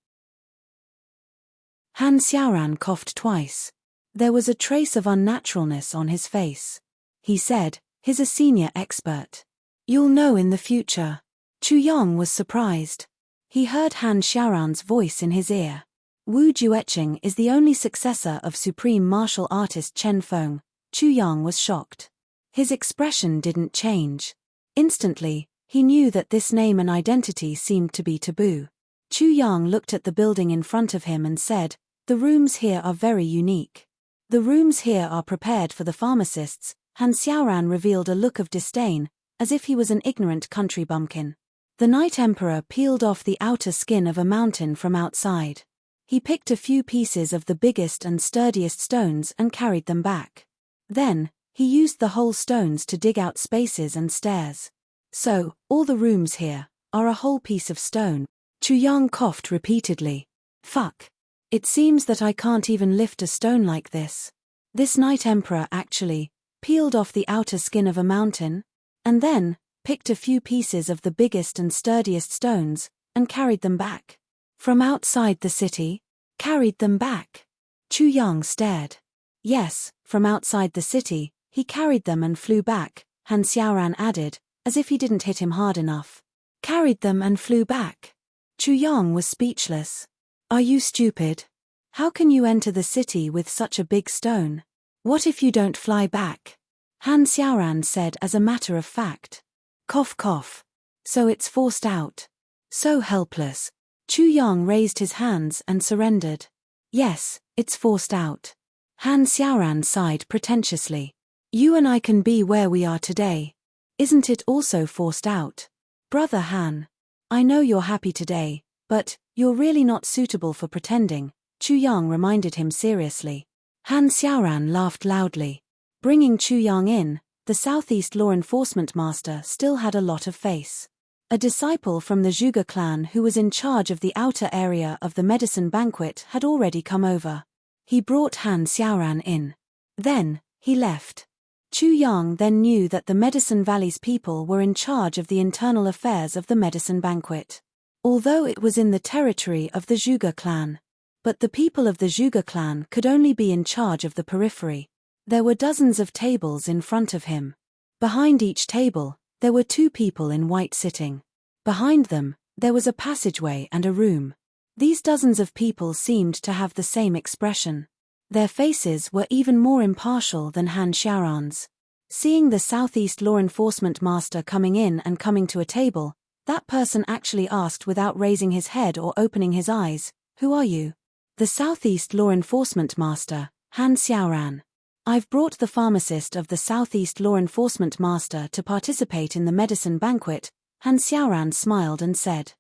Han Xiaoran coughed twice. There was a trace of unnaturalness on his face. He said, he's a senior expert. You'll know in the future. Chu Yang was surprised. He heard Han Xiaoran's voice in his ear. Wu Jueqing is the only successor of supreme martial artist Chen Feng. Chu Yang was shocked. His expression didn't change. Instantly, he knew that this name and identity seemed to be taboo. Chu Yang looked at the building in front of him and said, the rooms here are very unique. The rooms here are prepared for the pharmacists. Han Xiaoran revealed a look of disdain, as if he was an ignorant country bumpkin. The Night Emperor peeled off the outer skin of a mountain from outside. He picked a few pieces of the biggest and sturdiest stones and carried them back. Then, he used the whole stones to dig out spaces and stairs. So, all the rooms here are a whole piece of stone. Chu Yang coughed repeatedly. Fuck. It seems that I can't even lift a stone like this. This Night Emperor actually peeled off the outer skin of a mountain, and then picked a few pieces of the biggest and sturdiest stones, and carried them back. From outside the city? Carried them back? Chu Yang stared. Yes, from outside the city, he carried them and flew back, Han Xiaoran added, as if he didn't hit him hard enough. Carried them and flew back. Chu Yang was speechless. Are you stupid? How can you enter the city with such a big stone? What if you don't fly back? Han Xiaoran said as a matter of fact. Cough cough. So it's forced out. So helpless. Chu Yang raised his hands and surrendered. Yes, it's forced out. Han Xiaoran sighed pretentiously. You and I can be where we are today. Isn't it also forced out? Brother Han. I know you're happy today, but you're really not suitable for pretending, Chu Yang reminded him seriously. Han Xiaoran laughed loudly. Bringing Chu Yang in, the Southeast Law Enforcement Master still had a lot of face. A disciple from the Zhuge clan who was in charge of the outer area of the medicine banquet had already come over. He brought Han Xiaoran in. Then, he left. Chu Yang then knew that the Medicine Valley's people were in charge of the internal affairs of the medicine banquet. Although it was in the territory of the Zhuge clan. But the people of the Zhuge clan could only be in charge of the periphery. There were dozens of tables in front of him. Behind each table, there were two people in white sitting. Behind them, there was a passageway and a room. These dozens of people seemed to have the same expression. Their faces were even more impartial than Han Xiaoran's. Seeing the Southeast Law Enforcement Master coming in and coming to a table, that person actually asked without raising his head or opening his eyes, "Who are you?" The Southeast Law Enforcement Master, Han Xiaoran. I've brought the pharmacist of the Southeast Law Enforcement Master to participate in the medicine banquet, Han Xiaoran smiled and said.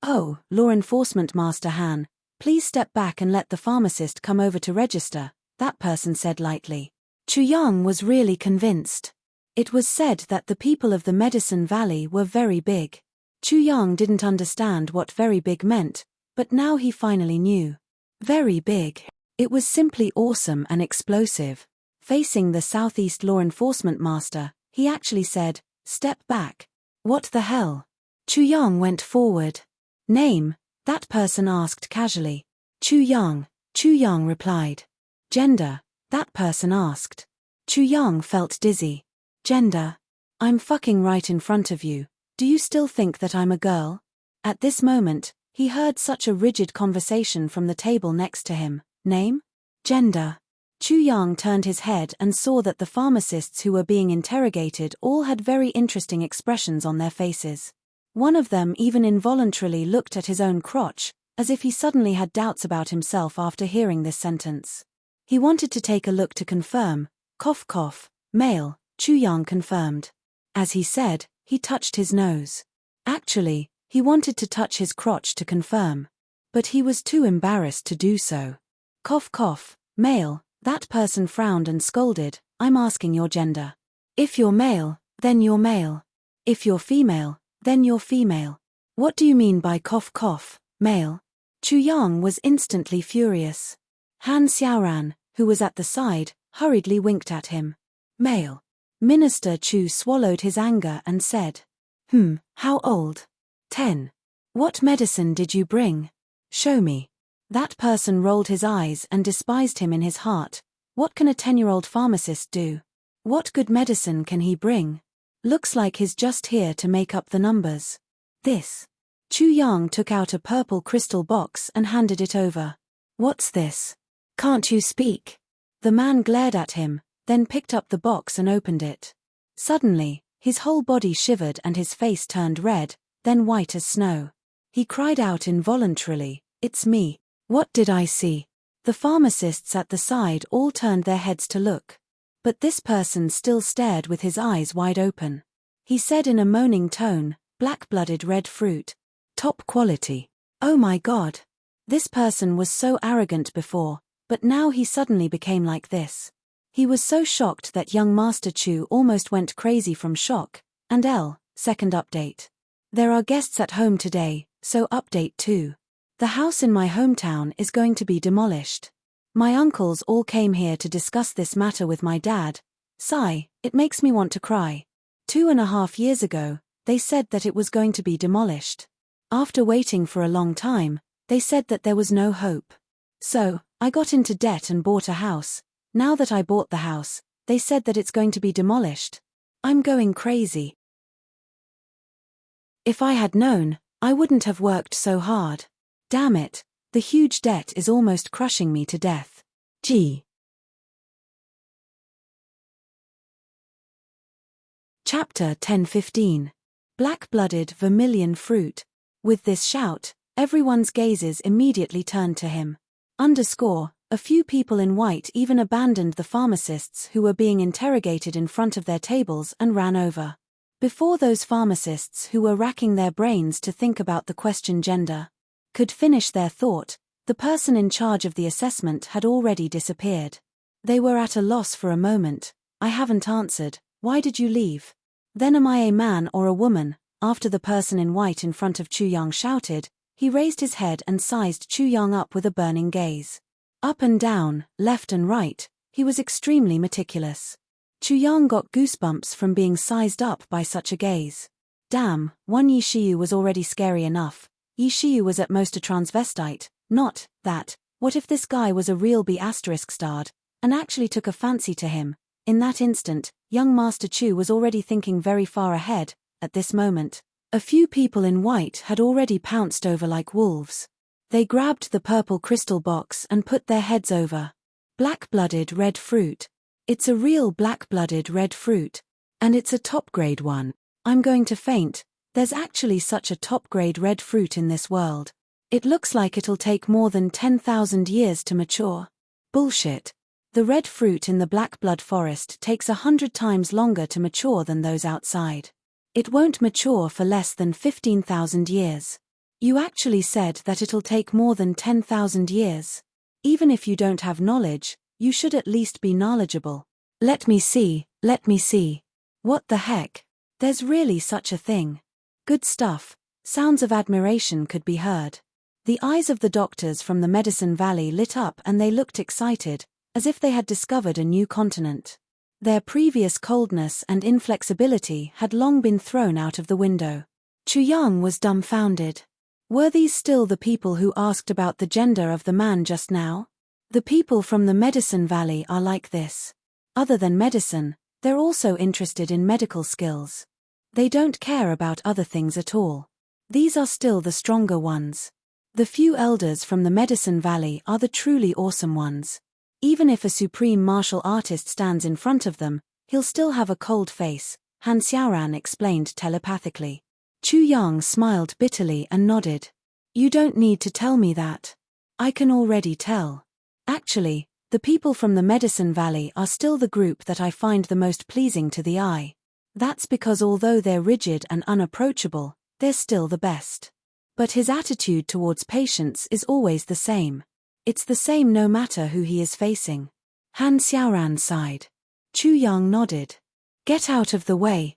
Oh, Law Enforcement Master Han, please step back and let the pharmacist come over to register, that person said lightly. Chu Yang was really convinced. It was said that the people of the Medicine Valley were very big. Chu Yang didn't understand what very big meant, but now he finally knew. Very big. It was simply awesome and explosive. Facing the Southeast Law Enforcement Master, he actually said, "Step back." What the hell? Chu Yang went forward. Name? That person asked casually. Chu Yang. Chu Yang replied. Gender? That person asked. Chu Yang felt dizzy. Gender? I'm fucking right in front of you. Do you still think that I'm a girl? At this moment, he heard such a rigid conversation from the table next to him. Name? Gender. Chu Yang turned his head and saw that the pharmacists who were being interrogated all had very interesting expressions on their faces. One of them even involuntarily looked at his own crotch, as if he suddenly had doubts about himself after hearing this sentence. He wanted to take a look to confirm. Cough cough, male, Chu Yang confirmed. As he said, he touched his nose. Actually, he wanted to touch his crotch to confirm. But he was too embarrassed to do so. Cough cough, male, that person frowned and scolded, I'm asking your gender. If you're male, then you're male. If you're female, then you're female. What do you mean by cough cough, male? Chu Yang was instantly furious. Han Xiaoran, who was at the side, hurriedly winked at him. Male. Minister Chu swallowed his anger and said. How old? 10. What medicine did you bring? Show me. That person rolled his eyes and despised him in his heart. What can a 10-year-old pharmacist do? What good medicine can he bring? Looks like he's just here to make up the numbers. This. Chu Yang took out a purple crystal box and handed it over. What's this? Can't you speak? The man glared at him, then picked up the box and opened it. Suddenly, his whole body shivered and his face turned red, then white as snow. He cried out involuntarily, "It's me." What did I see? The pharmacists at the side all turned their heads to look. But this person still stared with his eyes wide open. He said in a moaning tone, "Black-blooded red fruit. Top quality. Oh my God." This person was so arrogant before, but now he suddenly became like this. He was so shocked that young Master Chu almost went crazy from shock. And second update. There are guests at home today, so update 2. The house in my hometown is going to be demolished. My uncles all came here to discuss this matter with my dad. Sigh, it makes me want to cry. 2.5 years ago, they said that it was going to be demolished. After waiting for a long time, they said that there was no hope. So, I got into debt and bought a house. Now that I bought the house, they said that it's going to be demolished. I'm going crazy. If I had known, I wouldn't have worked so hard. Damn it, the huge debt is almost crushing me to death. Gee. Chapter 10:15. Black-blooded vermilion fruit. With this shout, everyone's gazes immediately turned to him. A few people in white even abandoned the pharmacists who were being interrogated in front of their tables and ran over. Before those pharmacists who were racking their brains to think about the question gender could finish their thought, the person in charge of the assessment had already disappeared. They were at a loss for a moment. I haven't answered. Why did you leave? Then am I a man or a woman? After the person in white in front of Chu Yang shouted, he raised his head and sized Chu Yang up with a burning gaze. Up and down, left and right, he was extremely meticulous. Chu Yang got goosebumps from being sized up by such a gaze. Damn, one Yi Shiyu was already scary enough. Yi Shiyu was at most a transvestite, not that. What if this guy was a real B***starred, and actually took a fancy to him? In that instant, young Master Chu was already thinking very far ahead. At this moment, a few people in white had already pounced over like wolves. They grabbed the purple crystal box and put their heads over. Black-blooded red fruit. It's a real black-blooded red fruit. And it's a top-grade one. I'm going to faint. There's actually such a top-grade red fruit in this world. It looks like it'll take more than 10,000 years to mature. Bullshit. The red fruit in the black-blood forest takes 100 times longer to mature than those outside. It won't mature for less than 15,000 years. You actually said that it'll take more than 10,000 years. Even if you don't have knowledge, you should at least be knowledgeable. Let me see. What the heck? There's really such a thing. Good stuff. Sounds of admiration could be heard. The eyes of the doctors from the Medicine Valley lit up and they looked excited, as if they had discovered a new continent. Their previous coldness and inflexibility had long been thrown out of the window. Chu Yang was dumbfounded. Were these still the people who asked about the gender of the man just now? The people from the Medicine Valley are like this. Other than medicine, they're also interested in medical skills. They don't care about other things at all. These are still the stronger ones. The few elders from the Medicine Valley are the truly awesome ones. Even if a supreme martial artist stands in front of them, he'll still have a cold face, Han Xiaoran explained telepathically. Chu Yang smiled bitterly and nodded. You don't need to tell me that. I can already tell. Actually, the people from the Medicine Valley are still the group that I find the most pleasing to the eye. That's because although they're rigid and unapproachable, they're still the best. But his attitude towards patients is always the same. It's the same no matter who he is facing. Han Xiaoran sighed. Chu Yang nodded. Get out of the way.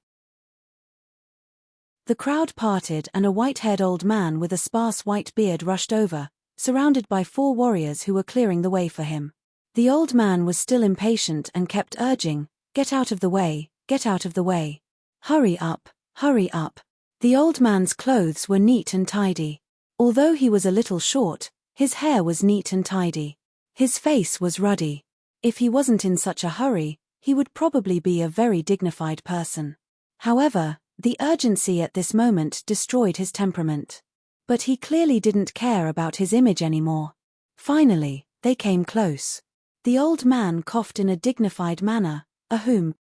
The crowd parted and a white-haired old man with a sparse white beard rushed over, surrounded by 4 warriors who were clearing the way for him. The old man was still impatient and kept urging, get out of the way, get out of the way. Hurry up, hurry up. The old man's clothes were neat and tidy. Although he was a little short, his hair was neat and tidy. His face was ruddy. If he wasn't in such a hurry, he would probably be a very dignified person. However, the urgency at this moment destroyed his temperament. But he clearly didn't care about his image anymore. Finally, they came close. The old man coughed in a dignified manner. Ahem.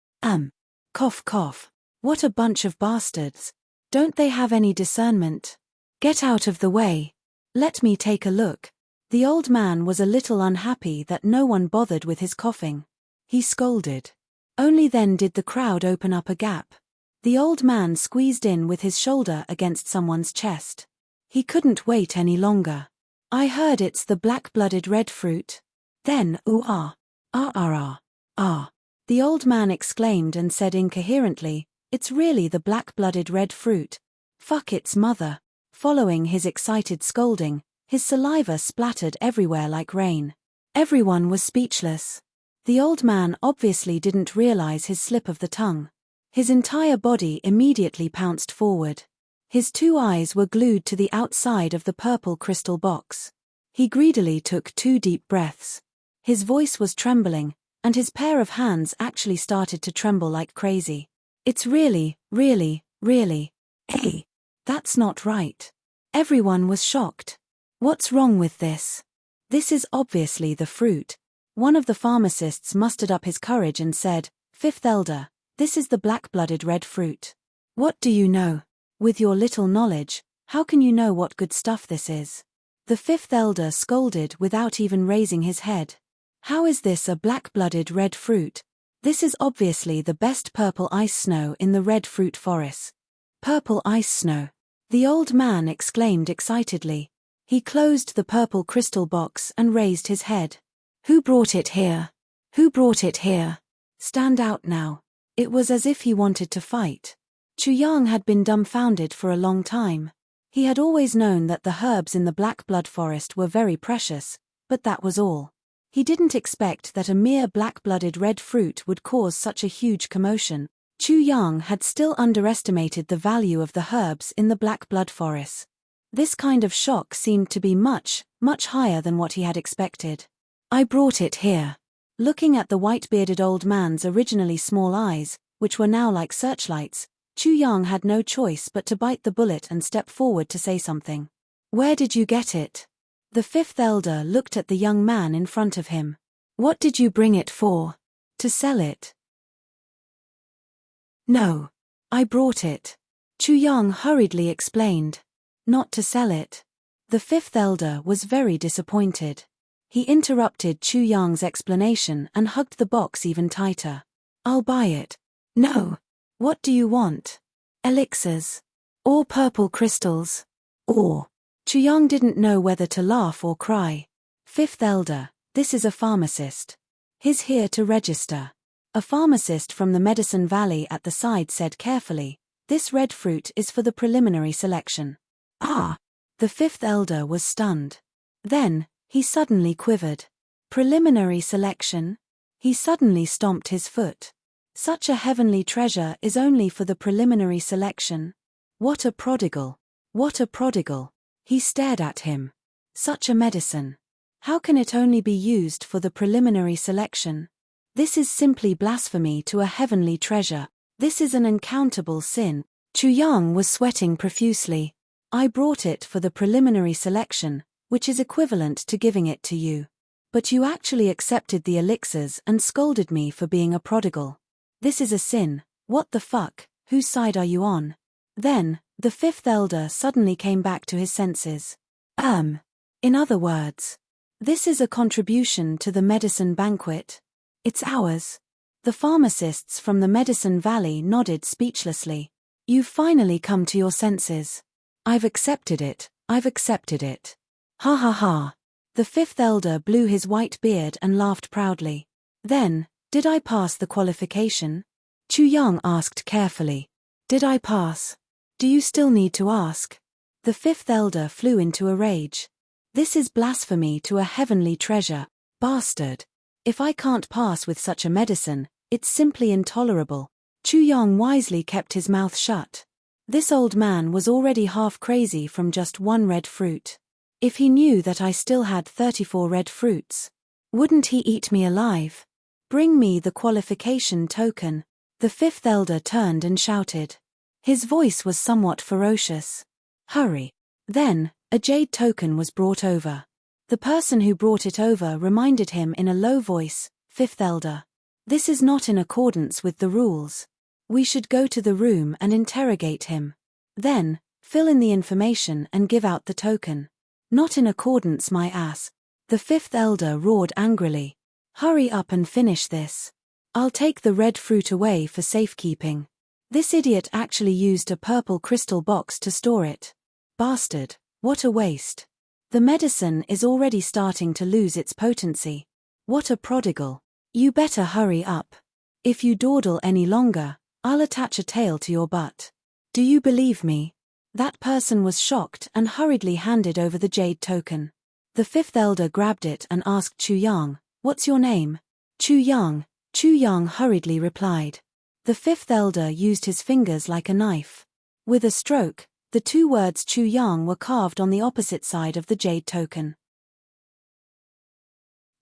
Cough cough. What a bunch of bastards. Don't they have any discernment? Get out of the way. Let me take a look. The old man was a little unhappy that no one bothered with his coughing. He scolded. Only then did the crowd open up a gap. The old man squeezed in with his shoulder against someone's chest. He couldn't wait any longer. I heard it's the black-blooded red fruit. Then, ooh-ah. Ah. The old man exclaimed and said incoherently, it's really the black-blooded red fruit. Fuck its mother. Following his excited scolding, his saliva splattered everywhere like rain. Everyone was speechless. The old man obviously didn't realize his slip of the tongue. His entire body immediately pounced forward. His 2 eyes were glued to the outside of the purple crystal box. He greedily took 2 deep breaths. His voice was trembling, and his pair of hands actually started to tremble like crazy. It's really, hey, that's not right. Everyone was shocked. What's wrong with this? This is obviously the fruit. One of the pharmacists mustered up his courage and said, "Fifth Elder, this is the black-blooded red fruit. What do you know? With your little knowledge, how can you know what good stuff this is?" The 5th Elder scolded without even raising his head. "How is this a black-blooded red fruit? This is obviously the best purple ice snow in the red fruit forest." "Purple ice snow!" the old man exclaimed excitedly. He closed the purple crystal box and raised his head. "Who brought it here? Who brought it here? Stand out now." It was as if he wanted to fight. Chu Yang had been dumbfounded for a long time. He had always known that the herbs in the Black Blood Forest were very precious, but that was all. He didn't expect that a mere black-blooded red fruit would cause such a huge commotion. Chu Yang had still underestimated the value of the herbs in the Black Blood Forest. This kind of shock seemed to be much higher than what he had expected. "I brought it here." Looking at the white-bearded old man's originally small eyes, which were now like searchlights, Chu Yang had no choice but to bite the bullet and step forward to say something. "Where did you get it?" The 5th Elder looked at the young man in front of him. "What did you bring it for? To sell it?" "No. I brought it," Chu Yang hurriedly explained. "Not to sell it." The 5th Elder was very disappointed. He interrupted Chu Yang's explanation and hugged the box even tighter. "I'll buy it." "No. What do you want? Elixirs? Or purple crystals? Or?" Chu Yang didn't know whether to laugh or cry. "5th Elder, this is a pharmacist. He's here to register." A pharmacist from the Medicine Valley at the side said carefully, "This red fruit is for the preliminary selection." "Ah!" The 5th Elder was stunned. Then, he suddenly quivered. "Preliminary selection?" He suddenly stomped his foot. "Such a heavenly treasure is only for the preliminary selection? What a prodigal! What a prodigal!" He stared at him. "Such a medicine. How can it only be used for the preliminary selection? This is simply blasphemy to a heavenly treasure. This is an uncountable sin." Chu Yang was sweating profusely. "I brought it for the preliminary selection, which is equivalent to giving it to you. But you actually accepted the elixirs and scolded me for being a prodigal. This is a sin. What the fuck? Whose side are you on?" Then, the 5th Elder suddenly came back to his senses. In other words, this is a contribution to the medicine banquet. It's ours." The pharmacists from the Medicine Valley nodded speechlessly. "You've finally come to your senses." "I've accepted it, I've accepted it." "Ha ha ha." The 5th Elder blew his white beard and laughed proudly. "Then, did I pass the qualification?" Chu Yang asked carefully. "Did I pass? Do you still need to ask?" The 5th Elder flew into a rage. "This is blasphemy to a heavenly treasure, bastard. If I can't pass with such a medicine, it's simply intolerable." Chu Yang wisely kept his mouth shut. This old man was already half crazy from just one red fruit. If he knew that I still had 34 red fruits, wouldn't he eat me alive? "Bring me the qualification token." The 5th Elder turned and shouted. His voice was somewhat ferocious. "Hurry." Then, a jade token was brought over. The person who brought it over reminded him in a low voice, "5th Elder, this is not in accordance with the rules. We should go to the room and interrogate him. Then, fill in the information and give out the token." "Not in accordance, my ass." The 5th Elder roared angrily. "Hurry up and finish this. I'll take the red fruit away for safekeeping. This idiot actually used a purple crystal box to store it. Bastard, what a waste. The medicine is already starting to lose its potency. What a prodigal. You better hurry up. If you dawdle any longer, I'll attach a tail to your butt. Do you believe me?" That person was shocked and hurriedly handed over the jade token. The 5th Elder grabbed it and asked Chu Yang, "What's your name?" "Chu Yang," Chu Yang hurriedly replied. The fifth elder used his fingers like a knife. With a stroke, the two words Chu Yang were carved on the opposite side of the jade token.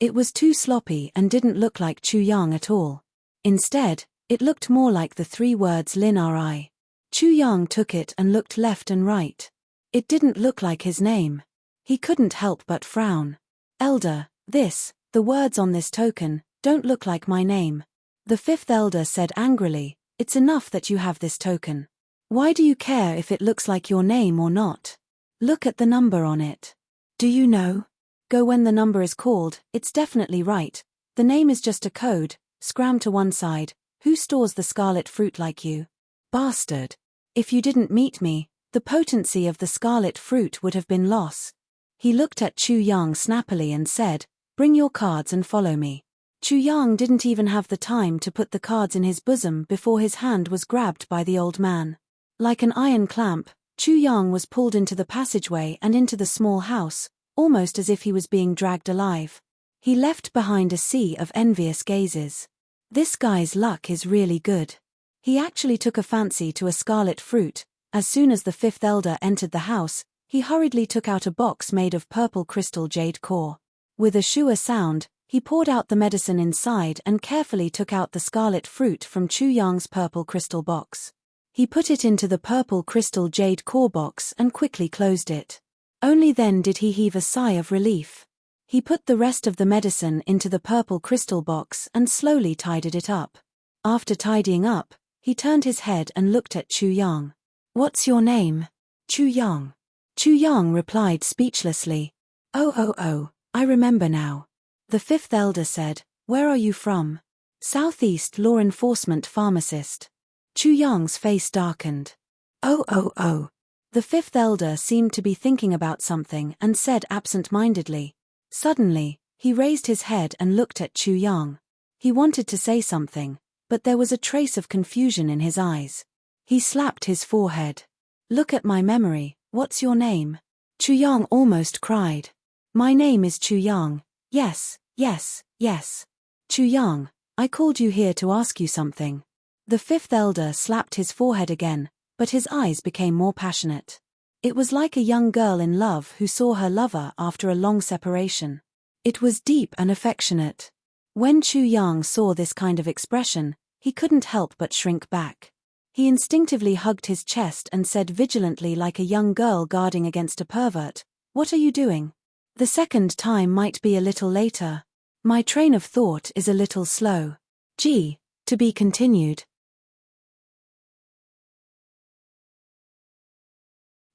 It was too sloppy and didn't look like Chu Yang at all. Instead, it looked more like the three words Lin Ri. Chu Yang took it and looked left and right. It didn't look like his name. He couldn't help but frown. Elder, the words on this token, don't look like my name. The fifth elder said angrily, it's enough that you have this token. Why do you care if it looks like your name or not? Look at the number on it. Do you know? Go when the number is called, it's definitely right. The name is just a code, scram to one side. Who stores the scarlet fruit like you? Bastard. If you didn't meet me, the potency of the scarlet fruit would have been lost. He looked at Chu Yang snappily and said, bring your cards and follow me. Chu Yang didn't even have the time to put the cards in his bosom before his hand was grabbed by the old man. Like an iron clamp, Chu Yang was pulled into the passageway and into the small house, almost as if he was being dragged alive. He left behind a sea of envious gazes. This guy's luck is really good. He actually took a fancy to a scarlet fruit. As soon as the fifth elder entered the house, he hurriedly took out a box made of purple crystal jade core. With a shua sound, he poured out the medicine inside and carefully took out the scarlet fruit from Chu Yang's purple crystal box. He put it into the purple crystal jade core box and quickly closed it. Only then did he heave a sigh of relief. He put the rest of the medicine into the purple crystal box and slowly tidied it up. After tidying up, he turned his head and looked at Chu Yang. What's your name? Chu Yang. Chu Yang replied speechlessly. Oh, I remember now. The fifth elder said, where are you from? Southeast Law Enforcement Pharmacist. Chu Yang's face darkened. Oh. The fifth elder seemed to be thinking about something and said absent-mindedly. Suddenly, he raised his head and looked at Chu Yang. He wanted to say something, but there was a trace of confusion in his eyes. He slapped his forehead. Look at my memory, what's your name? Chu Yang almost cried. My name is Chu Yang. Yes. Chu Yang, I called you here to ask you something. The fifth elder slapped his forehead again, but his eyes became more passionate. It was like a young girl in love who saw her lover after a long separation. It was deep and affectionate. When Chu Yang saw this kind of expression, he couldn't help but shrink back. He instinctively hugged his chest and said vigilantly like a young girl guarding against a pervert, what are you doing? The second time might be a little later. My train of thought is a little slow. Gee, to be continued.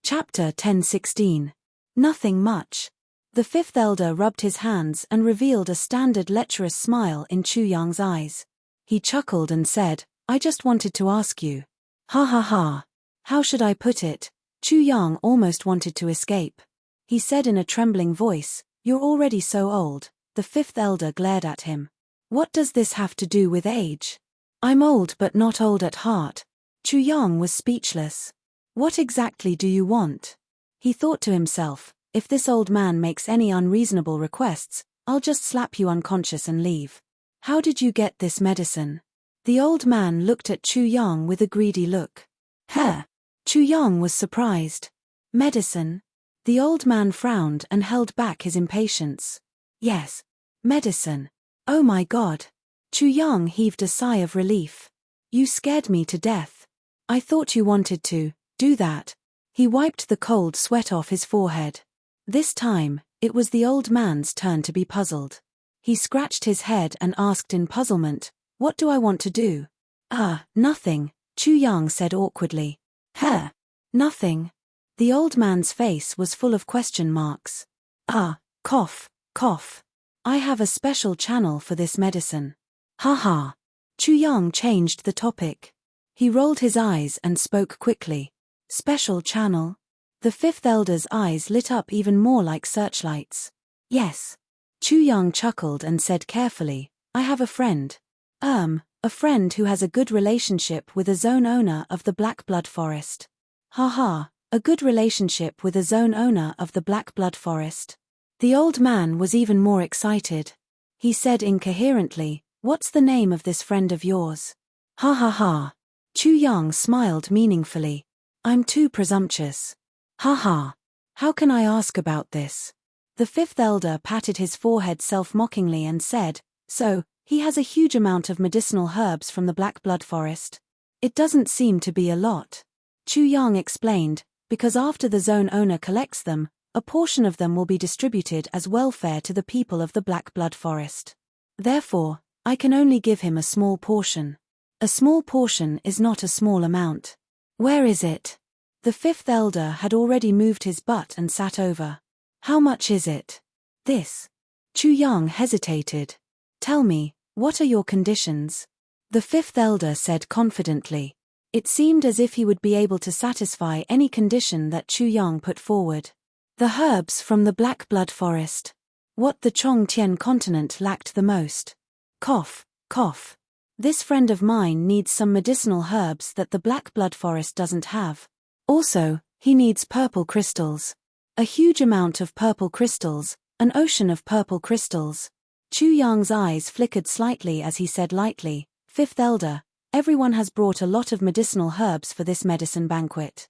Chapter 1016. Nothing much. The fifth elder rubbed his hands and revealed a standard lecherous smile in Chu Yang's eyes. He chuckled and said, I just wanted to ask you. Ha. How should I put it? Chu Yang almost wanted to escape. He said in a trembling voice, you're already so old. The fifth elder glared at him. What does this have to do with age? I'm old but not old at heart. Chu Yang was speechless. What exactly do you want? He thought to himself, if this old man makes any unreasonable requests, I'll just slap you unconscious and leave. How did you get this medicine? The old man looked at Chu Yang with a greedy look. Chu Yang was surprised. Medicine? The old man frowned and held back his impatience. Yes. Medicine. Oh my God. Chu Yang heaved a sigh of relief. You scared me to death. I thought you wanted to do that. He wiped the cold sweat off his forehead. This time, it was the old man's turn to be puzzled. He scratched his head and asked in puzzlement, what do I want to do? Nothing, Chu Yang said awkwardly. Nothing. The old man's face was full of question marks. Cough. I have a special channel for this medicine. Ha. Chu Yang changed the topic. He rolled his eyes and spoke quickly. Special channel? The fifth elder's eyes lit up even more like searchlights. Yes. Chu Yang chuckled and said carefully, I have a friend. A friend who has a good relationship with a zone owner of the Black Blood Forest. Ha, a good relationship with a zone owner of the Black Blood Forest. The old man was even more excited. He said incoherently, what's the name of this friend of yours? Ha ha ha. Chu Yang smiled meaningfully. I'm too presumptuous. Ha ha. How can I ask about this? The fifth elder patted his forehead self-mockingly and said, so, he has a huge amount of medicinal herbs from the Black Blood Forest. It doesn't seem to be a lot. Chu Yang explained, because after the zone owner collects them, a portion of them will be distributed as welfare to the people of the Black Blood Forest. Therefore, I can only give him a small portion. A small portion is not a small amount. Where is it? The fifth elder had already moved his butt and sat over. How much is it? This. Chu Yang hesitated. Tell me, what are your conditions? The fifth elder said confidently. It seemed as if he would be able to satisfy any condition that Chu Yang put forward. The herbs from the Black Blood Forest. What the Chongtian continent lacked the most. Cough, cough. This friend of mine needs some medicinal herbs that the Black Blood Forest doesn't have. Also, he needs purple crystals. A huge amount of purple crystals, an ocean of purple crystals. Chu Yang's eyes flickered slightly as he said lightly, Fifth elder, everyone has brought a lot of medicinal herbs for this medicine banquet.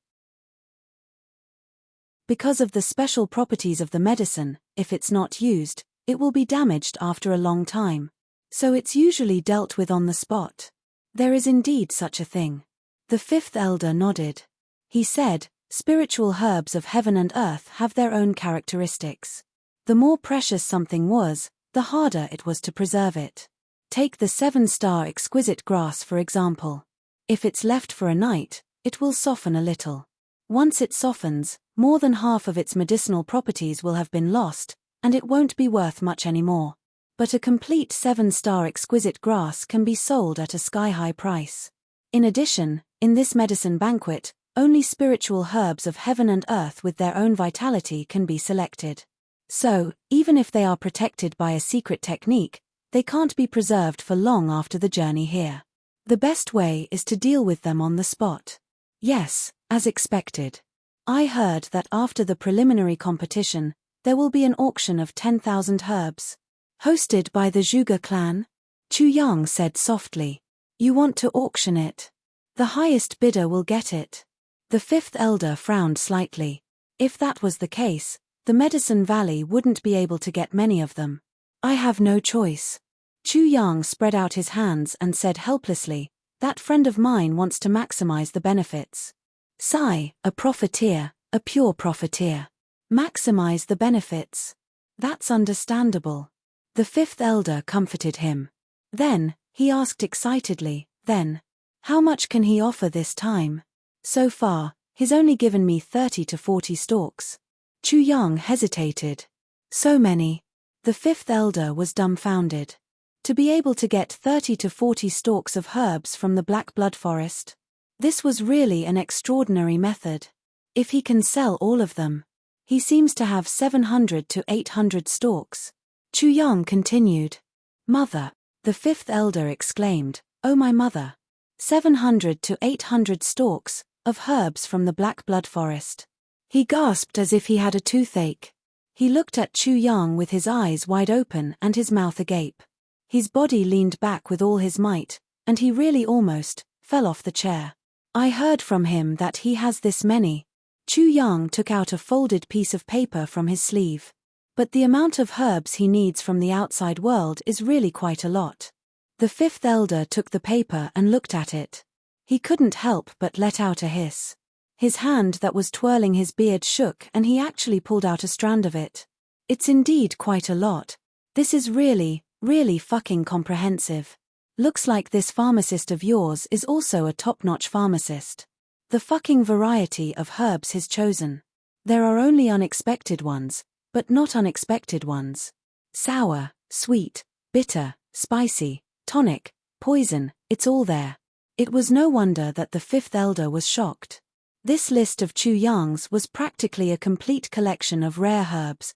Because of the special properties of the medicine, if it's not used, it will be damaged after a long time. So it's usually dealt with on the spot. There is indeed such a thing. The fifth elder nodded. He said, spiritual herbs of heaven and earth have their own characteristics. The more precious something was, the harder it was to preserve it. Take the 7-star exquisite grass for example. If it's left for a night, it will soften a little. Once it softens, more than half of its medicinal properties will have been lost, and it won't be worth much anymore. But a complete 7-star exquisite grass can be sold at a sky-high price. In addition, in this medicine banquet, only spiritual herbs of heaven and earth with their own vitality can be selected. So, even if they are protected by a secret technique, they can't be preserved for long after the journey here. The best way is to deal with them on the spot. Yes, as expected. I heard that after the preliminary competition, there will be an auction of 10,000 herbs. Hosted by the Zhuge clan? Chu Yang said softly. You want to auction it? The highest bidder will get it. The fifth elder frowned slightly. If that was the case, the Medicine Valley wouldn't be able to get many of them. I have no choice. Chu Yang spread out his hands and said helplessly, that friend of mine wants to maximize the benefits. Sigh, a profiteer, a pure profiteer. Maximize the benefits. That's understandable. The fifth elder comforted him. Then, he asked excitedly, how much can he offer this time? So far, he's only given me 30 to 40 stalks. Chu Yang hesitated. So many. The fifth elder was dumbfounded. To be able to get 30 to 40 stalks of herbs from the Black Blood Forest? This was really an extraordinary method. If he can sell all of them. He seems to have 700 to 800 stalks. Chu Yang continued. Mother, the fifth elder exclaimed, oh my mother. 700 to 800 stalks of herbs from the Black Blood Forest. He gasped as if he had a toothache. He looked at Chu Yang with his eyes wide open and his mouth agape. His body leaned back with all his might, and he really almost fell off the chair. I heard from him that he has this many. Chu Yang took out a folded piece of paper from his sleeve. But the amount of herbs he needs from the outside world is really quite a lot. The fifth elder took the paper and looked at it. He couldn't help but let out a hiss. His hand that was twirling his beard shook and he actually pulled out a strand of it. It's indeed quite a lot. This is really fucking comprehensive. Looks like this pharmacist of yours is also a top-notch pharmacist. The fucking variety of herbs he's chosen. There are only unexpected ones, but not unexpected ones. Sour, sweet, bitter, spicy, tonic, poison, it's all there. It was no wonder that the fifth elder was shocked. This list of Chu Yang's was practically a complete collection of rare herbs,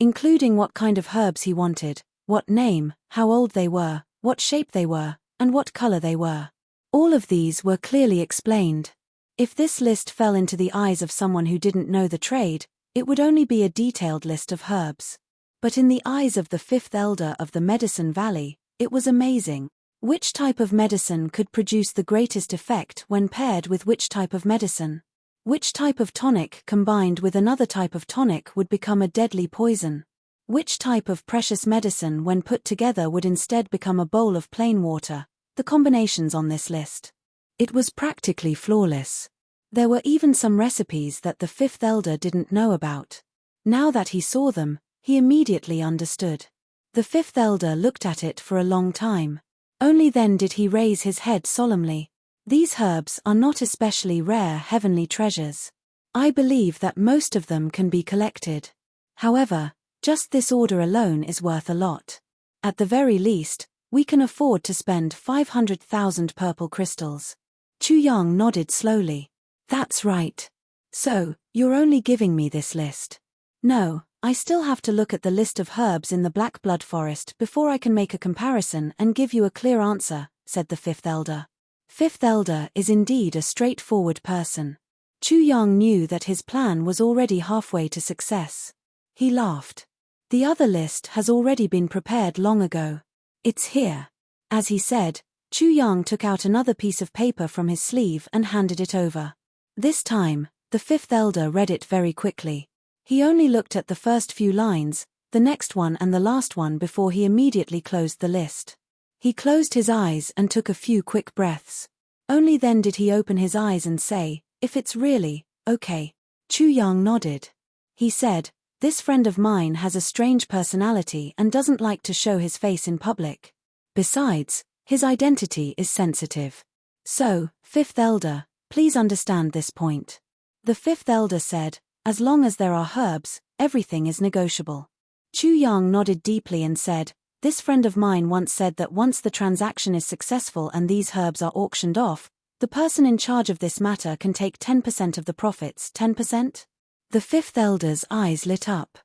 including what kind of herbs he wanted, what name, how old they were, what shape they were, and what color they were. All of these were clearly explained. If this list fell into the eyes of someone who didn't know the trade, it would only be a detailed list of herbs. But in the eyes of the fifth elder of the Medicine Valley, it was amazing. Which type of medicine could produce the greatest effect when paired with which type of medicine? Which type of tonic combined with another type of tonic would become a deadly poison? Which type of precious medicine when put together would instead become a bowl of plain water? The combinations on this list. It was practically flawless. There were even some recipes that the fifth elder didn't know about. Now that he saw them, he immediately understood. The fifth elder looked at it for a long time. Only then did he raise his head solemnly. These herbs are not especially rare heavenly treasures. I believe that most of them can be collected. However, just this order alone is worth a lot. At the very least, we can afford to spend 500,000 purple crystals. Chu Yang nodded slowly. That's right. So, you're only giving me this list. No, I still have to look at the list of herbs in the Black Blood Forest before I can make a comparison and give you a clear answer, said the fifth elder. Fifth elder is indeed a straightforward person. Chu Yang knew that his plan was already halfway to success. He laughed. The other list has already been prepared long ago. It's here. As he said, Chu Yang took out another piece of paper from his sleeve and handed it over. This time, the fifth elder read it very quickly. He only looked at the first few lines, the next one and the last one before he immediately closed the list. He closed his eyes and took a few quick breaths. Only then did he open his eyes and say, "If it's really, okay." Chu Yang nodded. He said, "This friend of mine has a strange personality and doesn't like to show his face in public. Besides, his identity is sensitive. So, fifth elder, please understand this point." The fifth elder said, "As long as there are herbs, everything is negotiable." Chu Yang nodded deeply and said, "This friend of mine once said that once the transaction is successful and these herbs are auctioned off, the person in charge of this matter can take 10% of the profits." 10%? The fifth elder's eyes lit up.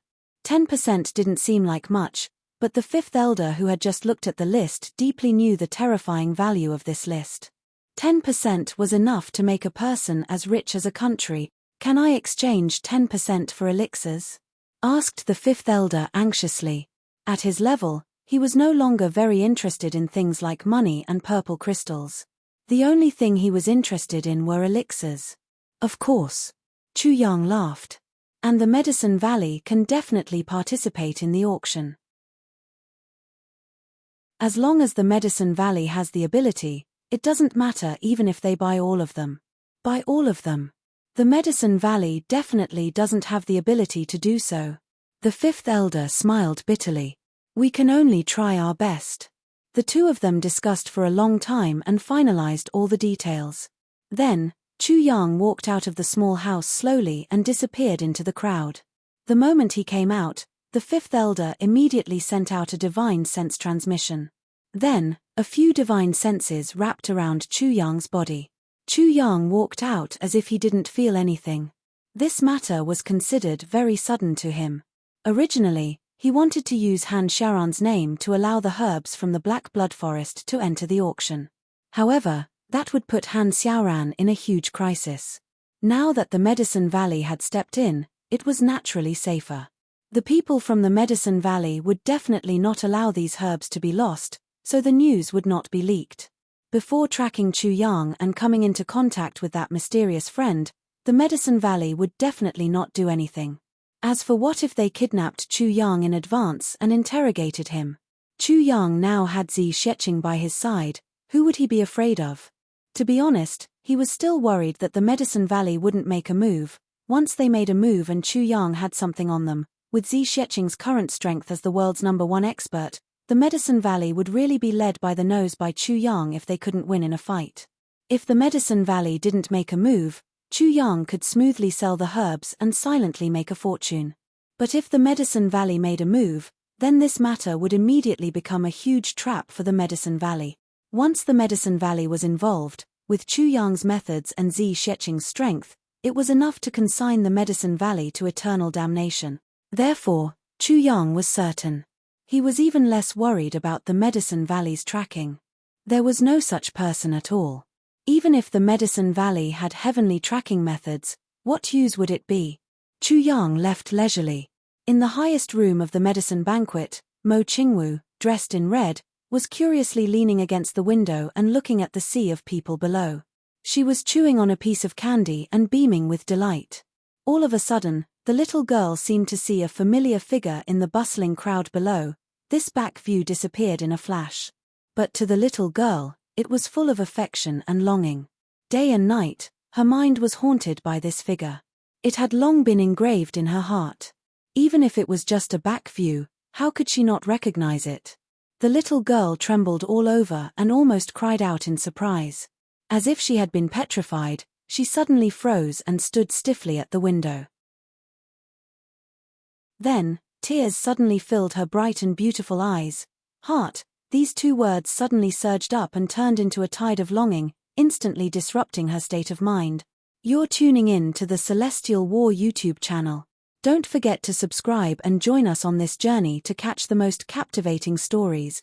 10% didn't seem like much, but the fifth elder who had just looked at the list deeply knew the terrifying value of this list. 10% was enough to make a person as rich as a country. "Can I exchange 10% for elixirs?" asked the fifth elder anxiously. At his level, he was no longer very interested in things like money and purple crystals. The only thing he was interested in were elixirs. Of course. Chu Yang laughed. And the Medicine Valley can definitely participate in the auction. As long as the Medicine Valley has the ability, it doesn't matter even if they buy all of them. Buy all of them. The Medicine Valley definitely doesn't have the ability to do so. The fifth elder smiled bitterly. "We can only try our best." The two of them discussed for a long time and finalized all the details. Then, Chu Yang walked out of the small house slowly and disappeared into the crowd. The moment he came out, the fifth elder immediately sent out a divine sense transmission. Then, a few divine senses wrapped around Chu Yang's body. Chu Yang walked out as if he didn't feel anything. This matter was considered very sudden to him. Originally, he wanted to use Han Xiaoran's name to allow the herbs from the Black Blood Forest to enter the auction. However, that would put Han Xiaoran in a huge crisis. Now that the Medicine Valley had stepped in, it was naturally safer. The people from the Medicine Valley would definitely not allow these herbs to be lost, so the news would not be leaked. Before tracking Chu Yang and coming into contact with that mysterious friend, the Medicine Valley would definitely not do anything. As for what if they kidnapped Chu Yang in advance and interrogated him? Chu Yang now had Zi Sheqing by his side. Who would he be afraid of? To be honest, he was still worried that the Medicine Valley wouldn't make a move. Once they made a move and Chu Yang had something on them, with Zi Sheqing's current strength as the world's #1 expert, the Medicine Valley would really be led by the nose by Chu Yang if they couldn't win in a fight. If the Medicine Valley didn't make a move, Chu Yang could smoothly sell the herbs and silently make a fortune. But if the Medicine Valley made a move, then this matter would immediately become a huge trap for the Medicine Valley. Once the Medicine Valley was involved, with Chu Yang's methods and Zi Sheqing's strength, it was enough to consign the Medicine Valley to eternal damnation. Therefore, Chu Yang was certain. He was even less worried about the Medicine Valley's tracking. There was no such person at all. Even if the Medicine Valley had heavenly tracking methods, what use would it be? Chu Yang left leisurely. In the highest room of the medicine banquet, Mo Qingwu, dressed in red, was curiously leaning against the window and looking at the sea of people below. She was chewing on a piece of candy and beaming with delight. All of a sudden, the little girl seemed to see a familiar figure in the bustling crowd below. This back view disappeared in a flash. But to the little girl, it was full of affection and longing. Day and night, her mind was haunted by this figure. It had long been engraved in her heart. Even if it was just a back view, how could she not recognize it? The little girl trembled all over and almost cried out in surprise. As if she had been petrified, she suddenly froze and stood stiffly at the window. Then, tears suddenly filled her bright and beautiful eyes. Heart, these two words suddenly surged up and turned into a tide of longing, instantly disrupting her state of mind. You're tuning in to the Celestial War YouTube channel. Don't forget to subscribe and join us on this journey to catch the most captivating stories,